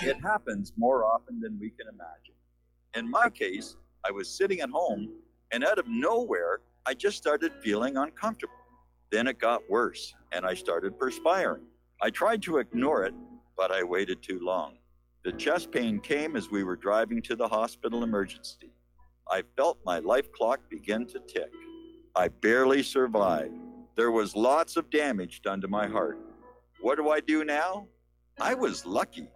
It happens more often than we can imagine. In my case, I was sitting at home and out of nowhere, I just started feeling uncomfortable. Then it got worse and I started perspiring. I tried to ignore it, but I waited too long. The chest pain came as we were driving to the hospital emergency. I felt my life clock begin to tick. I barely survived. There was lots of damage done to my heart. What do I do now? I was lucky.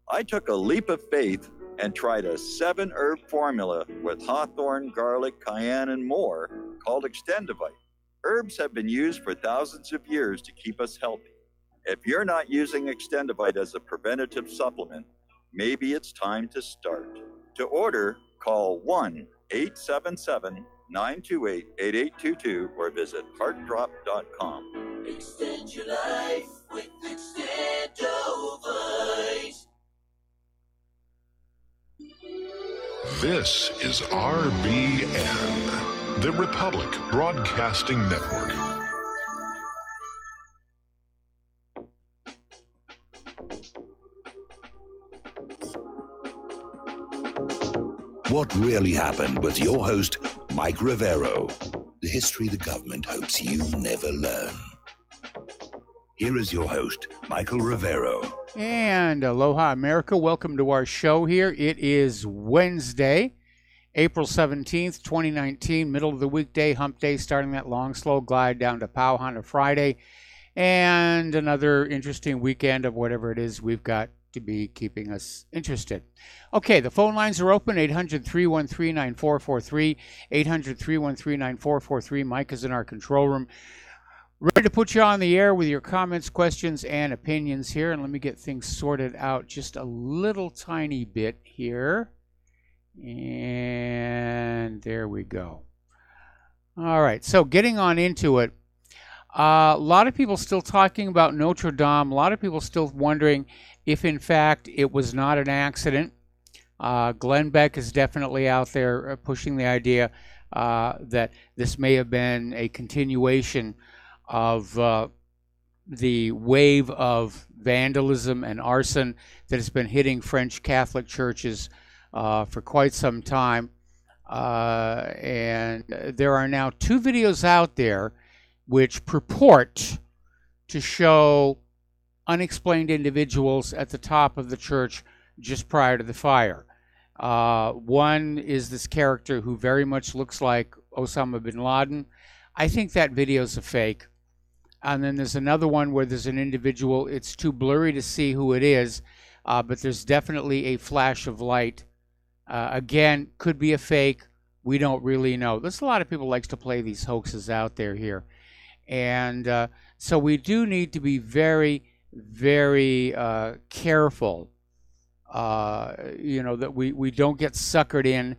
I took a leap of faith and tried a 7-herb formula with hawthorn, garlic, cayenne, and more called Extendivite. Herbs have been used for thousands of years to keep us healthy. If you're not using Extendivite as a preventative supplement, maybe it's time to start. To order, call 1-877-928-8822 or visit heartdrop.com. Extend your life with Extendovite. This is RBN, the Republic Broadcasting Network. What Really Happened with your host, Mike Rivero. The history the government hopes you never learn. Here is your host, Michael Rivero. And aloha, America. Welcome to our show here. It is Wednesday, April 17th, 2019, middle of the weekday, hump day, starting that long, slow glide down to Pauhana Friday, and another interesting weekend of whatever it is we've got to be keeping us interested. Okay, the phone lines are open, 800-313-9443, 800-313-9443. Mike is in our control room, ready to put you on the air with your comments, questions, and opinions here. And let me get things sorted out just a little tiny bit here. And there we go. All right, so getting on into it. A lot of people still talking about Notre Dame. A lot of people still wondering if, in fact, it was not an accident. Glenn Beck is definitely out there pushing the idea that this may have been a continuation of the wave of vandalism and arson that has been hitting French Catholic churches for quite some time. And there are now 2 videos out there which purport to show unexplained individuals at the top of the church just prior to the fire. One is this character who very much looks like Osama bin Laden. I think that video is a fake. And then there's another one where there's an individual. It's too blurry to see who it is, but there's definitely a flash of light. Again, could be a fake. We don't really know. There's a lot of people likes to play these hoaxes out there here. And so we do need to be very, very careful, that we don't get suckered in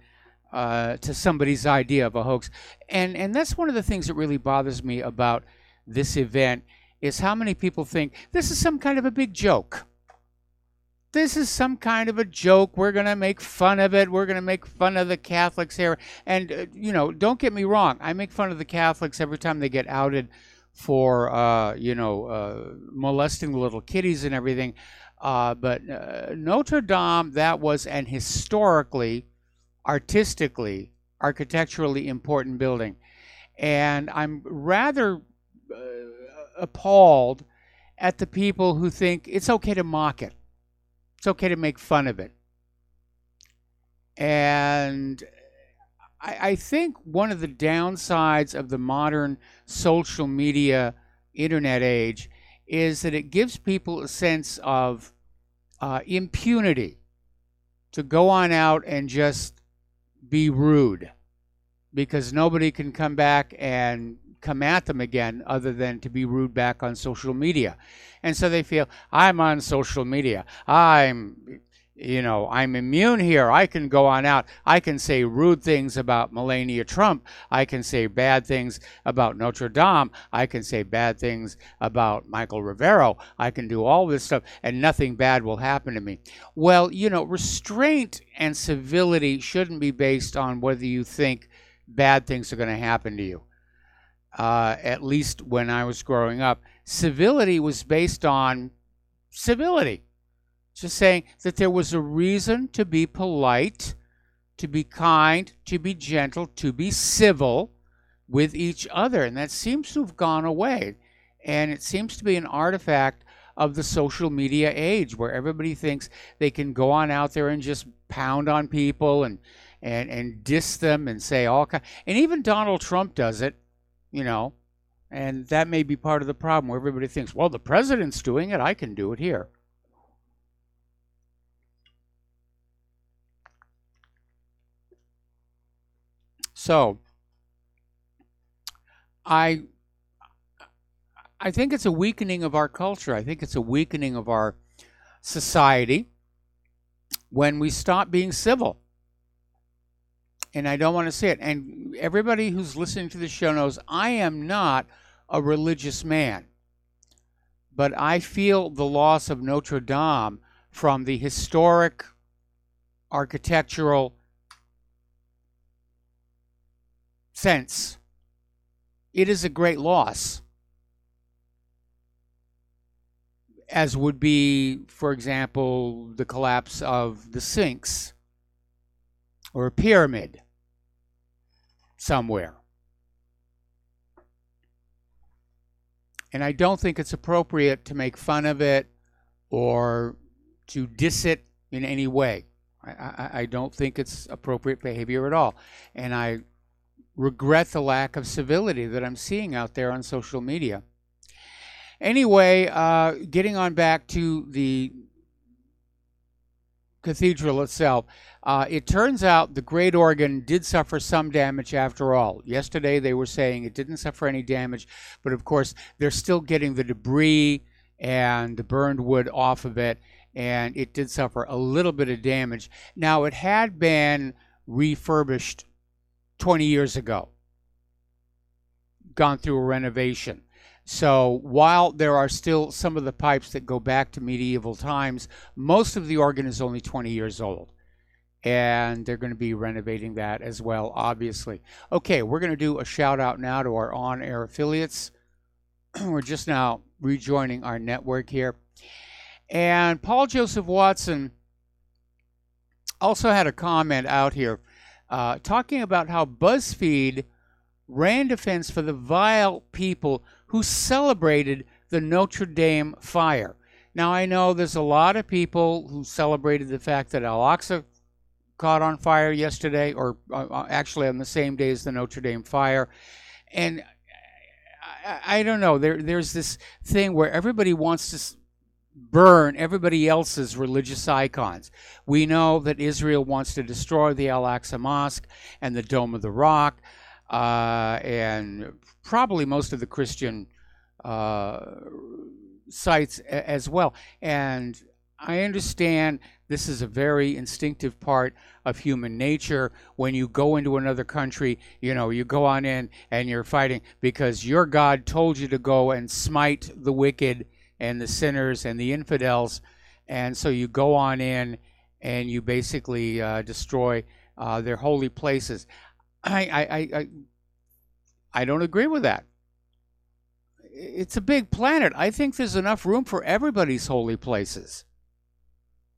to somebody's idea of a hoax. And that's one of the things that really bothers me about this event is how many people think this is some kind of a big joke. This is some kind of a joke. We're going to make fun of it. We're going to make fun of the Catholics here. And, don't get me wrong. I make fun of the Catholics every time they get outed for, molesting the little kiddies and everything. But Notre Dame, that was an historically, artistically, architecturally important building. And I'm rather appalled at the people who think it's okay to mock it. It's okay to make fun of it. And I think one of the downsides of the modern social media internet age is that it gives people a sense of impunity to go on out and just be rude, because nobody can come back and come at them again other than to be rude back on social media. And so they feel, I'm on social media. I'm immune here. I can go on out. I can say rude things about Melania Trump. I can say bad things about Notre Dame. I can say bad things about Michael Rivero. I can do all this stuff and nothing bad will happen to me. Well, restraint and civility shouldn't be based on whether you think bad things are going to happen to you. At least when I was growing up, civility was based on civility. Just saying that there was a reason to be polite, to be kind, to be gentle, to be civil with each other. And that seems to have gone away. And it seems to be an artifact of the social media age, where everybody thinks they can go on out there and just pound on people and diss them and say all kinds. And even Donald Trump does it, you know. And that may be part of the problem, where everybody thinks, well, the president's doing it, I can do it here. So I think it's a weakening of our culture. I think it's a weakening of our society when we stop being civil. And I don't want to say it. And everybody who's listening to the show knows I am not a religious man. But I feel the loss of Notre Dame from the historic architectural sense. It is a great loss. As would be, for example, the collapse of the Sphinx or a pyramid somewhere. And I don't think it's appropriate to make fun of it or to diss it in any way. I don't think it's appropriate behavior at all. And I regret the lack of civility that I'm seeing out there on social media. Anyway, getting on back to the cathedral itself, it turns out the great organ did suffer some damage after all. Yesterday they were saying it didn't suffer any damage, but of course they're still getting the debris and the burned wood off of it, and it did suffer a little bit of damage. Now, it had been refurbished 20 years ago, gone through a renovation. So while there are still some of the pipes that go back to medieval times, most of the organ is only 20 years old. And they're going to be renovating that as well, obviously. Okay, we're going to do a shout out now to our on-air affiliates. We're just now rejoining our network here. And Paul Joseph Watson also had a comment out here talking about how BuzzFeed ran defense for the vile people who celebrated the Notre Dame fire. Now, I know there's a lot of people who celebrated the fact that Al-Aqsa caught on fire yesterday, or actually on the same day as the Notre Dame fire. And I don't know, there's this thing where everybody wants to burn everybody else's religious icons. We know that Israel wants to destroy the Al-Aqsa Mosque and the Dome of the Rock, and probably most of the Christian sites as well. And I understand this is a very instinctive part of human nature. When you go into another country, you know, you go on in and you're fighting because your God told you to go and smite the wicked and the sinners and the infidels. And so you go on in and you basically destroy their holy places. I don't agree with that. It's a big planet. I think there's enough room for everybody's holy places.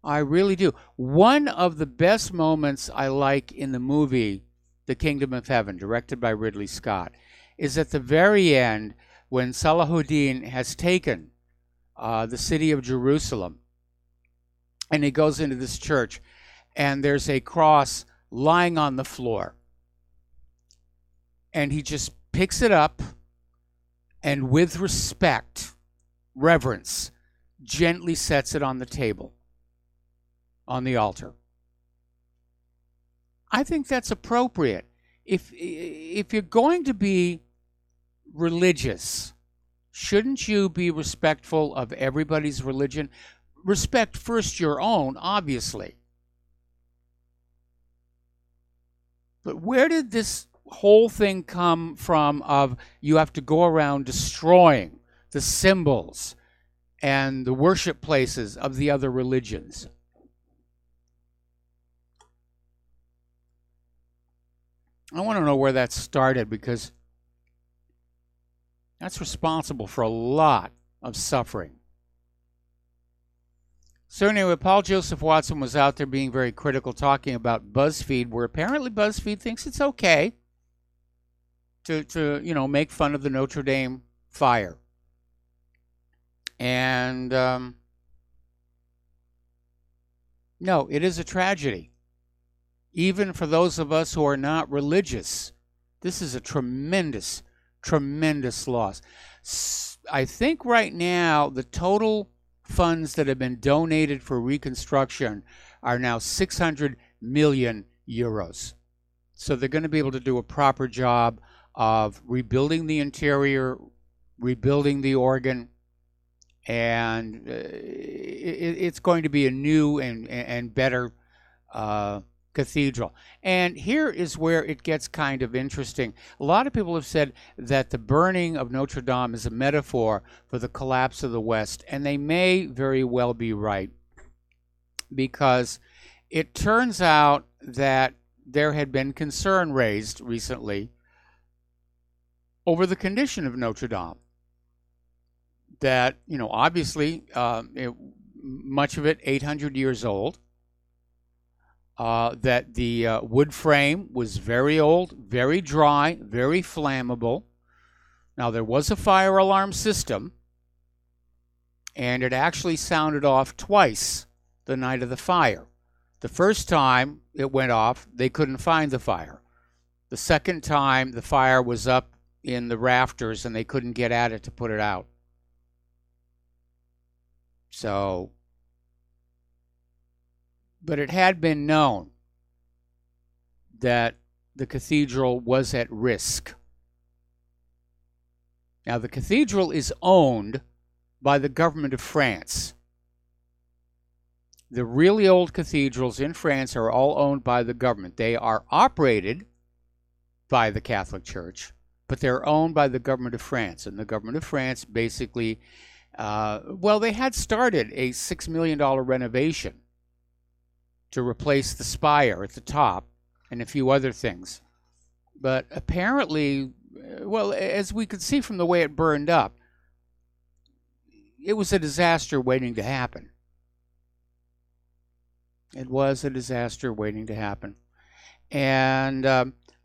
I really do. One of the best moments I like in the movie The Kingdom of Heaven, directed by Ridley Scott, is at the very end when Salahuddin has taken the city of Jerusalem, and he goes into this church, and there's a cross lying on the floor. And he just picks it up and with respect, reverence, gently sets it on the table, on the altar. I think that's appropriate. If you're going to be religious, shouldn't you be respectful of everybody's religion? Respect first your own, obviously. But where did this whole thing come from of you have to go around destroying the symbols and the worship places of the other religions? I want to know where that started, because that's responsible for a lot of suffering. So anyway, Paul Joseph Watson was out there being very critical, talking about BuzzFeed, where apparently BuzzFeed thinks it's okay to make fun of the Notre Dame fire. And no, it is a tragedy. Even for those of us who are not religious, this is a tremendous, tremendous loss. I think right now the total funds that have been donated for reconstruction are now 600 million euros. So they're going to be able to do a proper job of rebuilding the interior, rebuilding the organ, and it's going to be a new and better cathedral. And here is where it gets kind of interesting. A lot of people have said that the burning of Notre Dame is a metaphor for the collapse of the West, and they may very well be right, because it turns out that there had been concern raised recently over the condition of Notre Dame. That, obviously, much of it 800 years old. That the wood frame was very old, very dry, very flammable. Now, there was a fire alarm system, and it actually sounded off twice the night of the fire. The first time it went off, they couldn't find the fire. The second time, the fire was up in the rafters, and they couldn't get at it to put it out. So, but it had been known that the cathedral was at risk. Now, the cathedral is owned by the government of France. The really old cathedrals in France are all owned by the government. They are operated by the Catholic Church, but they're owned by the government of France. And the government of France basically, they had started a $6 million renovation to replace the spire at the top and a few other things. But apparently, as we could see from the way it burned up, it was a disaster waiting to happen. It was a disaster waiting to happen. And,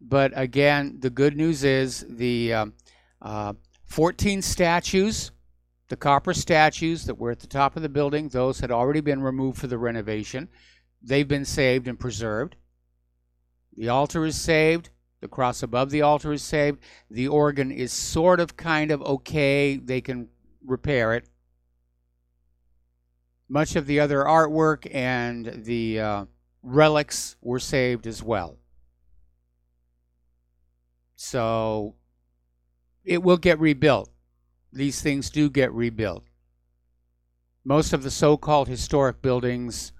but again, the good news is the 14 statues, the copper statues that were at the top of the building, those had already been removed for the renovation. They've been saved and preserved. The altar is saved. The cross above the altar is saved. The organ is sort of kind of okay. They can repair it. Much of the other artwork and the relics were saved as well. So it will get rebuilt. These things do get rebuilt. Most of the so-called historic buildings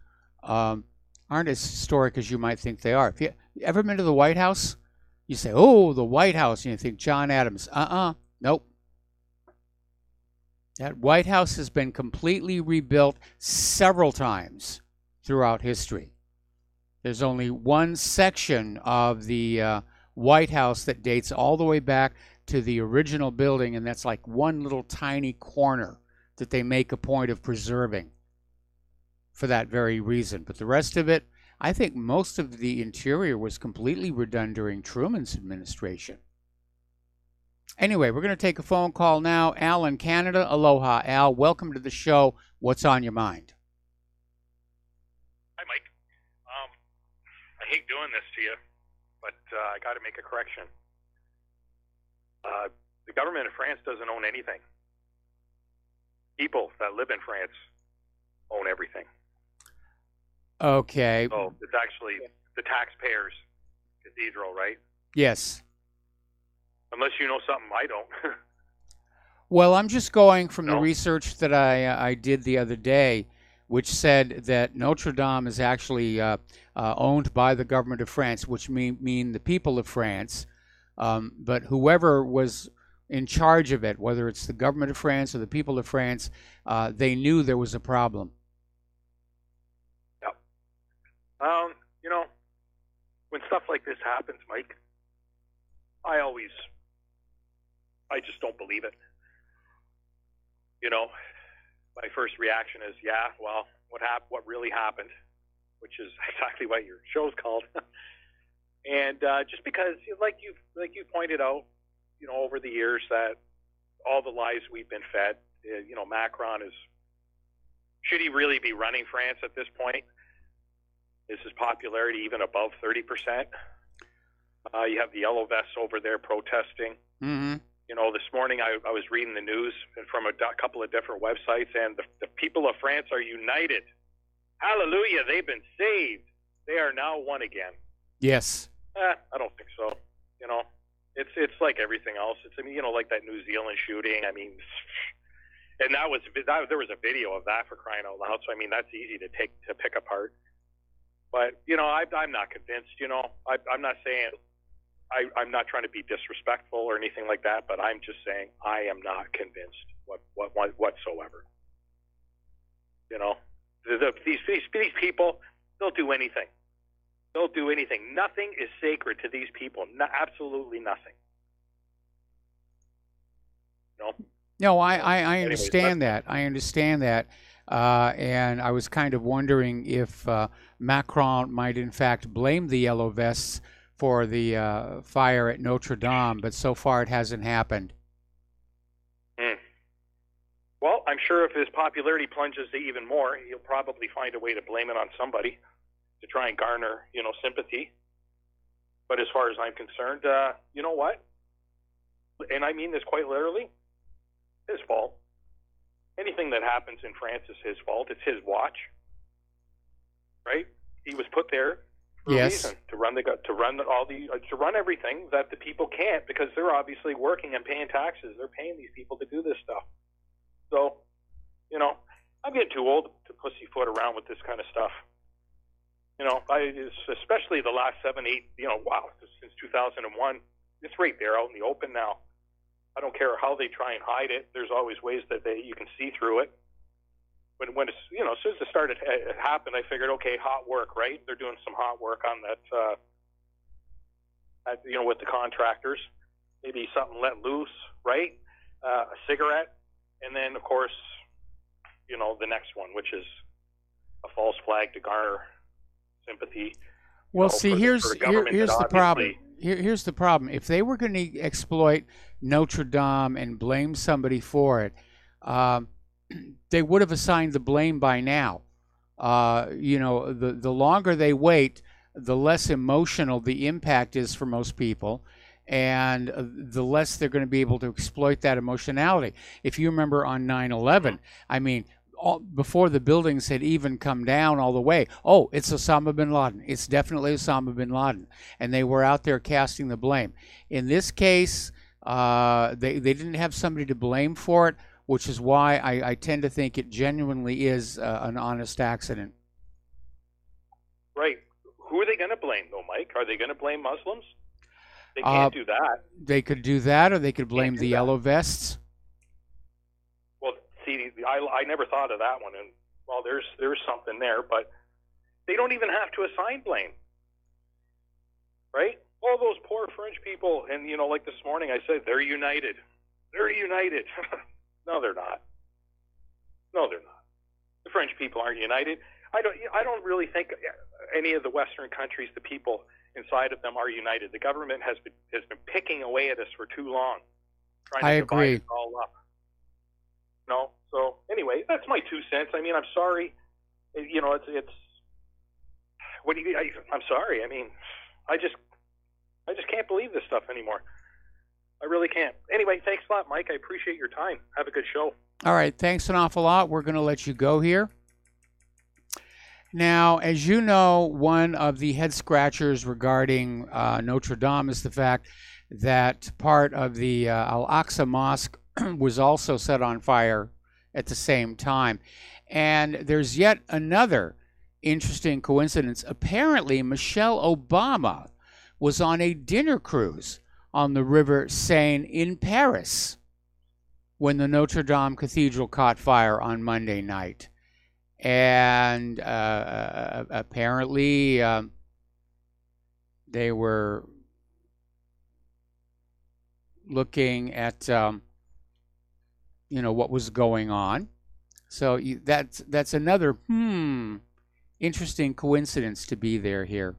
aren't as historic as you might think they are. If you ever been to the White House, you say, oh, the White House, and you think John Adams. Nope. That White House has been completely rebuilt several times throughout history. There's only one section of the White House that dates all the way back to the original building, and that's like one little tiny corner that they make a point of preserving for that very reason. But the rest of it, I think most of the interior was completely redone during Truman's administration. Anyway, we're going to take a phone call now. Al in Canada. Aloha, Al. Welcome to the show. What's on your mind? Hi, Mike. I hate doing this to you, but I got to make a correction. The government of France doesn't own anything. People that live in France own everything. Okay. So it's actually the taxpayers' cathedral, right? Yes. Unless you know something I don't. Well, I'm just going from the research that I did the other day, which said that Notre Dame is actually owned by the government of France, which mean the people of France. But whoever was in charge of it, whether it's the government of France or the people of France, they knew there was a problem. Yeah. When stuff like this happens, Mike, I just don't believe it. My first reaction is, yeah, well, what really happened, which is exactly what your show's called. And just because, like you pointed out, over the years, that all the lies we've been fed, Macron should he really be running France at this point? Is his popularity even above 30%? You have the yellow vests over there protesting. Mm-hmm. This morning I was reading the news from a couple of different websites, and the people of France are united. Hallelujah, they've been saved. They are now one again. Yes. I don't think so. It's like everything else. Like that New Zealand shooting. I mean, and there was a video of that, for crying out loud. So that's easy to pick apart. But I'm not convinced. I'm not saying I'm not trying to be disrespectful or anything like that. But I'm just saying I am not convinced whatsoever. These people, they'll do anything. They'll do anything. Nothing is sacred to these people. Absolutely nothing. No, I understand that. I understand that. And I was kind of wondering if Macron might in fact blame the Yellow Vests for the fire at Notre Dame, but so far it hasn't happened. Well, I'm sure if his popularity plunges even more, he'll probably find a way to blame it on somebody to try and garner, sympathy. But as far as I'm concerned, you know what? And I mean this quite literally, his fault. Anything that happens in France is his fault. It's his watch, right? He was put there for a reason, to run everything that the people can't, because they're obviously working and paying taxes. They're paying these people to do this stuff. So, I'm getting too old to pussyfoot around with this kind of stuff. Especially the last 7, 8, since 2001, it's right there out in the open now. I don't care how they try and hide it. There's always ways that you can see through it. When it's, as soon as it started it happened, I figured, okay, hot work, right? They're doing some hot work on that, with the contractors. Maybe something let loose, right? A cigarette, and then of course, the next one, which is a false flag to garner sympathy. Well, see, here's the problem. Here's the problem. If they were going to exploit Notre Dame and blame somebody for it, they would have assigned the blame by now. The longer they wait, the less emotional the impact is for most people, and the less they're going to be able to exploit that emotionality. If you remember on 9/11, before the buildings had even come down all the way, oh, it's Osama bin Laden. It's definitely Osama bin Laden. And they were out there casting the blame. In this case, they didn't have somebody to blame for it, which is why I tend to think it genuinely is an honest accident. Right. Who are they going to blame, though, Mike? Are they going to blame Muslims? They can't do that. They could do that, or they could blame the Yellow Vests. Well, see, I never thought of that one, and well, there's something there, but they don't even have to assign blame, right? All those poor French people, and like this morning, I said they're united. They're united. No, they're not. No, they're not. The French people aren't united. I don't really think any of the Western countries, the people inside of them, are united. The government has been picking away at us for too long, trying to divide it all up. No, so anyway, that's my 2 cents. I mean, I'm sorry. It's what do you? I'm sorry. I mean, I just can't believe this stuff anymore. I really can't. Anyway, thanks a lot, Mike. I appreciate your time. Have a good show. All right, thanks an awful lot. We're going to let you go here. Now, as you know, one of the head scratchers regarding Notre Dame is the fact that part of the Al-Aqsa Mosque was also set on fire at the same time. And there's yet another interesting coincidence. Apparently, Michelle Obama was on a dinner cruise on the River Seine in Paris when the Notre Dame Cathedral caught fire on Monday night. And apparently they were looking at what was going on. So that's another interesting coincidence to be there here.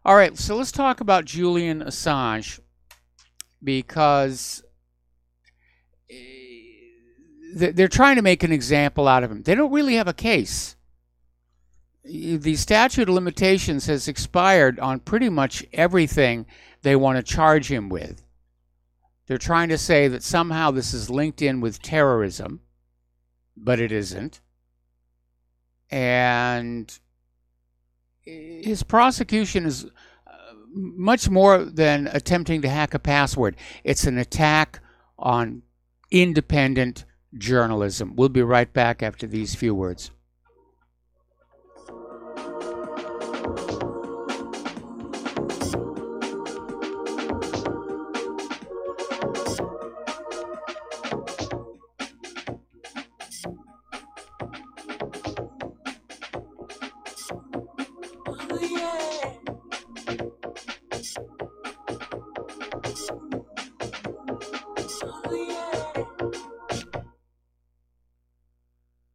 All right, so let's talk about Julian Assange, because they're trying to make an example out of him. They don't really have a case. The statute of limitations has expired on pretty much everything they want to charge him with. They're trying to say that somehow this is linked in with terrorism, but it isn't. And his prosecution is much more than attempting to hack a password. It's an attack on independent journalism. We'll be right back after these few words.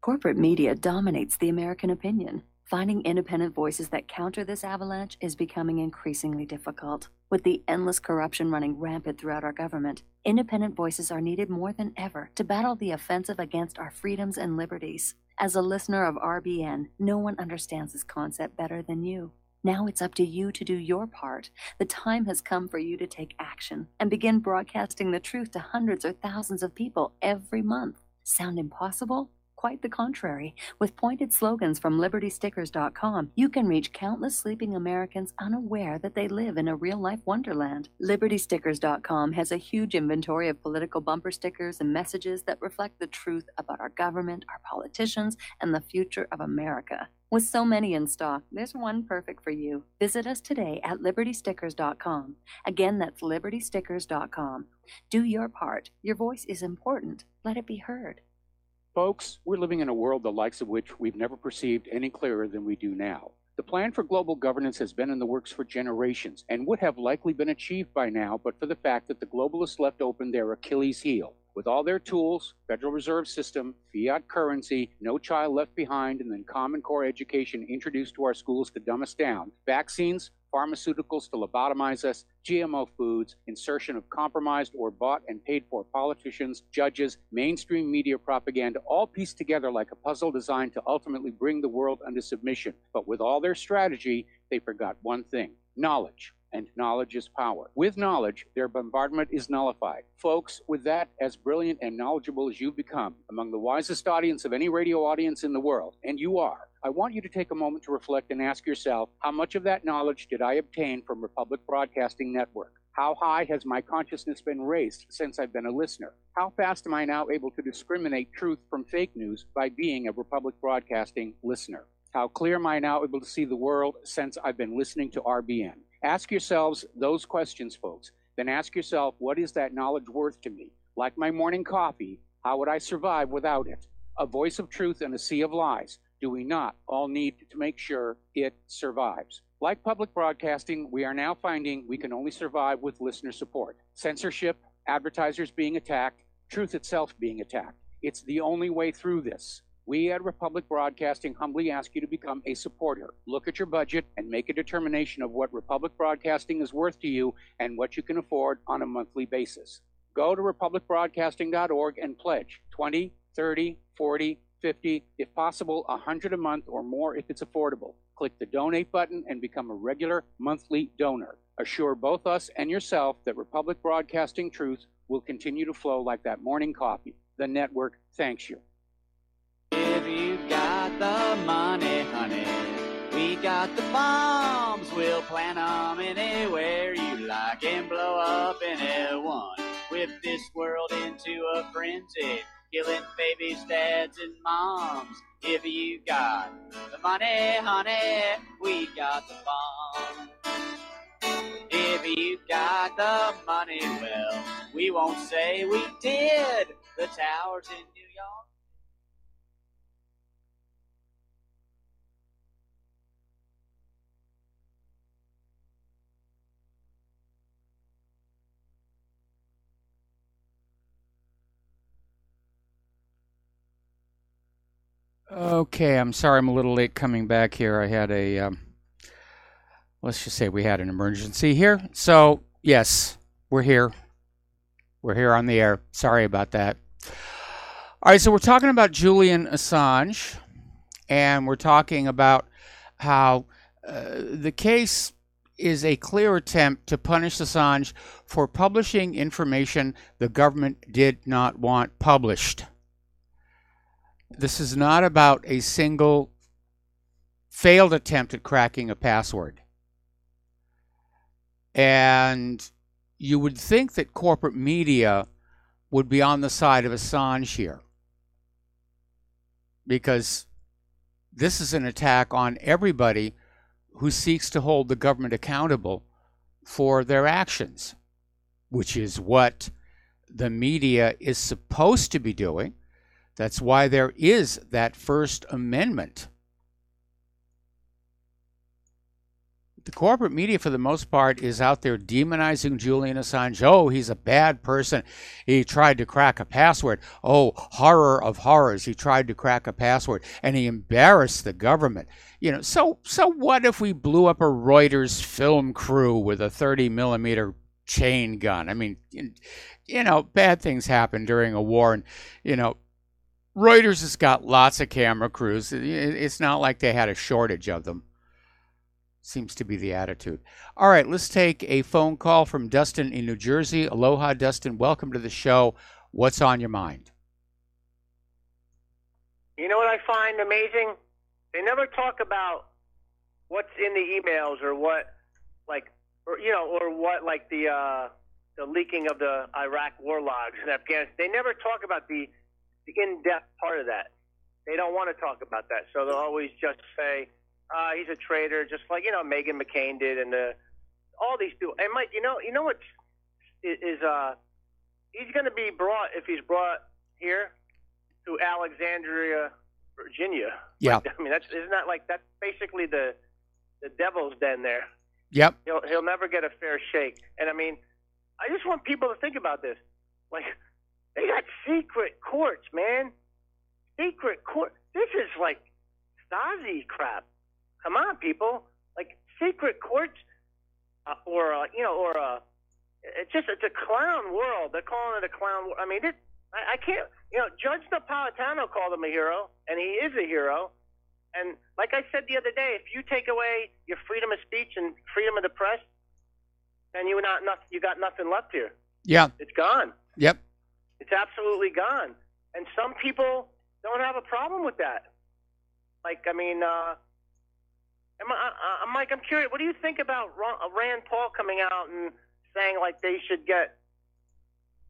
Corporate media dominates the American opinion. Finding independent voices that counter this avalanche is becoming increasingly difficult. With the endless corruption running rampant throughout our government, independent voices are needed more than ever to battle the offensive against our freedoms and liberties. As a listener of RBN, no one understands this concept better than you. Now it's up to you to do your part. The time has come for you to take action and begin broadcasting the truth to hundreds or thousands of people every month. Sound impossible? Quite the contrary. With pointed slogans from LibertyStickers.com, you can reach countless sleeping Americans unaware that they live in a real-life wonderland. LibertyStickers.com has a huge inventory of political bumper stickers and messages that reflect the truth about our government, our politicians, and the future of America. With so many in stock, there's one perfect for you. Visit us today at LibertyStickers.com. Again, that's LibertyStickers.com. Do your part. Your voice is important. Let it be heard. Folks, we're living in a world the likes of which we've never perceived any clearer than we do now. The plan for global governance has been in the works for generations and would have likely been achieved by now but for the fact that the globalists left open their Achilles heel. With all their tools, Federal Reserve System, fiat currency, no child left behind, and then Common Core education introduced to our schools to dumb us down, vaccines, pharmaceuticals to lobotomize us, GMO foods, insertion of compromised or bought and paid for politicians, judges, mainstream media propaganda, all pieced together like a puzzle designed to ultimately bring the world under submission. But with all their strategy, they forgot one thing: knowledge. And knowledge is power. With knowledge, their bombardment is nullified. Folks, with that, as brilliant and knowledgeable as you've become, among the wisest audience of any radio audience in the world, and you are, I want you to take a moment to reflect and ask yourself, how much of that knowledge did I obtain from Republic Broadcasting Network? How high has my consciousness been raised since I've been a listener? How fast am I now able to discriminate truth from fake news by being a Republic Broadcasting listener? How clear am I now able to see the world since I've been listening to RBN? Ask yourselves those questions, folks. Then ask yourself, what is that knowledge worth to me? Like my morning coffee, how would I survive without it? A voice of truth in a sea of lies. Do we not all need to make sure it survives? Like public broadcasting, we are now finding we can only survive with listener support. Censorship, advertisers being attacked, truth itself being attacked. It's the only way through this. We at Republic Broadcasting humbly ask you to become a supporter. Look at your budget and make a determination of what Republic Broadcasting is worth to you and what you can afford on a monthly basis. Go to republicbroadcasting.org and pledge 20, 30, 40, 50, if possible, 100 a month or more if it's affordable. Click the donate button and become a regular monthly donor. Assure both us and yourself that Republic Broadcasting truth will continue to flow like that morning coffee. The network thanks you. If you got the money, honey, we got the bombs. We'll plant 'em anywhere you like and blow up anyone. Whip this world into a frenzy, killing babies, dads, and moms. If you got the money, honey, we got the bombs. If you got the money, well, we won't say we did. The towers in New York. Okay, I'm sorry I'm a little late coming back here. I had let's just say we had an emergency here. So, yes, we're here. We're here on the air. Sorry about that. All right, so we're talking about Julian Assange, and we're talking about how the case is a clear attempt to punish Assange for publishing information the government did not want published. This is not about a single failed attempt at cracking a password. And you would think that corporate media would be on the side of Assange here, because this is an attack on everybody who seeks to hold the government accountable for their actions, which is what the media is supposed to be doing. That's why there is that First Amendment. The corporate media, for the most part, is out there demonizing Julian Assange. Oh, he's a bad person. He tried to crack a password. Oh, horror of horrors. He tried to crack a password, and he embarrassed the government. So what if we blew up a Reuters film crew with a 30-millimeter chain gun? I mean, bad things happen during a war, and, Reuters has got lots of camera crews. It's not like they had a shortage of them. Seems to be the attitude. All right, let's take a phone call from Dustin in New Jersey. Aloha, Dustin. Welcome to the show. What's on your mind? You know what I find amazing? They never talk about what's in the emails or what, the leaking of the Iraq war logs in Afghanistan. They never talk about the in-depth part of that. They don't want to talk about that, so they'll always just say, he's a traitor, just like, Meghan McCain did, and all these people. And Mike, you know what is he's going to be brought, if he's brought here, to Alexandria, Virginia. Yeah. I mean, isn't that like, that's basically the devil's den there. Yep. He'll never get a fair shake. And I mean, I just want people to think about this. Like, they got secret courts, man. Secret court. This is like Stasi crap. Come on, people. Like, secret courts, it's a clown world. They're calling it a clown world. I mean, I can't, Judge Napolitano called him a hero, and he is a hero. And like I said the other day, if you take away your freedom of speech and freedom of the press, then you got nothing left here. Yeah. It's gone. Yep. It's absolutely gone. And some people don't have a problem with that. Like, I mean, Mike, I'm curious, what do you think about Rand Paul coming out and saying, like, they should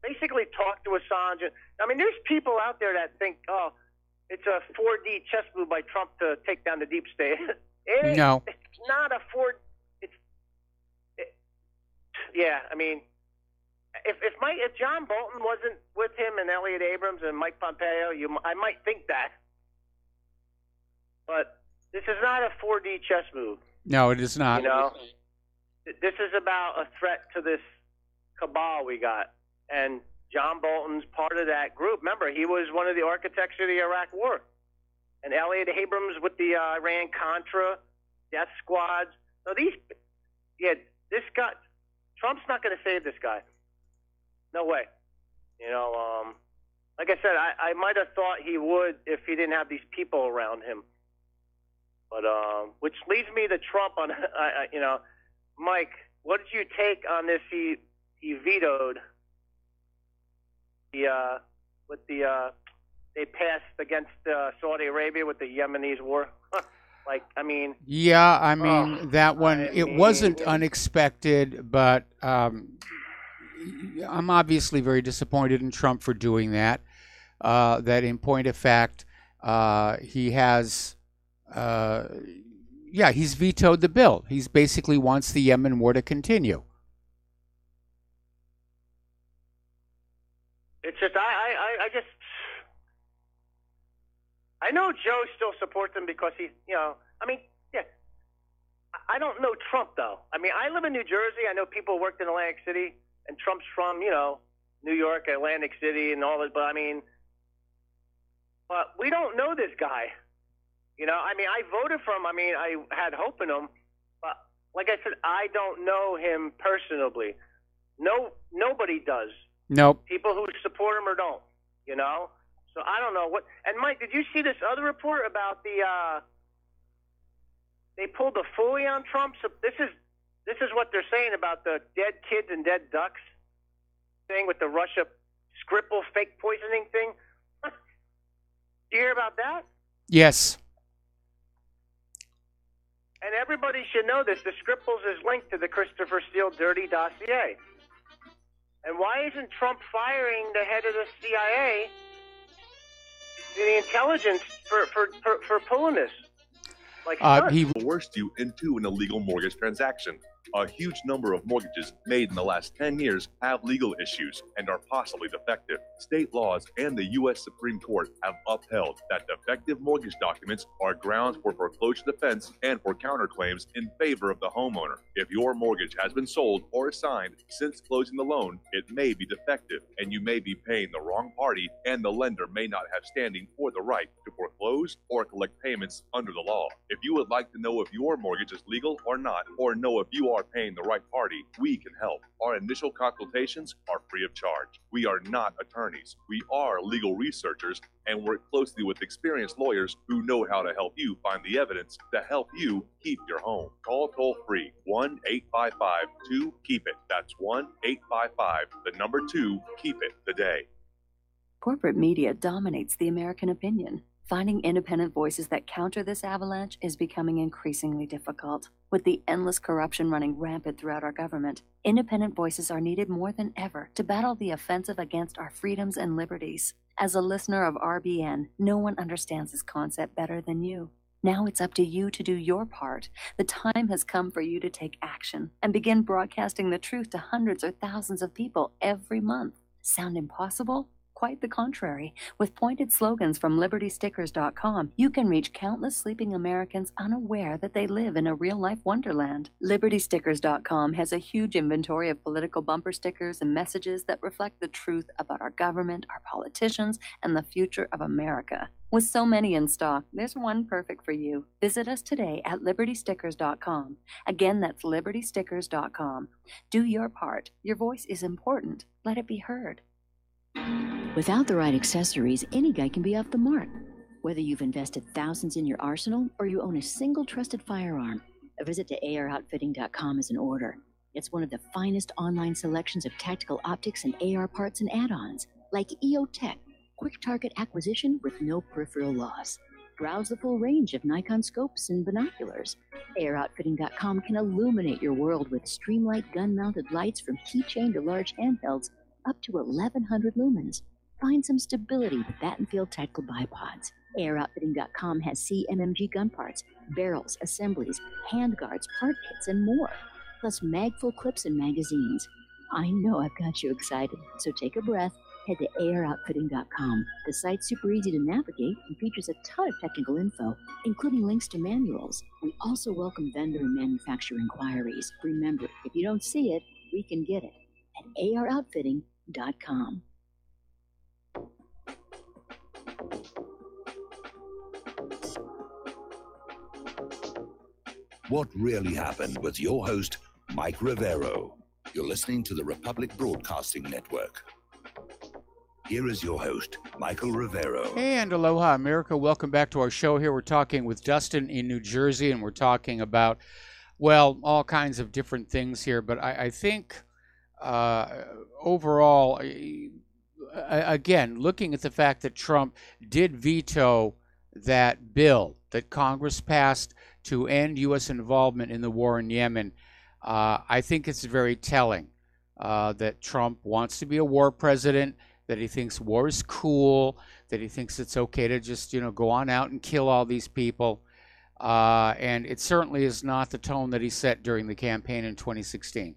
basically talk to Assange? I mean, there's people out there that think, oh, it's a 4D chess move by Trump to take down the deep state. No. It's not a 4D. Yeah, I mean, if John Bolton wasn't with him and Elliot Abrams and Mike Pompeo, I might think that. But this is not a 4D chess move. No, it is not. This is about a threat to this cabal we got. And John Bolton's part of that group. Remember, he was one of the architects of the Iraq War. And Elliot Abrams with the Iran-Contra, death squads. So this guy, Trump's not going to save this guy. No way. Like I said, I might have thought he would if he didn't have these people around him. But which leads me to Trump on, Mike, what did you take on this? He vetoed they passed against Saudi Arabia with the Yemenis war. Yeah, that one, it wasn't unexpected, but I'm obviously very disappointed in Trump for doing that. That in point of fact, he has, he's vetoed the bill. He's basically wants the Yemen war to continue. It's just, I know Joe still supports him because he, I don't know Trump, though. I mean, I live in New Jersey. I know people who worked in Atlantic City, and Trump's from, New York, Atlantic City, and all that. But we don't know this guy. I mean, I voted for him. I mean, I had hope in him. But like I said, I don't know him personally. Nobody does. Nope. People who support him or don't, So I don't know what. And Mike, did you see this other report about they pulled a Foley on Trump? So this is what they're saying about the dead kids and dead ducks thing with the Russia Skripal fake poisoning thing. Did you hear about that? Yes. And everybody should know this. The Skripals is linked to the Christopher Steele dirty dossier. And why isn't Trump firing the head of the CIA, the intelligence, for pulling this? Like he coerced you into an illegal mortgage transaction. A huge number of mortgages made in the last 10 years have legal issues and are possibly defective. State laws and the U.S. Supreme Court have upheld that defective mortgage documents are grounds for foreclosure defense and for counterclaims in favor of the homeowner. If your mortgage has been sold or assigned since closing the loan, it may be defective and you may be paying the wrong party, and the lender may not have standing or the right to foreclose or collect payments under the law. If you would like to know if your mortgage is legal or not, or know if you are paying the right party, we can help. Our initial consultations are free of charge. We are not attorneys. We are legal researchers and work closely with experienced lawyers who know how to help you find the evidence to help you keep your home. Call toll-free 1-855-2-KEEP-IT. That's 1-855-2-KEEP-IT today. Corporate media dominates the American opinion. Finding independent voices that counter this avalanche is becoming increasingly difficult. With the endless corruption running rampant throughout our government, independent voices are needed more than ever to battle the offensive against our freedoms and liberties. As a listener of RBN, no one understands this concept better than you. Now it's up to you to do your part. The time has come for you to take action and begin broadcasting the truth to hundreds or thousands of people every month. Sound impossible? Quite the contrary. With pointed slogans from LibertyStickers.com, you can reach countless sleeping Americans unaware that they live in a real-life wonderland. LibertyStickers.com has a huge inventory of political bumper stickers and messages that reflect the truth about our government, our politicians, and the future of America. With so many in stock, there's one perfect for you. Visit us today at LibertyStickers.com. Again, that's LibertyStickers.com. Do your part. Your voice is important. Let it be heard. Without the right accessories, any guy can be off the mark. Whether you've invested thousands in your arsenal or you own a single trusted firearm, a visit to AROutfitting.com is in order. It's one of the finest online selections of tactical optics and AR parts and add-ons, like EOTech, quick target acquisition with no peripheral loss. Browse the full range of Nikon scopes and binoculars. AROutfitting.com can illuminate your world with Streamlight gun-mounted lights from keychain to large handhelds, up to 1,100 lumens. Find some stability with Battenfield tactical bipods. AirOutfitting.com has CMMG gun parts, barrels, assemblies, handguards, part kits, and more. Plus mag-full clips and magazines. I know I've got you excited, so take a breath. Head to AirOutfitting.com. The site's super easy to navigate and features a ton of technical info, including links to manuals. We also welcome vendor and manufacturer inquiries. Remember, if you don't see it, we can get it at AROutfitting.com. What really happened with your host, Mike Rivero. You're listening to the Republic Broadcasting Network. Here is your host, Michael Rivero. And aloha, America. Welcome back to our show here. We're talking with Dustin in New Jersey, and we're talking about, well, all kinds of different things here. But I think overall, again, looking at the fact that Trump did veto that bill that Congress passed to end U.S. involvement in the war in Yemen, I think it's very telling that Trump wants to be a war president, that he thinks war is cool, that he thinks it's okay to just, go on out and kill all these people. And it certainly is not the tone that he set during the campaign in 2016.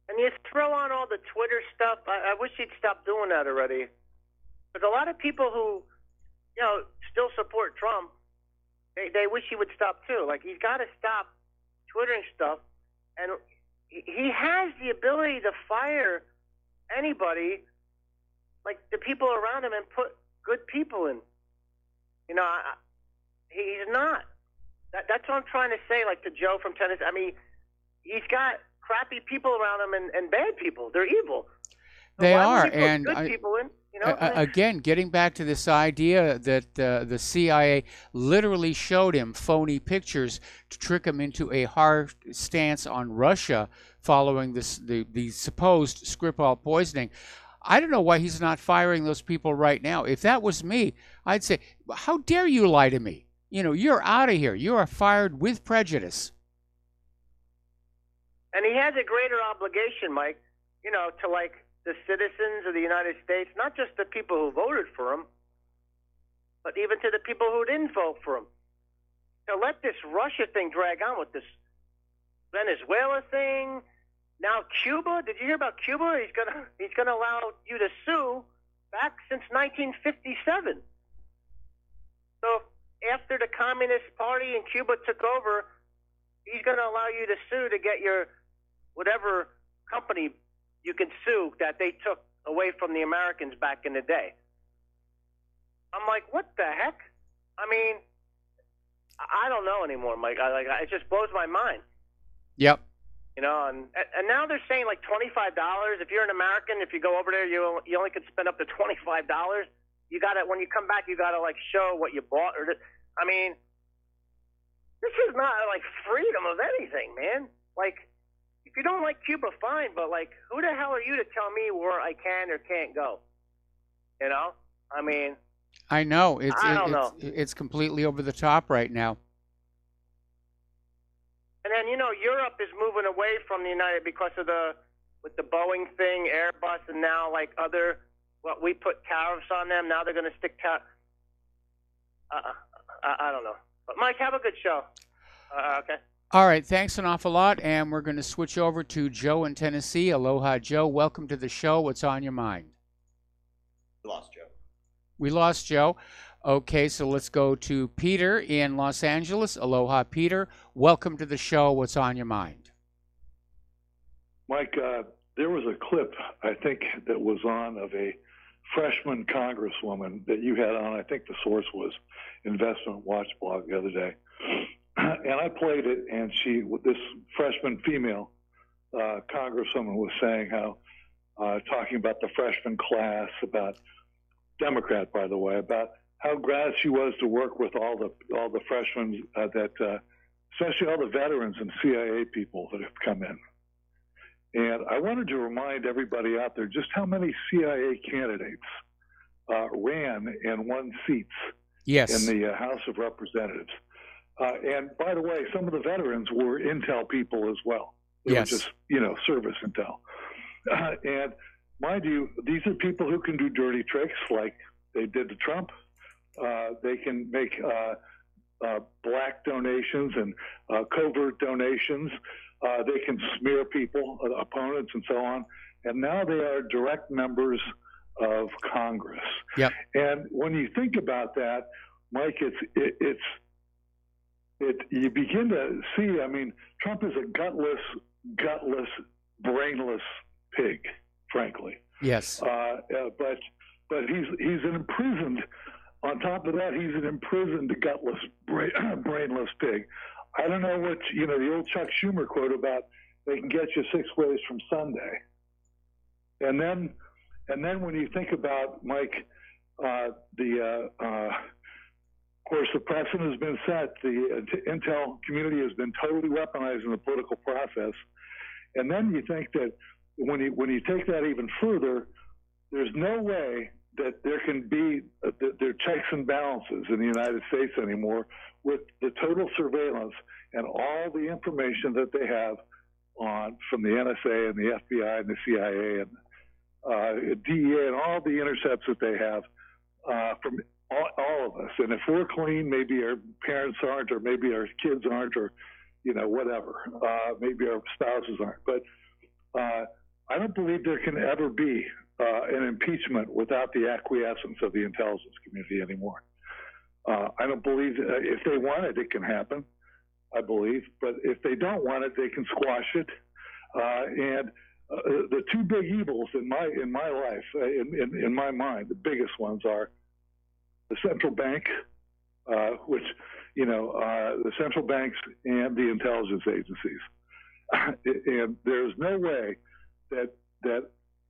And you throw on all the Twitter stuff. I wish he'd stop doing that already. Because a lot of people who, still support Trump, they wish he would stop too. Like, he's got to stop twittering stuff. And he has the ability to fire anybody, like the people around him, and put good people in. You know, he's not. That's what I'm trying to say, like to Joe from Tennessee. I mean, he's got crappy people around him and bad people. They're evil. So they why are, would he put and good people in? You know, again, getting back to this idea that the CIA literally showed him phony pictures to trick him into a hard stance on Russia following the supposed Skripal poisoning. I don't know why he's not firing those people right now. If that was me, I'd say, how dare you lie to me? You know, you're out of here. You are fired with prejudice. And he has a greater obligation, Mike, you know, to like the citizens of the United States, not just the people who voted for him, but even to the people who didn't vote for him. To let this Russia thing drag on with this Venezuela thing. Now Cuba, did you hear about Cuba? He's gonna allow you to sue back since 1957. So after the Communist Party in Cuba took over, he's gonna allow you to sue to get your whatever company you can sue that they took away from the Americans back in the day. I'm like, what the heck? I mean, I don't know anymore, Mike. It just blows my mind. Yep. You know, and now they're saying like $25. If you're an American, if you go over there, you only can spend up to $25. You got to, when you come back, you got to like show what you bought. I mean, this is not like freedom of anything, man. Like, if you don't like Cuba, fine, but like, who the hell are you to tell me where I can or can't go? You know, I mean, I know I don't know. It's completely over the top right now. And then, you know, Europe is moving away from the United because of with the Boeing thing, Airbus, and now like what we put tariffs on them. Now they're going to stick tariffs. I don't know. But Mike, have a good show. Okay. All right, thanks an awful lot, and we're going to switch over to Joe in Tennessee. Aloha, Joe. Welcome to the show. What's on your mind? We lost Joe. We lost Joe. Okay, so let's go to Peter in Los Angeles. Aloha, Peter. Welcome to the show. What's on your mind? Mike, there was a clip, I think, that was on of a freshman congresswoman that you had on. I think the source was Investment Watch blog the other day. And I played it, and this freshman female congresswoman was saying how, talking about the freshman class, about Democrat, by the way, about how glad she was to work with all the freshmen especially all the veterans and CIA people that have come in. And I wanted to remind everybody out there just how many CIA candidates ran and won seats in the House of Representatives. And by the way, some of the veterans were intel people as well. They were just, service intel. And mind you, these are people who can do dirty tricks like they did to Trump. They can make black donations and covert donations. They can smear people, opponents, and so on. And now they are direct members of Congress. Yep. And when you think about that, Mike, you begin to see, I mean, Trump is a gutless, brainless pig, frankly. Yes. But he's an imprisoned, on top of that, he's an imprisoned, gutless, brainless pig. I don't know what, the old Chuck Schumer quote about they can get you 6 ways from Sunday. And then when you think about, Mike, of course, the precedent has been set. The intel community has been totally weaponized in the political process. And then you think that when you take that even further, there's no way that there can be there are checks and balances in the United States anymore with the total surveillance and all the information that they have from the NSA and the FBI and the CIA and DEA and all the intercepts that they have from all of us. And if we're clean, maybe our parents aren't, or maybe our kids aren't, or whatever. Maybe our spouses aren't. But I don't believe there can ever be an impeachment without the acquiescence of the intelligence community anymore. I don't believe if they want it, it can happen. I believe, but if they don't want it, they can squash it. And the two big evils in my life, in my mind, the biggest ones are the central bank which, the central banks and the intelligence agencies. And there's no way that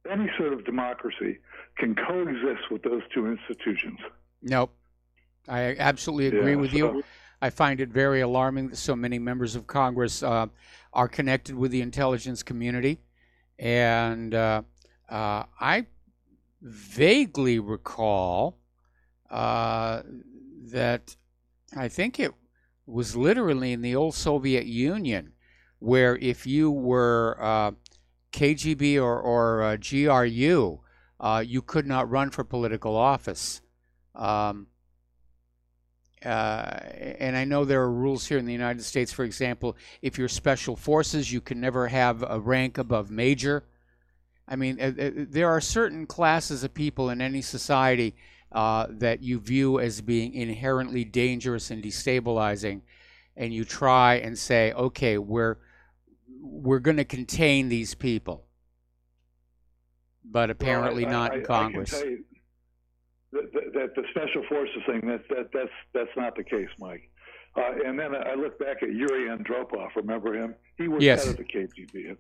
any sort of democracy can coexist with those two institutions. Nope. I absolutely agree with you. I find it very alarming that so many members of Congress are connected with the intelligence community. And I vaguely recall that I think it was literally in the old Soviet Union where if you were KGB or GRU, you could not run for political office. And I know there are rules here in the United States. For example, if you're special forces, you can never have a rank above major. I mean, there are certain classes of people in any society that you view as being inherently dangerous and destabilizing, and you try and say, okay, we're going to contain these people, but apparently not in Congress. I can tell you that the special forces thing, that's not the case, Mike. And then I look back at Yuri Andropov. Remember him? He was head of the KGB.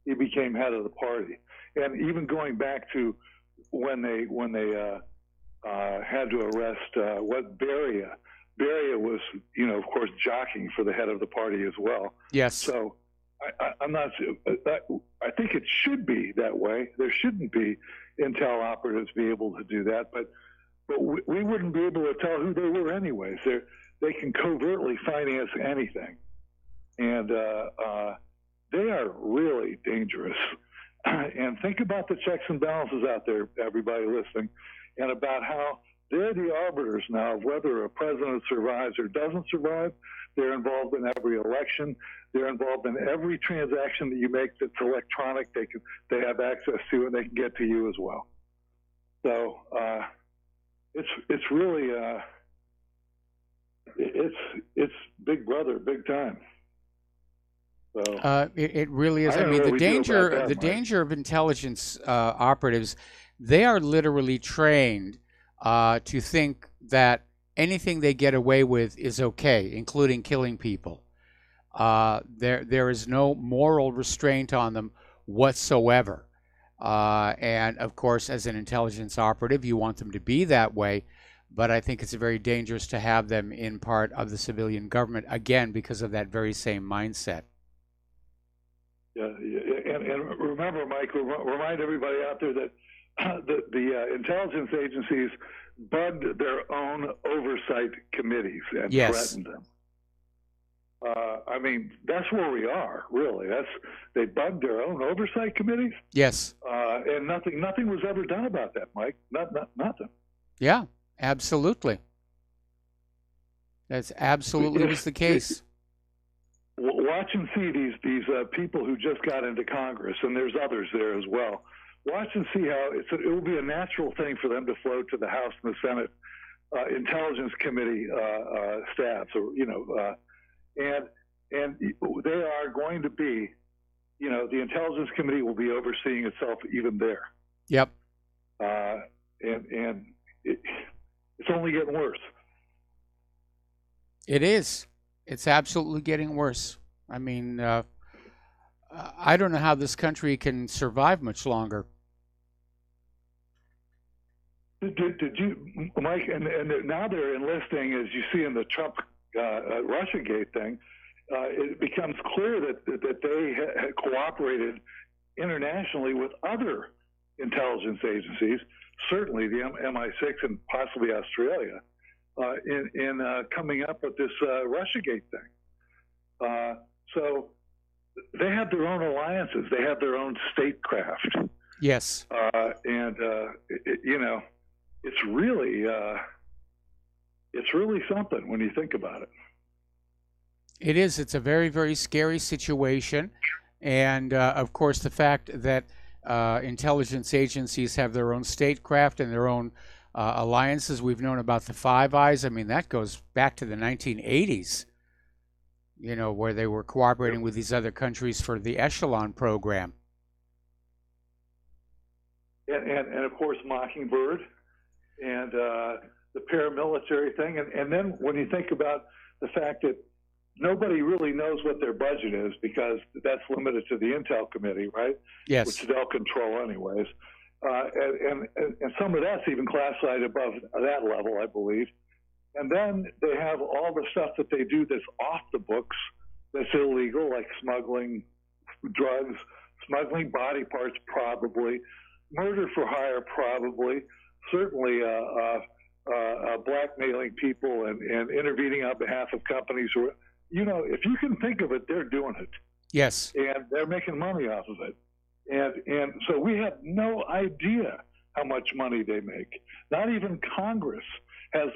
He became head of the party. And even going back to when they had to arrest Beria. Beria was, of course, jockeying for the head of the party as well. Yes. So I'm not. I think it should be that way. There shouldn't be intel operatives be able to do that, but we wouldn't be able to tell who they were anyways. They can covertly finance anything, and they are really dangerous. And think about the checks and balances out there, everybody listening, and about how they're the arbiters now of whether a president survives or doesn't survive. They're involved in every election. They're involved in every transaction that you make that's electronic. They have access to, and they can get to you as well. So it's really it's Big Brother, big time. So it really is. I mean, the danger of intelligence operatives, they are literally trained to think that anything they get away with is okay, including killing people. There is no moral restraint on them whatsoever. And of course, as an intelligence operative, you want them to be that way. But I think it's very dangerous to have them in part of the civilian government, again, because of that very same mindset. Yeah, and remember, Mike, remind everybody out there that the intelligence agencies bugged their own oversight committees and threatened them. I mean, that's where we are, really. They bugged their own oversight committees. Yes. And nothing was ever done about that, Mike. Nothing. Yeah, absolutely. That's absolutely was the case. Watch and see these people who just got into Congress, and there's others there as well. Watch and see how it will be a natural thing for them to float to the House and the Senate Intelligence Committee staffs, or and they are going to be, the Intelligence Committee will be overseeing itself even there. Yep. And it's only getting worse. It is. It's absolutely getting worse. I mean, I don't know how this country can survive much longer. Did you, Mike? And now they're enlisting, as you see in the Trump Russiagate thing. It becomes clear that they had cooperated internationally with other intelligence agencies, certainly the MI6 and possibly Australia, in coming up with this Russiagate thing. So they have their own alliances. They have their own statecraft. Yes. And it's really something when you think about it. It is. It's a very, very scary situation. And, of course, the fact that intelligence agencies have their own statecraft and their own alliances. We've known about the Five Eyes. I mean, that goes back to the 1980s, where they were cooperating with these other countries for the Echelon program. And of course, Mockingbird. And the paramilitary thing. And then when you think about the fact that nobody really knows what their budget is because that's limited to the Intel Committee, right? Yes. Which they'll control anyways. And some of that's even classified above that level, I believe. And then they have all the stuff that they do that's off the books, that's illegal, like smuggling drugs, smuggling body parts, probably, murder for hire, probably, certainly blackmailing people and intervening on behalf of companies who, you know, if you can think of it, they're doing it. Yes. And they're making money off of it. And so we have no idea how much money they make. Not even Congress has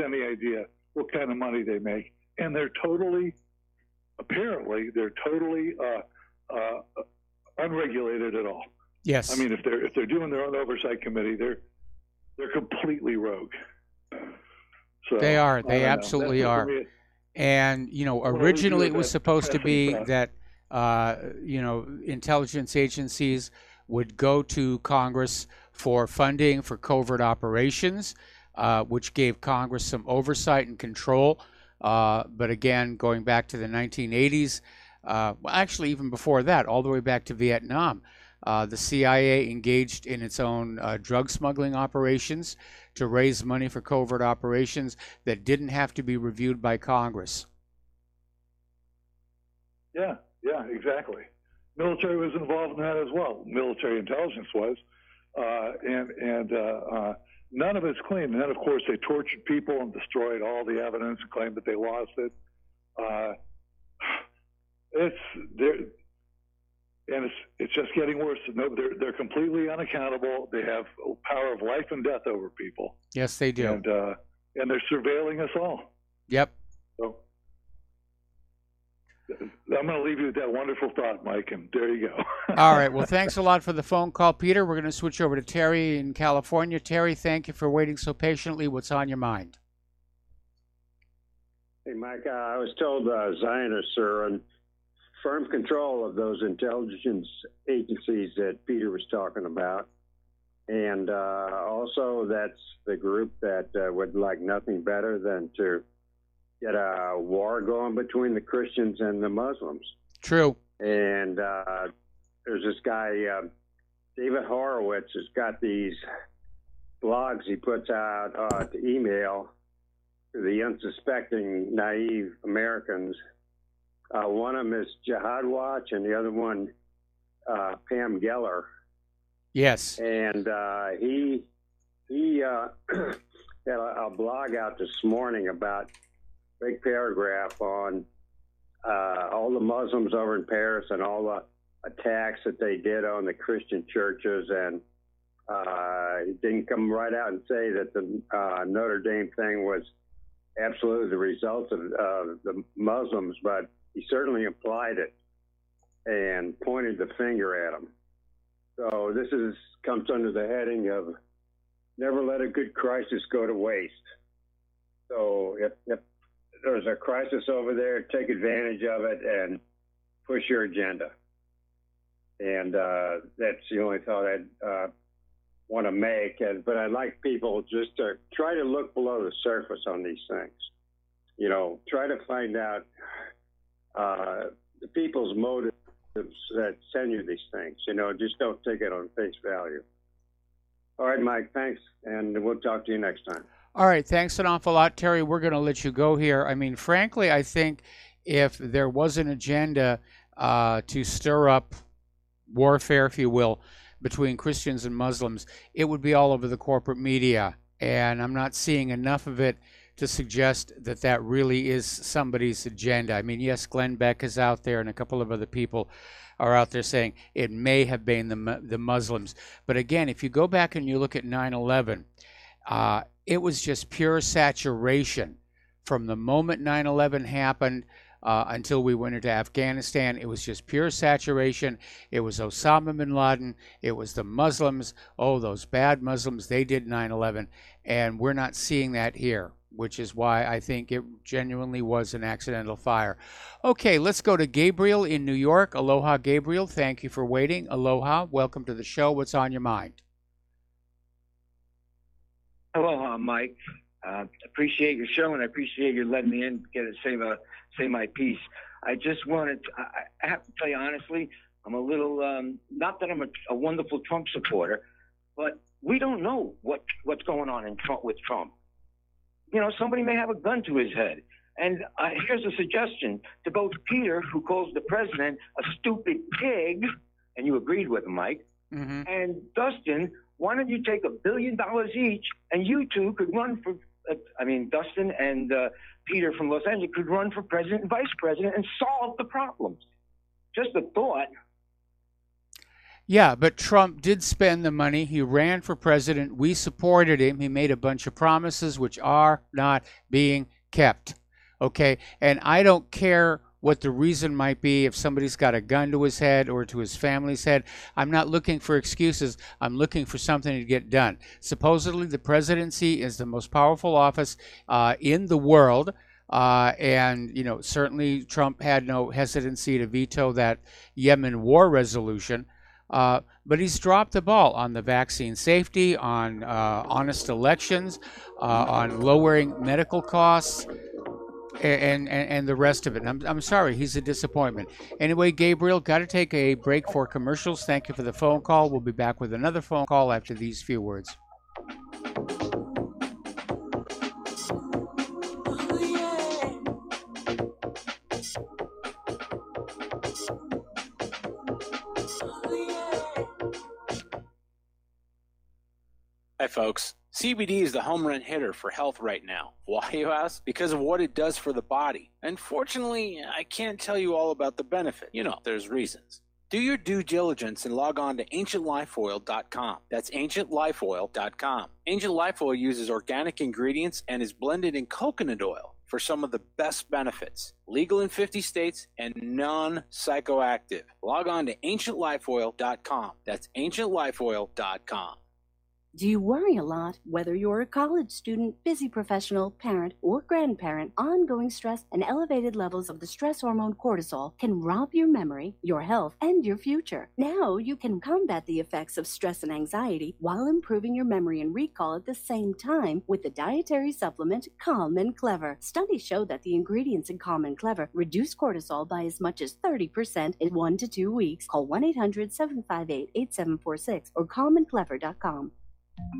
any idea what kind of money they make. And they're totally, apparently, unregulated at all. Yes. I mean, if they're doing their own oversight committee, they're completely rogue. So they are. They absolutely are. And, you know, originally it was supposed to be that, you know, intelligence agencies would go to Congress for funding for covert operations, which gave Congress some oversight and control. But again, going back to the 1980s, well, actually even before that, all the way back to Vietnam, the CIA engaged in its own drug smuggling operations to raise money for covert operations that didn't have to be reviewed by Congress. Yeah, exactly. Military was involved in that as well. Military intelligence was, and none of it's clean. And then, of course, they tortured people and destroyed all the evidence and claimed that they lost it. It's just getting worse. No, they're completely unaccountable. They have power of life and death over people. Yes, they do. And they're surveilling us all. Yep. So I'm going to leave you with that wonderful thought, Mike, and there you go. All right. Well, thanks a lot for the phone call, Peter. We're going to switch over to Terry in California. Terry, thank you for waiting so patiently. What's on your mind? Hey, Mike, I was told Zionists are in firm control of those intelligence agencies that Peter was talking about. And also that's the group that would like nothing better than to get a war going between the Christians and the Muslims. True. And there's this guy, David Horowitz, has got these blogs he puts out to email to the unsuspecting, naive Americans. One of them is Jihad Watch, and the other one, Pam Geller. Yes. And he had a blog out this morning about big paragraph on all the Muslims over in Paris and all the attacks that they did on the Christian churches. And he didn't come right out and say that the Notre Dame thing was absolutely the result of the Muslims, but he certainly implied it and pointed the finger at them. So this comes under the heading of never let a good crisis go to waste. So if there's a crisis over there, take advantage of it and push your agenda. And that's the only thought I'd want to make. But I'd like people just to try to look below the surface on these things. You know, try to find out the people's motives that send you these things. You know, just don't take it on face value. All right, Mike, thanks, and we'll talk to you next time. All right, thanks an awful lot, Terry. We're going to let you go here. I mean, frankly, I think if there was an agenda to stir up warfare, if you will, between Christians and Muslims, it would be all over the corporate media. And I'm not seeing enough of it to suggest that that really is somebody's agenda. I mean, yes, Glenn Beck is out there and a couple of other people are out there saying it may have been the Muslims. But again, if you go back and you look at 9/11, it was just pure saturation. From the moment 9/11 happened until we went into Afghanistan, it was just pure saturation. It was Osama bin Laden. It was the Muslims. Oh, those bad Muslims, they did 9/11. And we're not seeing that here, which is why I think it genuinely was an accidental fire. Okay, let's go to Gabriel in New York. Aloha, Gabriel. Thank you for waiting. Aloha. Welcome to the show. What's on your mind? Hello, Mike. Appreciate your show, and I appreciate you letting me in to say my piece. I just wanted to, I have to tell you honestly, I'm a little, not that I'm a wonderful Trump supporter, but we don't know what's going on with Trump. You know, somebody may have a gun to his head. And here's a suggestion to both Peter, who calls the president a stupid pig, and you agreed with him, Mike, and Dustin, why don't you take $1 billion each, and you two could run for, Dustin and Peter from Los Angeles could run for president and vice president and solve the problems. Just a thought. Yeah, but Trump did spend the money. He ran for president. We supported him. He made a bunch of promises which are not being kept. Okay, and I don't care what the reason might be, if somebody's got a gun to his head or to his family's head. I'm not looking for excuses. I'm looking for something to get done. Supposedly, the presidency is the most powerful office in the world. And, you know, certainly Trump had no hesitancy to veto that Yemen war resolution. But he's dropped the ball on the vaccine safety, on honest elections, on lowering medical costs, and the rest of it. And I'm sorry, he's a disappointment. Anyway, Gabriel, got to take a break for commercials. Thank you for the phone call. We'll be back with another phone call after these few words. Hi, folks. CBD is the home run hitter for health right now. Why, you ask? Because of what it does for the body. Unfortunately, I can't tell you all about the benefit. You know, there's reasons. Do your due diligence and log on to ancientlifeoil.com. That's ancientlifeoil.com. Ancient Life Oil uses organic ingredients and is blended in coconut oil for some of the best benefits. Legal in 50 states and non-psychoactive. Log on to ancientlifeoil.com. That's ancientlifeoil.com. Do you worry a lot? Whether you're a college student, busy professional, parent, or grandparent, ongoing stress and elevated levels of the stress hormone cortisol can rob your memory, your health, and your future. Now you can combat the effects of stress and anxiety while improving your memory and recall at the same time with the dietary supplement Calm and Clever. Studies show that the ingredients in Calm and Clever reduce cortisol by as much as 30% in 1 to 2 weeks. Call 1-800-758-8746 or calmandclever.com.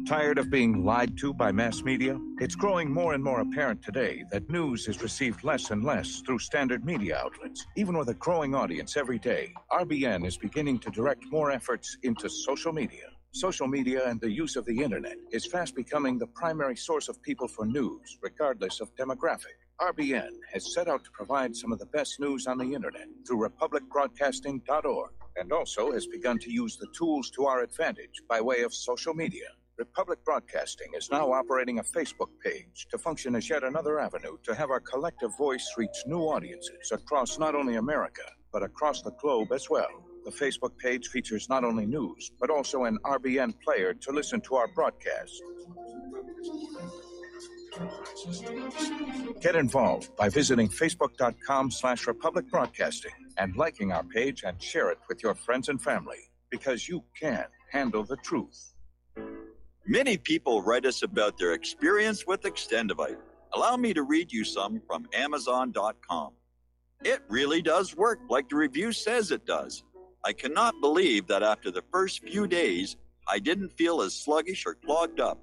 Tired of being lied to by mass media? It's growing more and more apparent today that news is received less and less through standard media outlets. Even with a growing audience every day, RBN is beginning to direct more efforts into social media. Social media and the use of the internet is fast becoming the primary source of people for news, regardless of demographic. RBN has set out to provide some of the best news on the internet through republicbroadcasting.org, and also has begun to use the tools to our advantage by way of social media. Republic Broadcasting is now operating a Facebook page to function as yet another avenue to have our collective voice reach new audiences across not only America, but across the globe as well. The Facebook page features not only news, but also an RBN player to listen to our broadcast. Get involved by visiting facebook.com/Republic Broadcasting and liking our page and share it with your friends and family, because you can handle the truth. Many people write us about their experience with Extendivite. Allow me to read you some from Amazon.com. It really does work like the review says it does. I cannot believe that after the first few days, I didn't feel as sluggish or clogged up.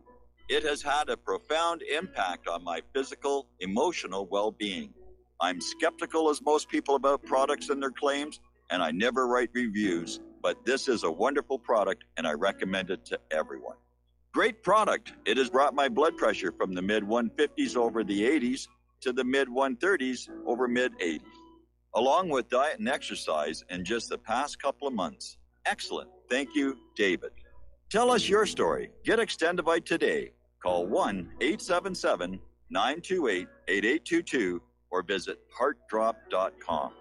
It has had a profound impact on my physical, emotional well-being. I'm skeptical as most people about products and their claims, and I never write reviews, but this is a wonderful product and I recommend it to everyone. Great product. It has brought my blood pressure from the mid-150s over the 80s to the mid-130s over mid-80s, along with diet and exercise in just the past couple of months. Excellent. Thank you, David. Tell us your story. Get Extendivite today. Call 1-877-928-8822 or visit heartdrop.com.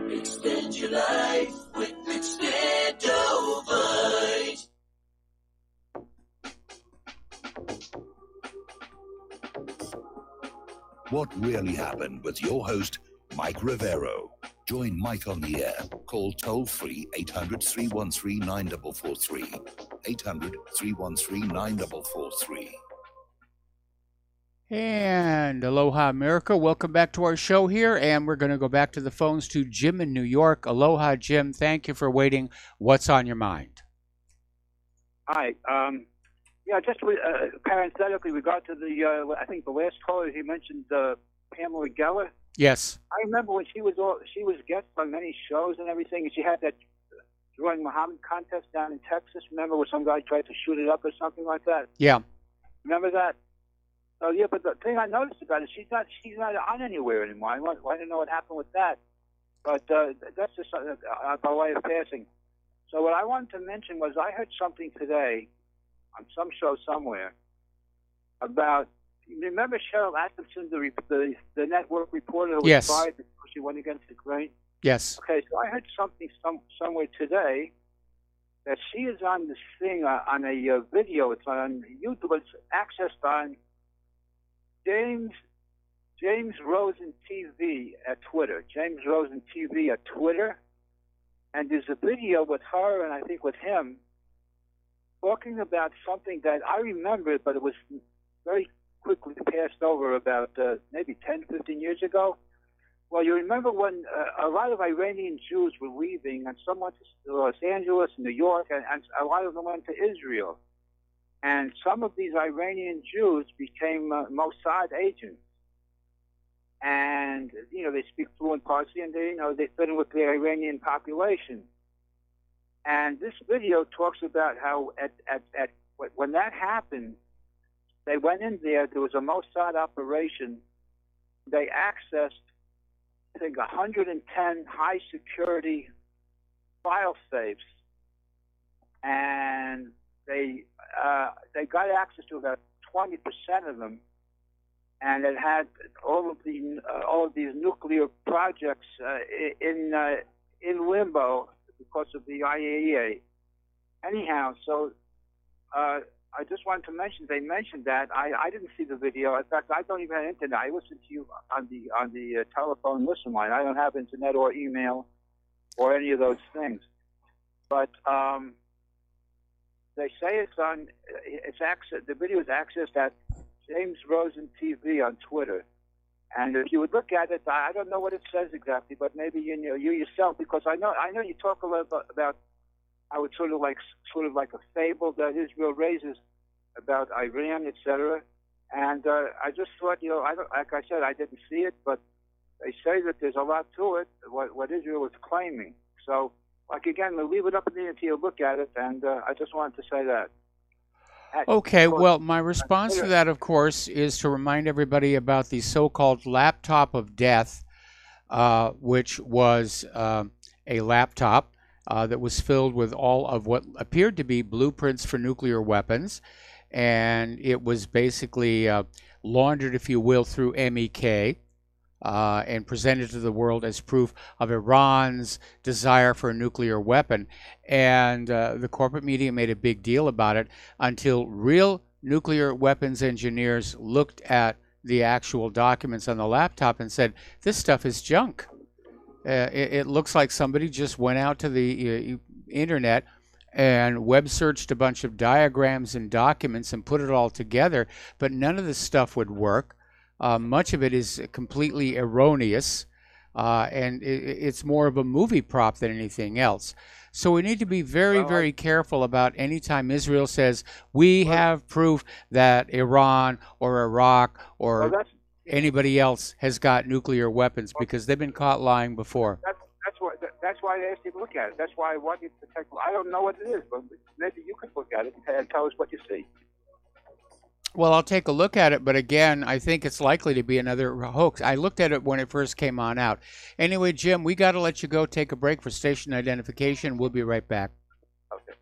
Extend your life with Extendivite. What really happened with your host, Mike Rivero. Join Mike on the air. Call toll-free 800-313-9443 800 313 9443. And aloha, America. Welcome back to our show here. And we're going to go back to the phones to Jim in New York. Aloha, Jim. Thank you for waiting. What's on your mind? Hi. Yeah, just parenthetically, regard to the, I think the last caller, he mentioned Pamela Geller. Yes. I remember when she was guest on many shows and everything, and she had that drawing Muhammad contest down in Texas. Remember where some guy tried to shoot it up or something like that? Yeah. Remember that? Oh yeah, but the thing I noticed about it, she's not on anywhere anymore. I don't know what happened with that, but that's just by way of passing. So what I wanted to mention was I heard something today on some show somewhere about. Remember Cheryl Atkinson, the network reporter who was fired because she went against the grain? Yes. Okay, so I heard something somewhere today that she is on this thing on a video. It's on YouTube. It's accessed on James Rosen TV at Twitter. James Rosen TV at Twitter. And there's a video with her and I think with him talking about something that I remembered, but it was very quickly passed over about maybe 10, 15 years ago. Well, you remember when a lot of Iranian Jews were leaving, and some went to Los Angeles, New York, and a lot of them went to Israel. And some of these Iranian Jews became Mossad agents. And, they speak fluent Parsi, and they fit in with the Iranian population. And this video talks about how when that happened, they went in there was a Mossad operation. They accessed, I think, 110 high-security file safes, and they got access to about 20% of them, and it had all of these nuclear projects in limbo because of the IAEA. Anyhow, so I just wanted to mention they mentioned that. I didn't see the video. In fact, I don't even have internet. I listen to you on the telephone listen line. I don't have internet or email or any of those things. But they say the video is accessed at James Rosen TV on Twitter. And if you would look at it, I don't know what it says exactly, but maybe you yourself, because I know you talk a lot about how it's sort of like a fable that Israel raises about Iran, etc. And I just thought, like I said, I didn't see it, but they say that there's a lot to it, what Israel is claiming. So, again, we'll leave it up in the air until you look at it, and I just wanted to say that. Okay, well, my response to that, of course, is to remind everybody about the so-called laptop of death, which was a laptop that was filled with all of what appeared to be blueprints for nuclear weapons, and it was basically laundered, if you will, through MEK, and presented to the world as proof of Iran's desire for a nuclear weapon. And the corporate media made a big deal about it until real nuclear weapons engineers looked at the actual documents on the laptop and said, this stuff is junk. It looks like somebody just went out to the internet and web searched a bunch of diagrams and documents and put it all together, but none of this stuff would work. Much of it is completely erroneous, and it's more of a movie prop than anything else. So we need to be very, very careful about any time Israel says, we have proof that Iran or Iraq or anybody else has got nuclear weapons, because they've been caught lying before. That's why I asked you to look at it. That's why I want you to take. I don't know what it is, but maybe you could look at it and tell us what you see. Well, I'll take a look at it, but again, I think it's likely to be another hoax. I looked at it when it first came on out. Anyway, Jim, we got to let you go. Take a break for station identification. We'll be right back. Okay.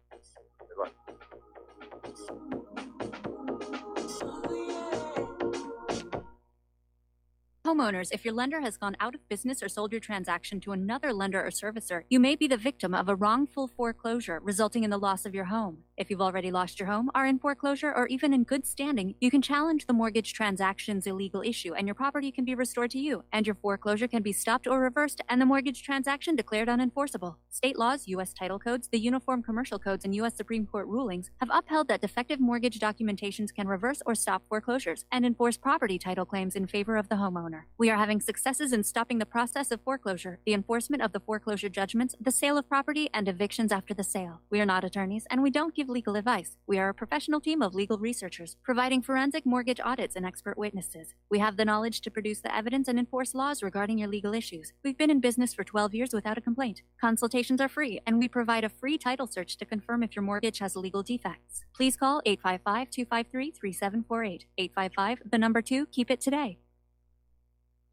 Homeowners, if your lender has gone out of business or sold your transaction to another lender or servicer, you may be the victim of a wrongful foreclosure resulting in the loss of your home. If you've already lost your home, are in foreclosure, or even in good standing, you can challenge the mortgage transaction's illegal issue, and your property can be restored to you, and your foreclosure can be stopped or reversed, and the mortgage transaction declared unenforceable. State laws, U.S. title codes, the Uniform Commercial Codes, and U.S. Supreme Court rulings have upheld that defective mortgage documentations can reverse or stop foreclosures and enforce property title claims in favor of the homeowner. We are having successes in stopping the process of foreclosure, the enforcement of the foreclosure judgments, the sale of property, and evictions after the sale. We are not attorneys, and we don't give legal advice. We are a professional team of legal researchers, providing forensic mortgage audits and expert witnesses. We have the knowledge to produce the evidence and enforce laws regarding your legal issues. We've been in business for 12 years without a complaint. Consultations are free, and we provide a free title search to confirm if your mortgage has legal defects. Please call 855-253-3748. 855, the number 2, keep it today.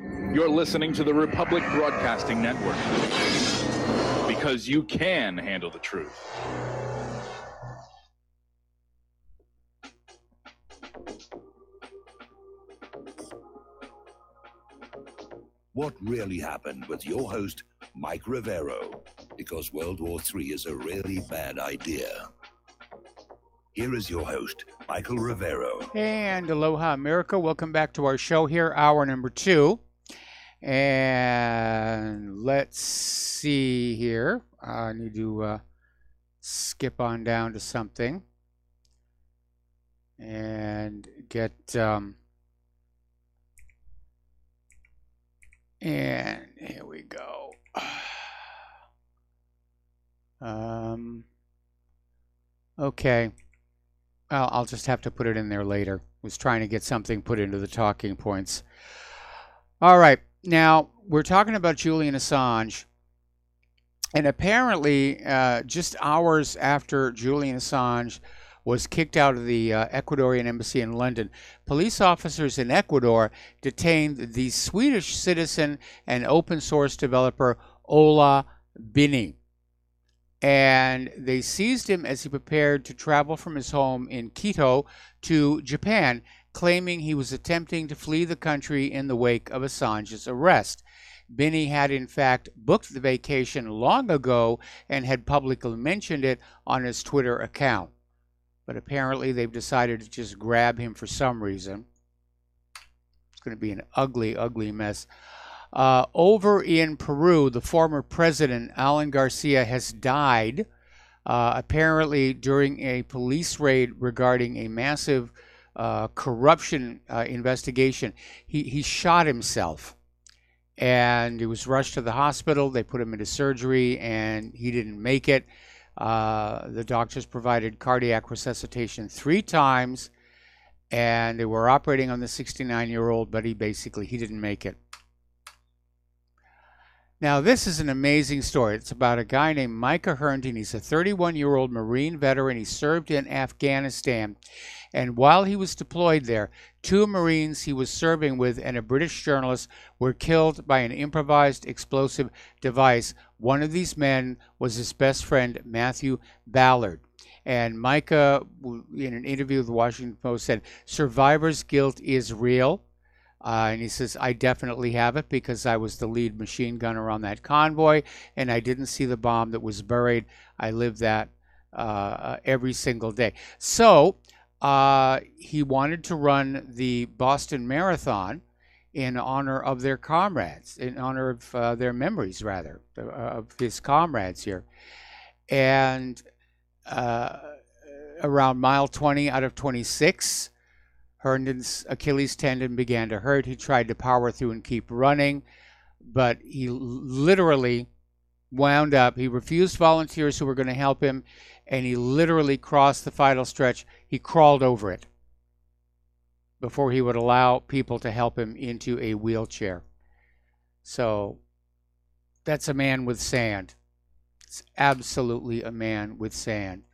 You're listening to the Republic Broadcasting Network, because you can handle the truth. What really happened with your host, Mike Rivero, because World War III is a really bad idea. Here is your host, Michael Rivero. And aloha, America. Welcome back to our show here, hour number 2. And let's see here. I need to skip on down to something and get... and here we go. Okay. Well, I'll just have to put it in there later. I was trying to get something put into the talking points. All right. Now, we're talking about Julian Assange. And apparently, just hours after Julian Assange was kicked out of the Ecuadorian embassy in London, police officers in Ecuador detained the Swedish citizen and open source developer Ola Bini. And they seized him as he prepared to travel from his home in Quito to Japan, claiming he was attempting to flee the country in the wake of Assange's arrest. Bini had, in fact, booked the vacation long ago and had publicly mentioned it on his Twitter account. But apparently they've decided to just grab him for some reason. It's going to be an ugly, ugly mess. Over in Peru, the former president, Alan Garcia, has died, apparently during a police raid regarding a massive corruption investigation. He shot himself, and he was rushed to the hospital. They put him into surgery, and he didn't make it. The doctors provided cardiac resuscitation 3 times, and they were operating on the 69-year-old, but he didn't make it. Now, this is an amazing story. It's about a guy named Micah Herndon. He's a 31-year-old Marine veteran. He served in Afghanistan. And while he was deployed there, 2 Marines he was serving with and a British journalist were killed by an improvised explosive device. One of these men was his best friend, Matthew Ballard. And Micah, in an interview with the Washington Post, said, "Survivor's guilt is real." And he says, "I definitely have it because I was the lead machine gunner on that convoy, and I didn't see the bomb that was buried. I lived that every single day." So he wanted to run the Boston Marathon in honor of their comrades, in honor of their memories, rather, of his comrades here. And around mile 20 out of 26, Herndon's Achilles tendon began to hurt. He tried to power through and keep running, but he literally wound up. He refused volunteers who were going to help him, and he literally crossed the final stretch. He crawled over it before he would allow people to help him into a wheelchair. So that's a man with sand. It's absolutely a man with sand.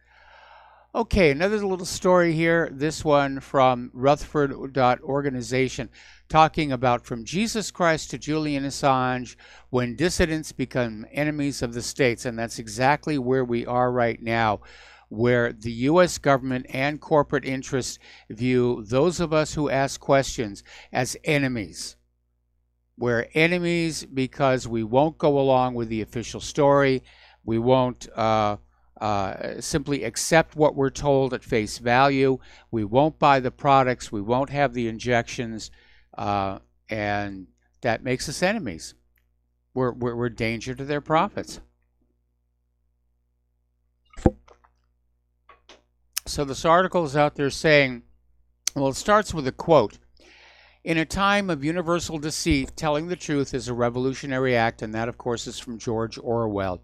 Okay, another little story here, this one from Rutherford.organization, talking about from Jesus Christ to Julian Assange, when dissidents become enemies of the states. And that's exactly where we are right now, where the U.S. government and corporate interests view those of us who ask questions as enemies. We're enemies because we won't go along with the official story. We won't simply accept what we're told at face value. We won't buy the products. We won't have the injections, and that makes us enemies. We're a danger to their profits. So this article is out there saying, well, it starts with a quote. In a time of universal deceit, telling the truth is a revolutionary act, and that, of course, is from George Orwell.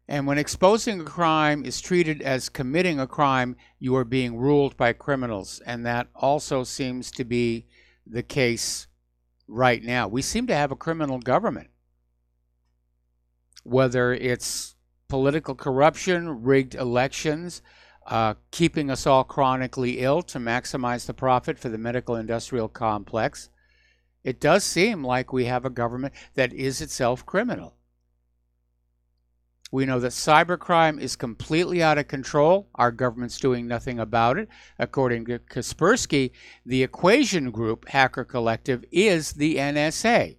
And when exposing a crime is treated as committing a crime, you are being ruled by criminals, and that also seems to be the case right now. We seem to have a criminal government, whether it's political corruption, rigged elections, keeping us all chronically ill to maximize the profit for the medical industrial complex. It does seem like we have a government that is itself criminal. We know that cybercrime is completely out of control. Our government's doing nothing about it. According to Kaspersky, the Equation Group hacker collective is the NSA.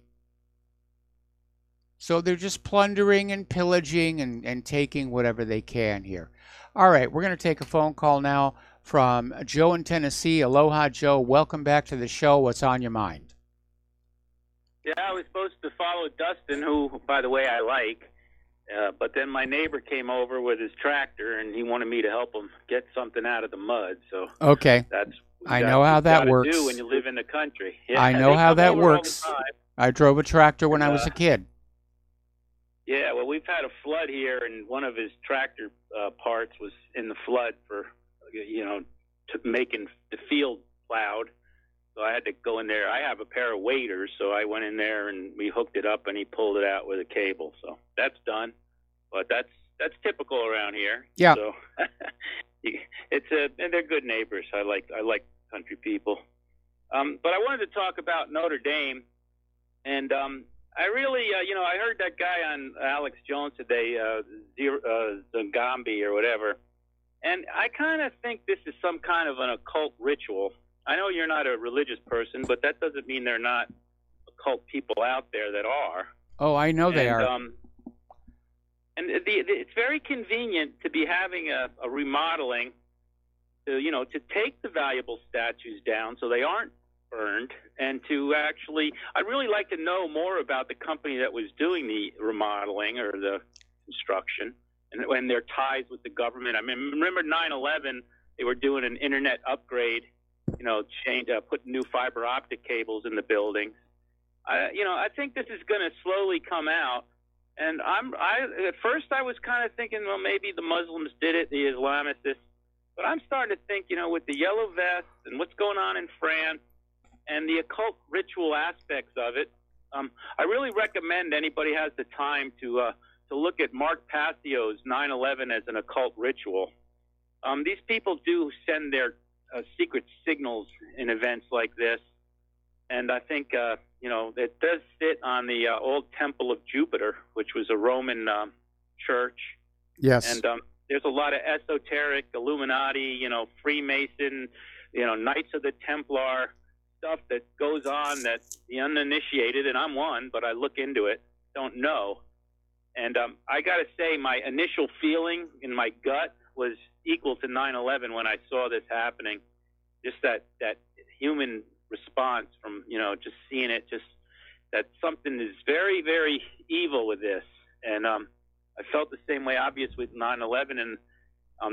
So they're just plundering and pillaging and taking whatever they can here. All right, we're going to take a phone call now from Joe in Tennessee. Aloha, Joe. Welcome back to the show. What's on your mind? Yeah, I was supposed to follow Dustin, who, by the way, I like. But then my neighbor came over with his tractor, and he wanted me to help him get something out of the mud. So okay, I know how that works. Do when you live in the country. Yeah, I know how that works. I drove a tractor when I was a kid. Yeah, well, we've had a flood here, and one of his tractor parts was in the flood for, making the field plowed. So I had to go in there. I have a pair of waders, so I went in there and we hooked it up, and he pulled it out with a cable. So that's done. But that's typical around here. Yeah. So and they're good neighbors. I like country people. But I wanted to talk about Notre Dame, and I really, I heard that guy on Alex Jones today, Zangambi or whatever, and I kind of think this is some kind of an occult ritual. I know you're not a religious person, but that doesn't mean there are not occult people out there that are. Oh, I know they are. And it's very convenient to be having a remodeling, to take the valuable statues down so they aren't burned, and to actually, I'd really like to know more about the company that was doing the remodeling or the construction and their ties with the government. I mean, remember 9/11, they were doing an internet upgrade, putting new fiber optic cables in the buildings. I think this is going to slowly come out. And at first I was kind of thinking, well, maybe the Muslims did it, the Islamists. But I'm starting to think, with the yellow vests and what's going on in France and the occult ritual aspects of it, I really recommend anybody has the time to look at Mark Passio's 9/11 as an occult ritual. These people do send their secret signals in events like this. And I think, it does sit on the old Temple of Jupiter, which was a Roman church. Yes. And there's a lot of esoteric, Illuminati, Freemason, Knights of the Templar stuff that goes on that the uninitiated, and I'm one, but I look into it, don't know. And I got to say, my initial feeling in my gut was equal to 9/11 when I saw this happening. Just that human response from, just seeing it, just that something is very, very evil with this. And I felt the same way, obvious, with 9/11. And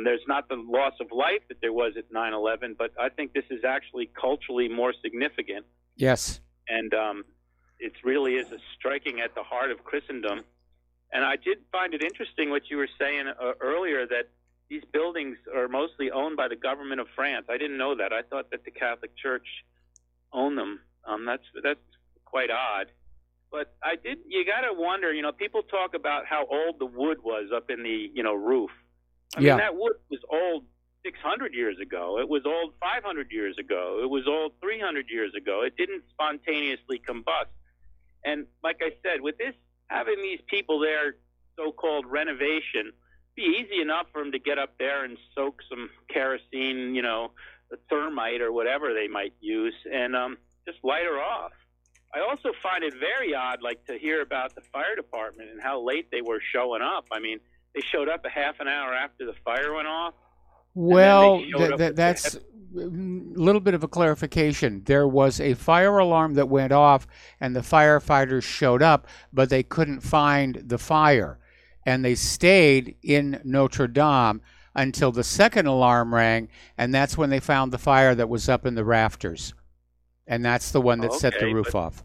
there's not the loss of life that there was at 9/11, but I think this is actually culturally more significant. Yes. And it really is striking at the heart of Christendom. And I did find it interesting what you were saying earlier, that these buildings are mostly owned by the government of France. I didn't know that. I thought that the Catholic Church owned them. That's quite odd. But you got to wonder, people talk about how old the wood was up in the, roof. I mean, that wood was old 600 years ago. It was old 500 years ago. It was old 300 years ago. It didn't spontaneously combust. And like I said, with this, having these people there, so-called renovation, be easy enough for them to get up there and soak some kerosene, thermite or whatever they might use, and just light her off. I also find it very odd, like, to hear about the fire department and how late they were showing up. I mean, they showed up a half an hour after the fire went off. Well, that's a little bit of a clarification. There was a fire alarm that went off, and the firefighters showed up, but they couldn't find the fire. And they stayed in Notre Dame until the second alarm rang, and that's when they found the fire that was up in the rafters. And that's the one that set the roof off.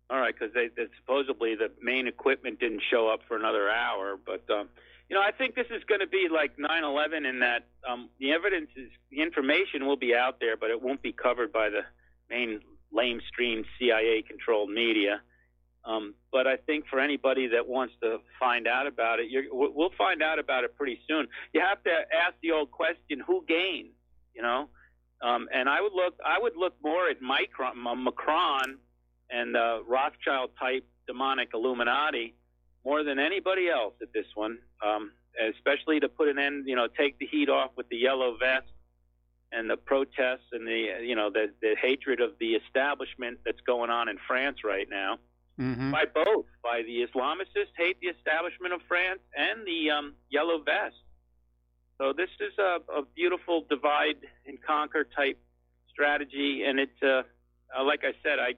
All right, because they supposedly the main equipment didn't show up for another hour. But, I think this is going to be like 9/11 in that the information will be out there, but it won't be covered by the main lamestream CIA-controlled media. But I think for anybody that wants to find out about it, we'll find out about it pretty soon. You have to ask the old question: who gains? And I would look more at Macron and Rothschild type demonic Illuminati more than anybody else at this one, especially to put an end, take the heat off with the yellow vest and the protests and the hatred of the establishment that's going on in France right now. Mm-hmm. By both, by the Islamicists hate the establishment of France and the yellow vest. So this is a beautiful divide and conquer type strategy, and it's like I said, I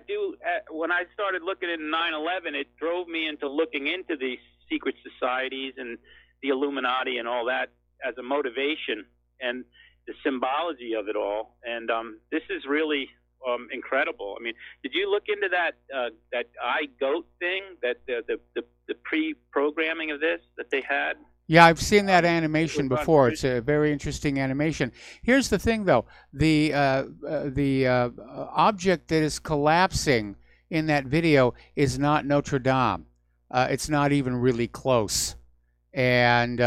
do. When I started looking at 9/11, it drove me into looking into the secret societies and the Illuminati and all that as a motivation and the symbology of it all. And this is really incredible. I mean, did you look into that iGoat thing, that the pre-programming of this that they had? Yeah, I've seen that animation before. It's a very interesting animation. Here's the thing, though: the object that is collapsing in that video is not Notre Dame. It's not even really close, and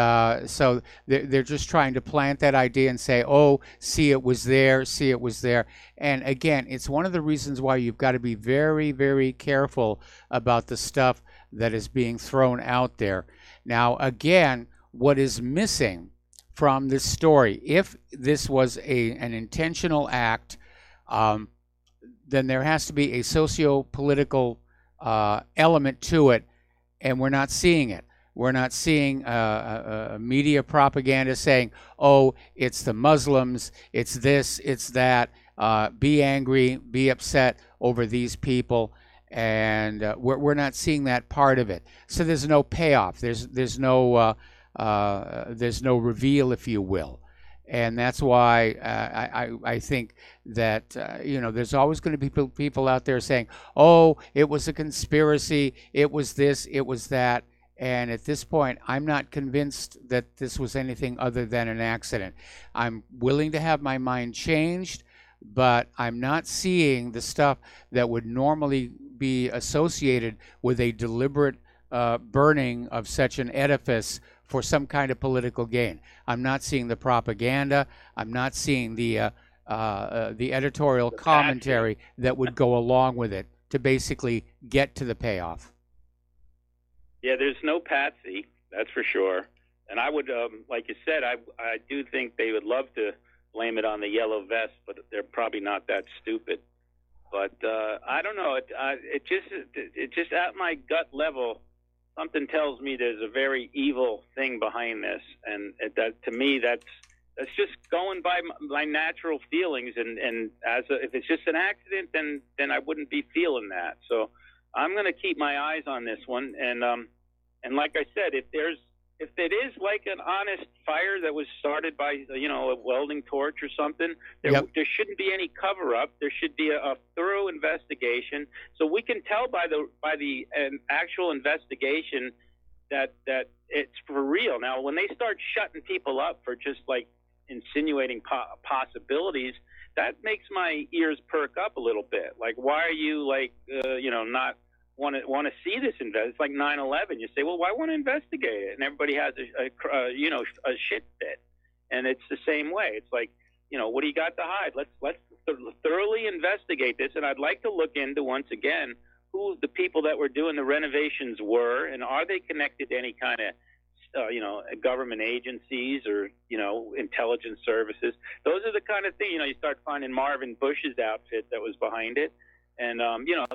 so they're just trying to plant that idea and say, "Oh, see, it was there. See, it was there." And again, it's one of the reasons why you've got to be very, very careful about the stuff that is being thrown out there. Now, again, what is missing from this story, if this was an intentional act, then there has to be a socio-political element to it, and we're not seeing it. We're not seeing media propaganda saying, oh, it's the Muslims, it's this, it's that, be angry, be upset over these people. And we're not seeing that part of it, so there's no payoff. There's no reveal, if you will, and that's why I think that there's always going to be people out there saying, "Oh, it was a conspiracy. It was this. It was that." And at this point, I'm not convinced that this was anything other than an accident. I'm willing to have my mind changed, but I'm not seeing the stuff that would normally be associated with a deliberate burning of such an edifice for some kind of political gain. I'm not seeing the propaganda. I'm not seeing the editorial commentary that would go along with it to basically get to the payoff. Yeah, there's no patsy, that's for sure. And I would, like you said, I do think they would love to blame it on the yellow vest, but they're probably not that stupid. But I don't know. It just at my gut level, something tells me there's a very evil thing behind this, and that to me that's just going by my natural feelings. And if it's just an accident, then I wouldn't be feeling that. So I'm going to keep my eyes on this one. And like I said, if it is like an honest fire that was started by a welding torch or something, there shouldn't be any cover up. There should be a thorough investigation, so we can tell by the actual investigation that it's for real. Now, when they start shutting people up for just like insinuating possibilities, that makes my ears perk up a little bit. Like, why are you not want to see this It's like 9/11. You say, well, why want to investigate it? And everybody has a shit fit, and it's the same way. It's like, what do you got to hide? Let's thoroughly investigate this, and I'd like to look into once again who the people that were doing the renovations were, and are they connected to any kind of government agencies or intelligence services. Those are the kind of thing you start finding Marvin Bush's outfit that was behind it. And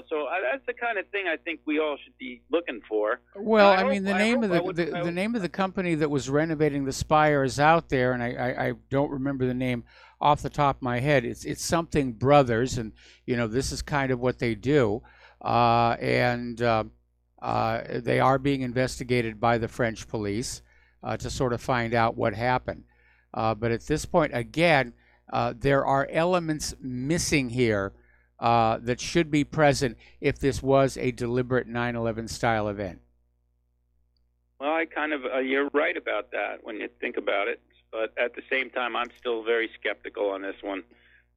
so that's the kind of thing I think we all should be looking for. Well, I mean, the name of the name of the company that was renovating the Spire is out there, and I don't remember the name off the top of my head. It's something Brothers, and this is kind of what they do, and they are being investigated by the French police to sort of find out what happened. But at this point, again, there are elements missing here that should be present if this was a deliberate 9/11 style event. Well, you're right about that when you think about it. But at the same time, I'm still very skeptical on this one.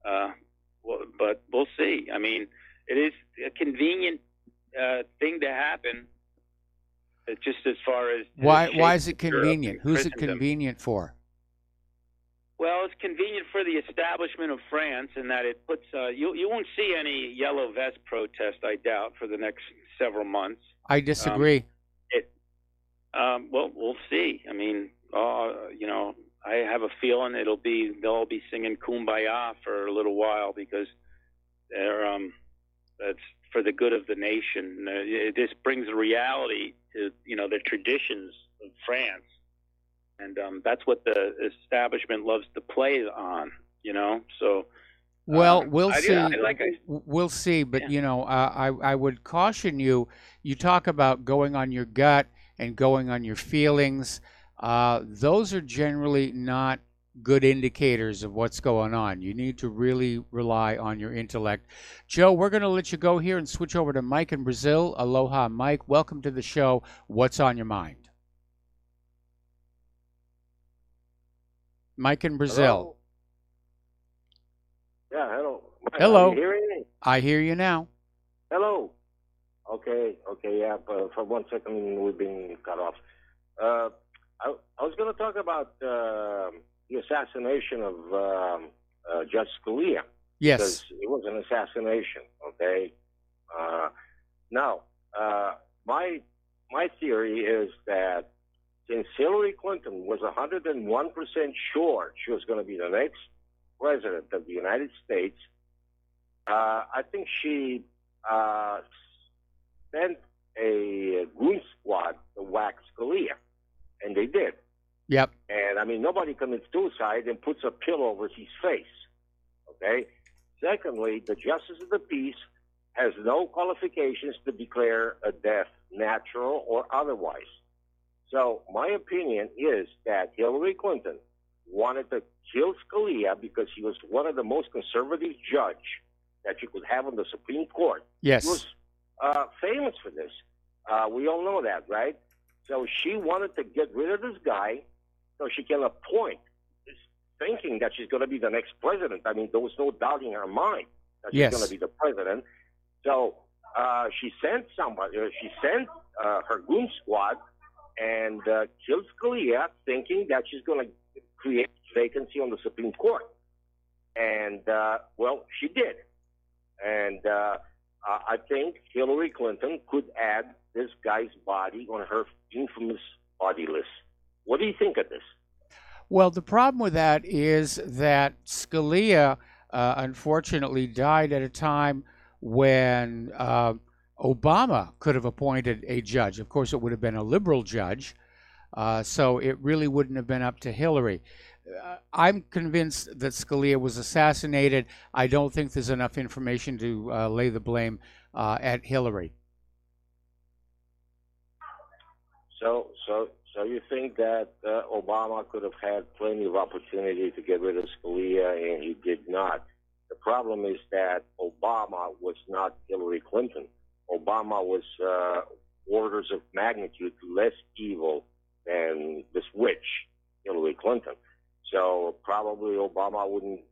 But we'll see. I mean, it is a convenient thing to happen. Just as far as why is it convenient? Who's it convenient for? Well, it's convenient for the establishment of France in that it puts you won't see any yellow vest protest, I doubt, for the next several months. I disagree. Well, we'll see. I mean, I have a feeling they'll all be singing Kumbaya for a little while because that's for the good of the nation. This brings reality to the traditions of France. And that's what the establishment loves to play on, So, well, we'll see. We'll see. But I would caution you. You talk about going on your gut and going on your feelings. Those are generally not good indicators of what's going on. You need to really rely on your intellect. Joe, we're going to let you go here and switch over to Mike in Brazil. Aloha, Mike. Welcome to the show. What's on your mind? Mike in Brazil. Hello? Yeah, hello. Hello. Are you hearing me? I hear you now. Hello. Okay, yeah, for 1 second we've been cut off. I was going to talk about the assassination of Judge Scalia. Yes. Because it was an assassination, okay? Now, my theory is that since Hillary Clinton was 101% sure she was going to be the next president of the United States, I think she sent a goon squad to whack Scalia, and they did. Yep. And, I mean, nobody commits suicide and puts a pillow over his face, okay? Secondly, the Justice of the Peace has no qualifications to declare a death natural or otherwise. So my opinion is that Hillary Clinton wanted to kill Scalia because he was one of the most conservative judges that you could have on the Supreme Court. Yes. He was famous for this. We all know that, right? So she wanted to get rid of this guy so she can appoint, thinking that she's going to be the next president. I mean, there was no doubt in her mind that she's going to be the president. So she sent somebody, her goon squad and killed Scalia, thinking that she's going to create vacancy on the Supreme Court. And, well, she did. And I think Hillary Clinton could add this guy's body on her infamous body list. What do you think of this? Well, the problem with that is that Scalia, unfortunately, died at a time when Obama could have appointed a judge. Of course, it would have been a liberal judge, so it really wouldn't have been up to Hillary. I'm convinced that Scalia was assassinated. I don't think there's enough information to lay the blame at Hillary. So you think that Obama could have had plenty of opportunity to get rid of Scalia, and he did not? The problem is that Obama was not Hillary Clinton. Obama was orders of magnitude less evil than this witch, Hillary Clinton. So probably Obama wouldn't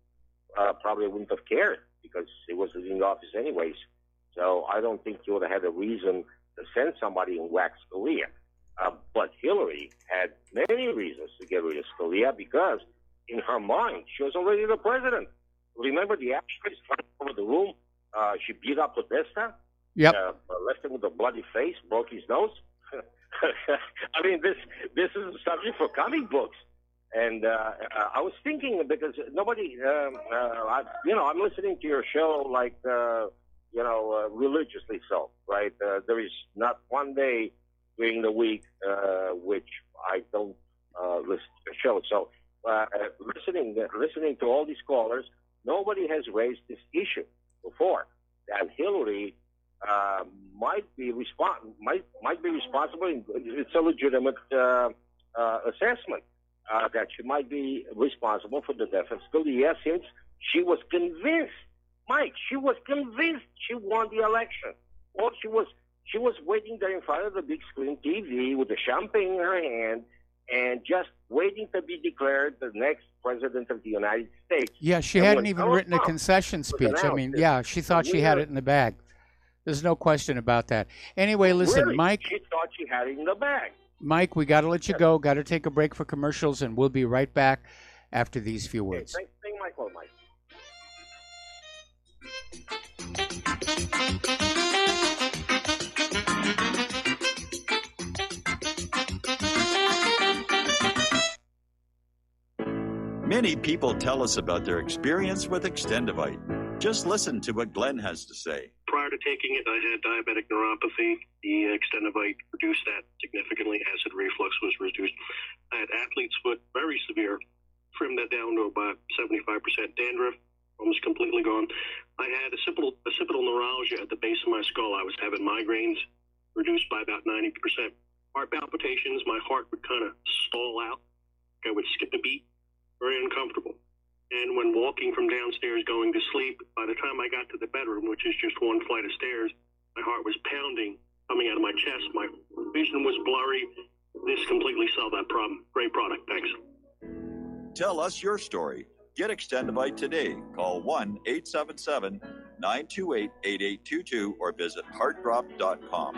have cared because he wasn't in office anyways. So I don't think he would have had a reason to send somebody and whack Scalia. But Hillary had many reasons to get rid of Scalia because in her mind she was already the president. Remember the actress running over the room? She beat up Podesta. Yep. Left him with a bloody face, broke his nose. I mean, this is a subject for comic books. And I was thinking because nobody, I'm listening to your show like, religiously so, right? There is not one day during the week which I don't listen to the show. So listening to all these callers, nobody has raised this issue before. That Hillary might be responsible. It's a legitimate assessment that she might be responsible for the death of Scalia, since she was convinced. Mike, she was convinced she won the election. Well, she was waiting there in front of the big screen TV with the champagne in her hand and just waiting to be declared the next president of the United States. Yeah, she hadn't even written a concession speech. I mean, yeah, she thought she had it in the bag. There's no question about that. Anyway, listen, Really? Mike. She thought she had it in the bag. Mike, we got to let you go. Got to take a break for commercials, and we'll be right back after these few words. Thank Michael, Mike. Many people tell us about their experience with Extendivite. Just listen to what Glenn has to say. Prior to taking it, I had diabetic neuropathy. The Extendivite reduced that significantly. Acid reflux was reduced. I had athlete's foot, very severe. Trimmed that down to about 75%. Dandruff, almost completely gone. I had occipital neuralgia at the base of my skull. I was having migraines, reduced by about 90%. Heart palpitations, my heart would kind of stall out. I would skip a beat. Very uncomfortable. And when walking from downstairs going to sleep, by the time I got to the bedroom, which is just one flight of stairs, my heart was pounding coming out of my chest. My vision was blurry. This completely solved that problem. Great product. Thanks. Tell us your story. Get Extendivite today. Call 1-877-928-8822 or visit heartdrop.com.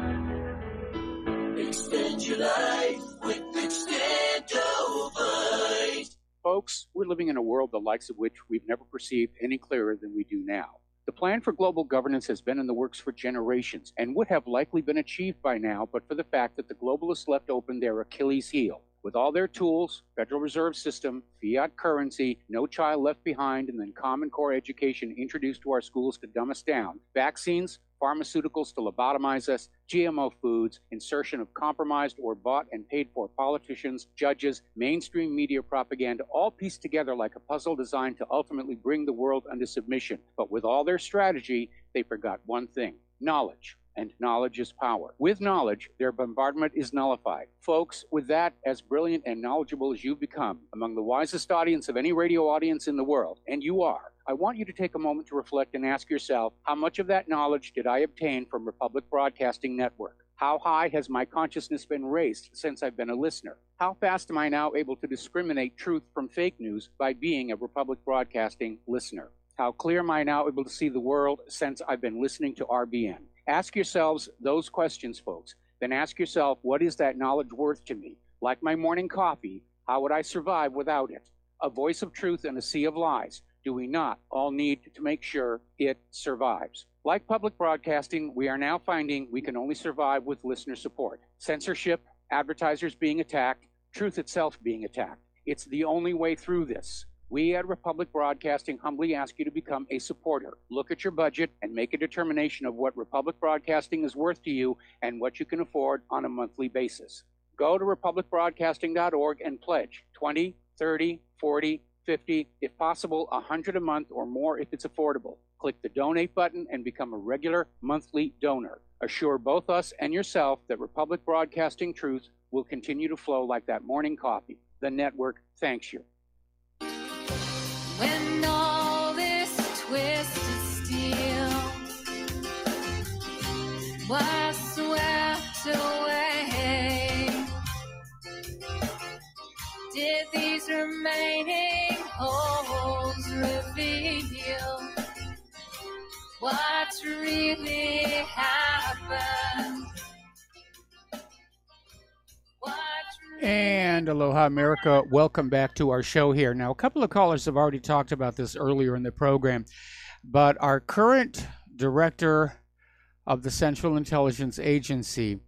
Extend your life with Extendivite. Folks, we're living in a world the likes of which we've never perceived any clearer than we do now. The plan for global governance has been in the works for generations and would have likely been achieved by now, but for the fact that the globalists left open their Achilles heel. With all their tools, Federal Reserve System, fiat currency, no child left behind, and then Common Core education introduced to our schools to dumb us down, vaccines, pharmaceuticals to lobotomize us, GMO foods, insertion of compromised or bought and paid for politicians, judges, mainstream media propaganda, all pieced together like a puzzle designed to ultimately bring the world under submission. But with all their strategy, they forgot one thing: knowledge. And knowledge is power. With knowledge, their bombardment is nullified. Folks, with that, as brilliant and knowledgeable as you've become, among the wisest audience of any radio audience in the world, and you are, I want you to take a moment to reflect and ask yourself, how much of that knowledge did I obtain from Republic Broadcasting Network? How high has my consciousness been raised since I've been a listener? How fast am I now able to discriminate truth from fake news by being a Republic Broadcasting listener? How clear am I now able to see the world since I've been listening to RBN? Ask yourselves those questions, folks. Then ask yourself, what is that knowledge worth to me? Like my morning coffee, how would I survive without it? A voice of truth in a sea of lies. Do we not all need to make sure it survives? Like public broadcasting, we are now finding we can only survive with listener support. Censorship, advertisers being attacked, truth itself being attacked. It's the only way through this. We at Republic Broadcasting humbly ask you to become a supporter. Look at your budget and make a determination of what Republic Broadcasting is worth to you and what you can afford on a monthly basis. Go to republicbroadcasting.org and pledge $20, $30, $40, $50, if possible, $100 a month or more if it's affordable. Click the donate button and become a regular monthly donor. Assure both us and yourself that Republic Broadcasting truth will continue to flow like that morning coffee. The network thanks you. When all this twisted steel was swept away, did these remaining holes reveal what's really happened? And aloha, America. Welcome back to our show here. Now, a couple of callers have already talked about this earlier in the program, but our current director of the Central Intelligence Agency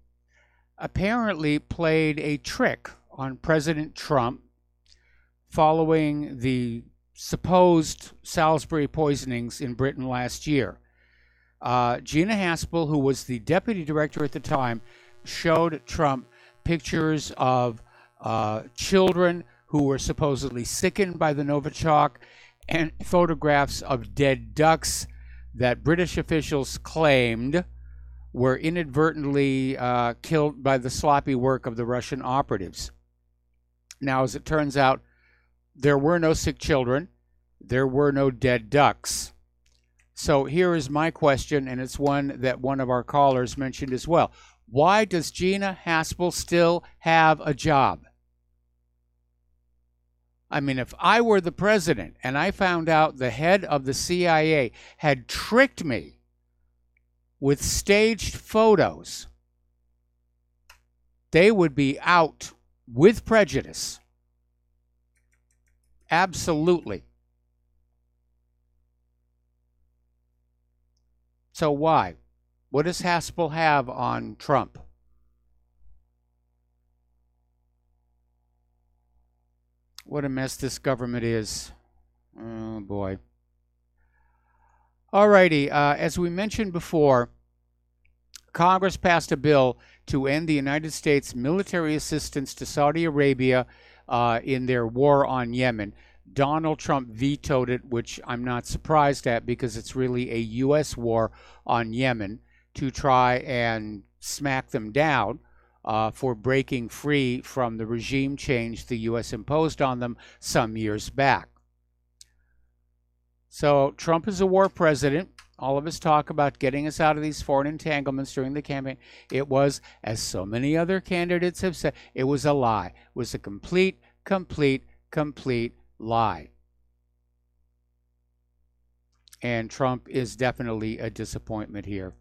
apparently played a trick on President Trump following the supposed Salisbury poisonings in Britain last year. Gina Haspel, who was the deputy director at the time, showed Trump pictures of children who were supposedly sickened by the Novichok and photographs of dead ducks that British officials claimed were inadvertently killed by the sloppy work of the Russian operatives. Now, as it turns out, there were no sick children. There were no dead ducks. So here is my question, and it's one that one of our callers mentioned as well. Why does Gina Haspel still have a job? I mean, if I were the president and I found out the head of the CIA had tricked me with staged photos, they would be out with prejudice. Absolutely. So why? What does Haspel have on Trump? What a mess this government is. Oh, boy. All righty. As we mentioned before, Congress passed a bill to end the United States military assistance to Saudi Arabia in their war on Yemen. Donald Trump vetoed it, which I'm not surprised at because it's really a U.S. war on Yemen to try and smack them down for breaking free from the regime change the U.S. imposed on them some years back. So Trump is a war president. All of his talk about getting us out of these foreign entanglements during the campaign, it was, as so many other candidates have said, it was a lie. It was a complete lie. And Trump is definitely a disappointment here.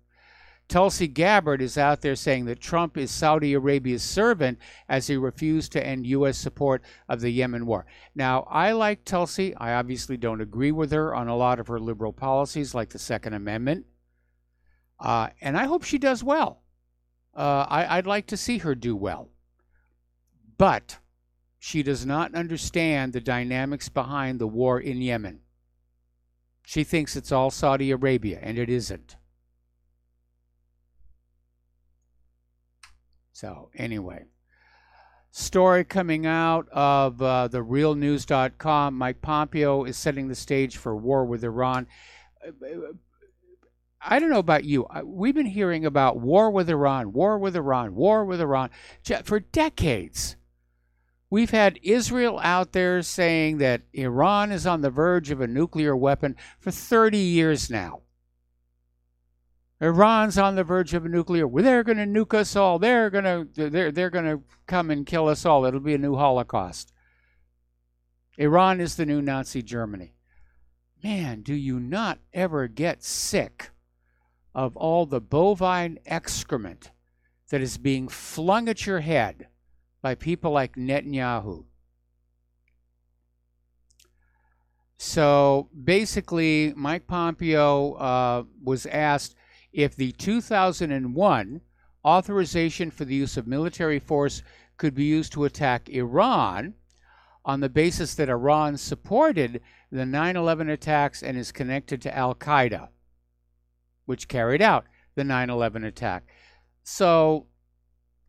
Tulsi Gabbard is out there saying that Trump is Saudi Arabia's servant as he refused to end U.S. support of the Yemen war. Now, I like Tulsi. I obviously don't agree with her on a lot of her liberal policies, like the Second Amendment. And I hope she does well. I'd like to see her do well. But she does not understand the dynamics behind the war in Yemen. She thinks it's all Saudi Arabia, and it isn't. So anyway, story coming out of therealnews.com. Mike Pompeo is setting the stage for war with Iran. I don't know about you. We've been hearing about war with Iran for decades. We've had Israel out there saying that Iran is on the verge of a nuclear weapon for 30 years now. Iran's on the verge of a nuclear. Well, they're going to nuke us all. They're going to come and kill us all. It'll be a new Holocaust. Iran is the new Nazi Germany. Man, do you not ever get sick of all the bovine excrement that is being flung at your head by people like Netanyahu? So basically, Mike Pompeo was asked if the 2001 authorization for the use of military force could be used to attack Iran on the basis that Iran supported the 9/11 attacks and is connected to Al-Qaeda, which carried out the 9/11 attack. So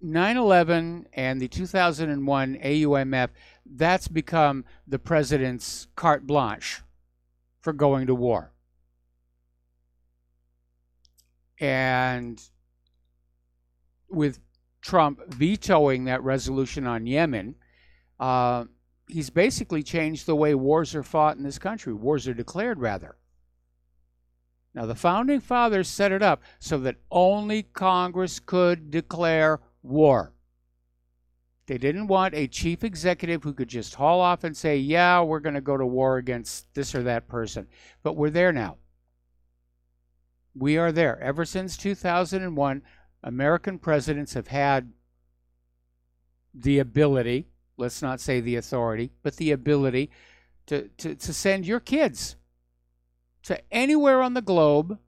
9/11 and the 2001 AUMF, that's become the president's carte blanche for going to war. And with Trump vetoing that resolution on Yemen, he's basically changed the way wars are fought in this country. Wars are declared, rather. Now, the Founding Fathers set it up so that only Congress could declare war. They didn't want a chief executive who could just haul off and say, yeah, we're going to go to war against this or that person. But we're there now. We are there. Ever since 2001, American presidents have had the ability, let's not say the authority, but the ability to send your kids to anywhere on the globe,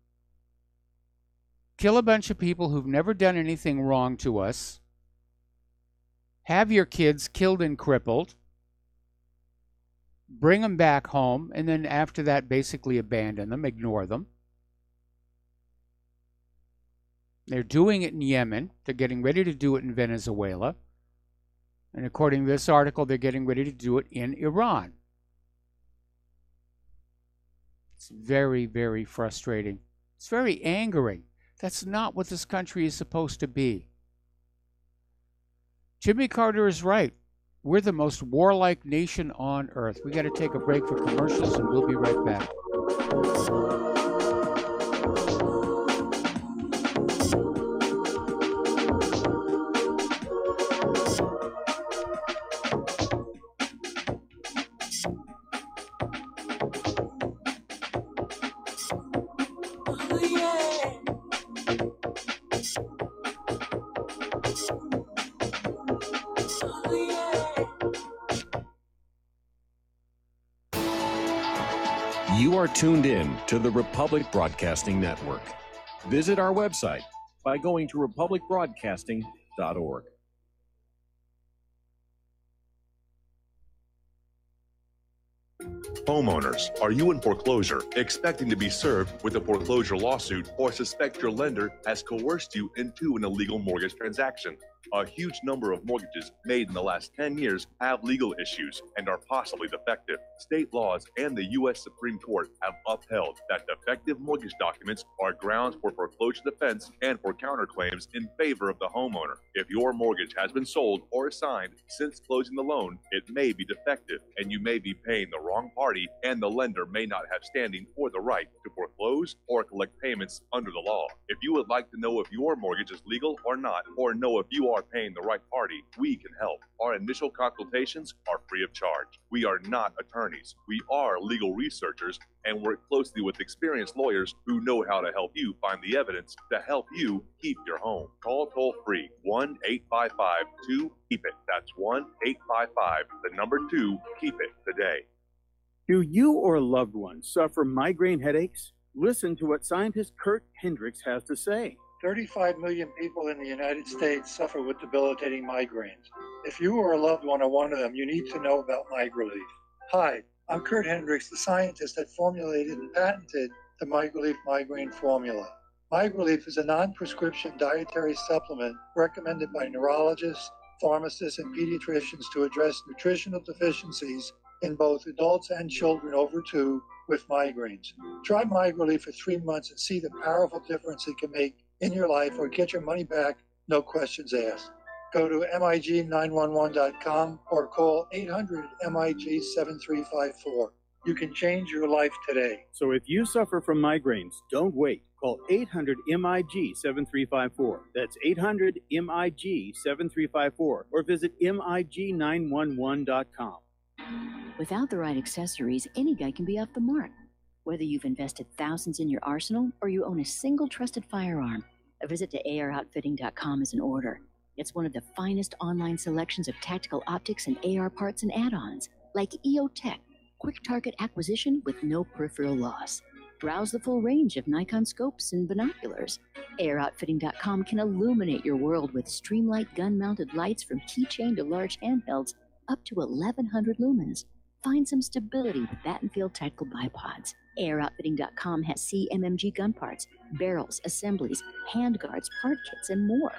kill a bunch of people who've never done anything wrong to us, have your kids killed and crippled, bring them back home, and then after that basically abandon them, ignore them. They're doing it in Yemen. They're getting ready to do it in Venezuela. And according to this article, they're getting ready to do it in Iran. It's very, very frustrating. It's very angering. That's not what this country is supposed to be. Jimmy Carter is right. We're the most warlike nation on earth. We got to take a break for commercials, and we'll be right back. You are tuned in to the Republic Broadcasting Network. Visit our website by going to republicbroadcasting.org. Homeowners, are you in foreclosure, expecting to be served with a foreclosure lawsuit, or suspect your lender has coerced you into an illegal mortgage transaction? A huge number of mortgages made in the last 10 years have legal issues and are possibly defective. State laws and the U.S. Supreme Court have upheld that defective mortgage documents are grounds for foreclosure defense and for counterclaims in favor of the homeowner. If your mortgage has been sold or assigned since closing the loan, it may be defective and you may be paying the wrong party, and the lender may not have standing or the right to foreclose or collect payments under the law. If you would like to know if your mortgage is legal or not, or know if you are paying the right party, we can help. Our initial consultations are free of charge. We are not attorneys. We are legal researchers and work closely with experienced lawyers who know how to help you find the evidence to help you keep your home. Call toll-free 1-855-2-KEEP-IT. That's 1-855-2-KEEP-IT today. Do you or a loved one suffer migraine headaches? Listen to what scientist Kurt Hendricks has to say. 35 million people in the United States suffer with debilitating migraines. If you or a loved one are one of them, you need to know about MigraLief. Hi, I'm Kurt Hendricks, the scientist that formulated and patented the MigraLief migraine formula. MigraLief is a non-prescription dietary supplement recommended by neurologists, pharmacists, and pediatricians to address nutritional deficiencies in both adults and children over 2 with migraines. Try MigraLief for 3 months and see the powerful difference it can make in your life, or get your money back, no questions asked. Go to MIG911.com or call 800-MIG-7354. You can change your life today. So if you suffer from migraines, don't wait. Call 800-MIG-7354. That's 800-MIG-7354. Or visit MIG911.com. Without the right accessories, any guy can be off the mark. Whether you've invested thousands in your arsenal or you own a single trusted firearm, a visit to AROutfitting.com is in order. It's one of the finest online selections of tactical optics and AR parts and add-ons, like EOTech, quick target acquisition with no peripheral loss. Browse the full range of Nikon scopes and binoculars. AROutfitting.com can illuminate your world with Streamlight gun-mounted lights from keychain to large handhelds up to 1,100 lumens. Find some stability with Battenfield Tactical Bipods. AirOutfitting.com has CMMG gun parts, barrels, assemblies, handguards, part kits, and more.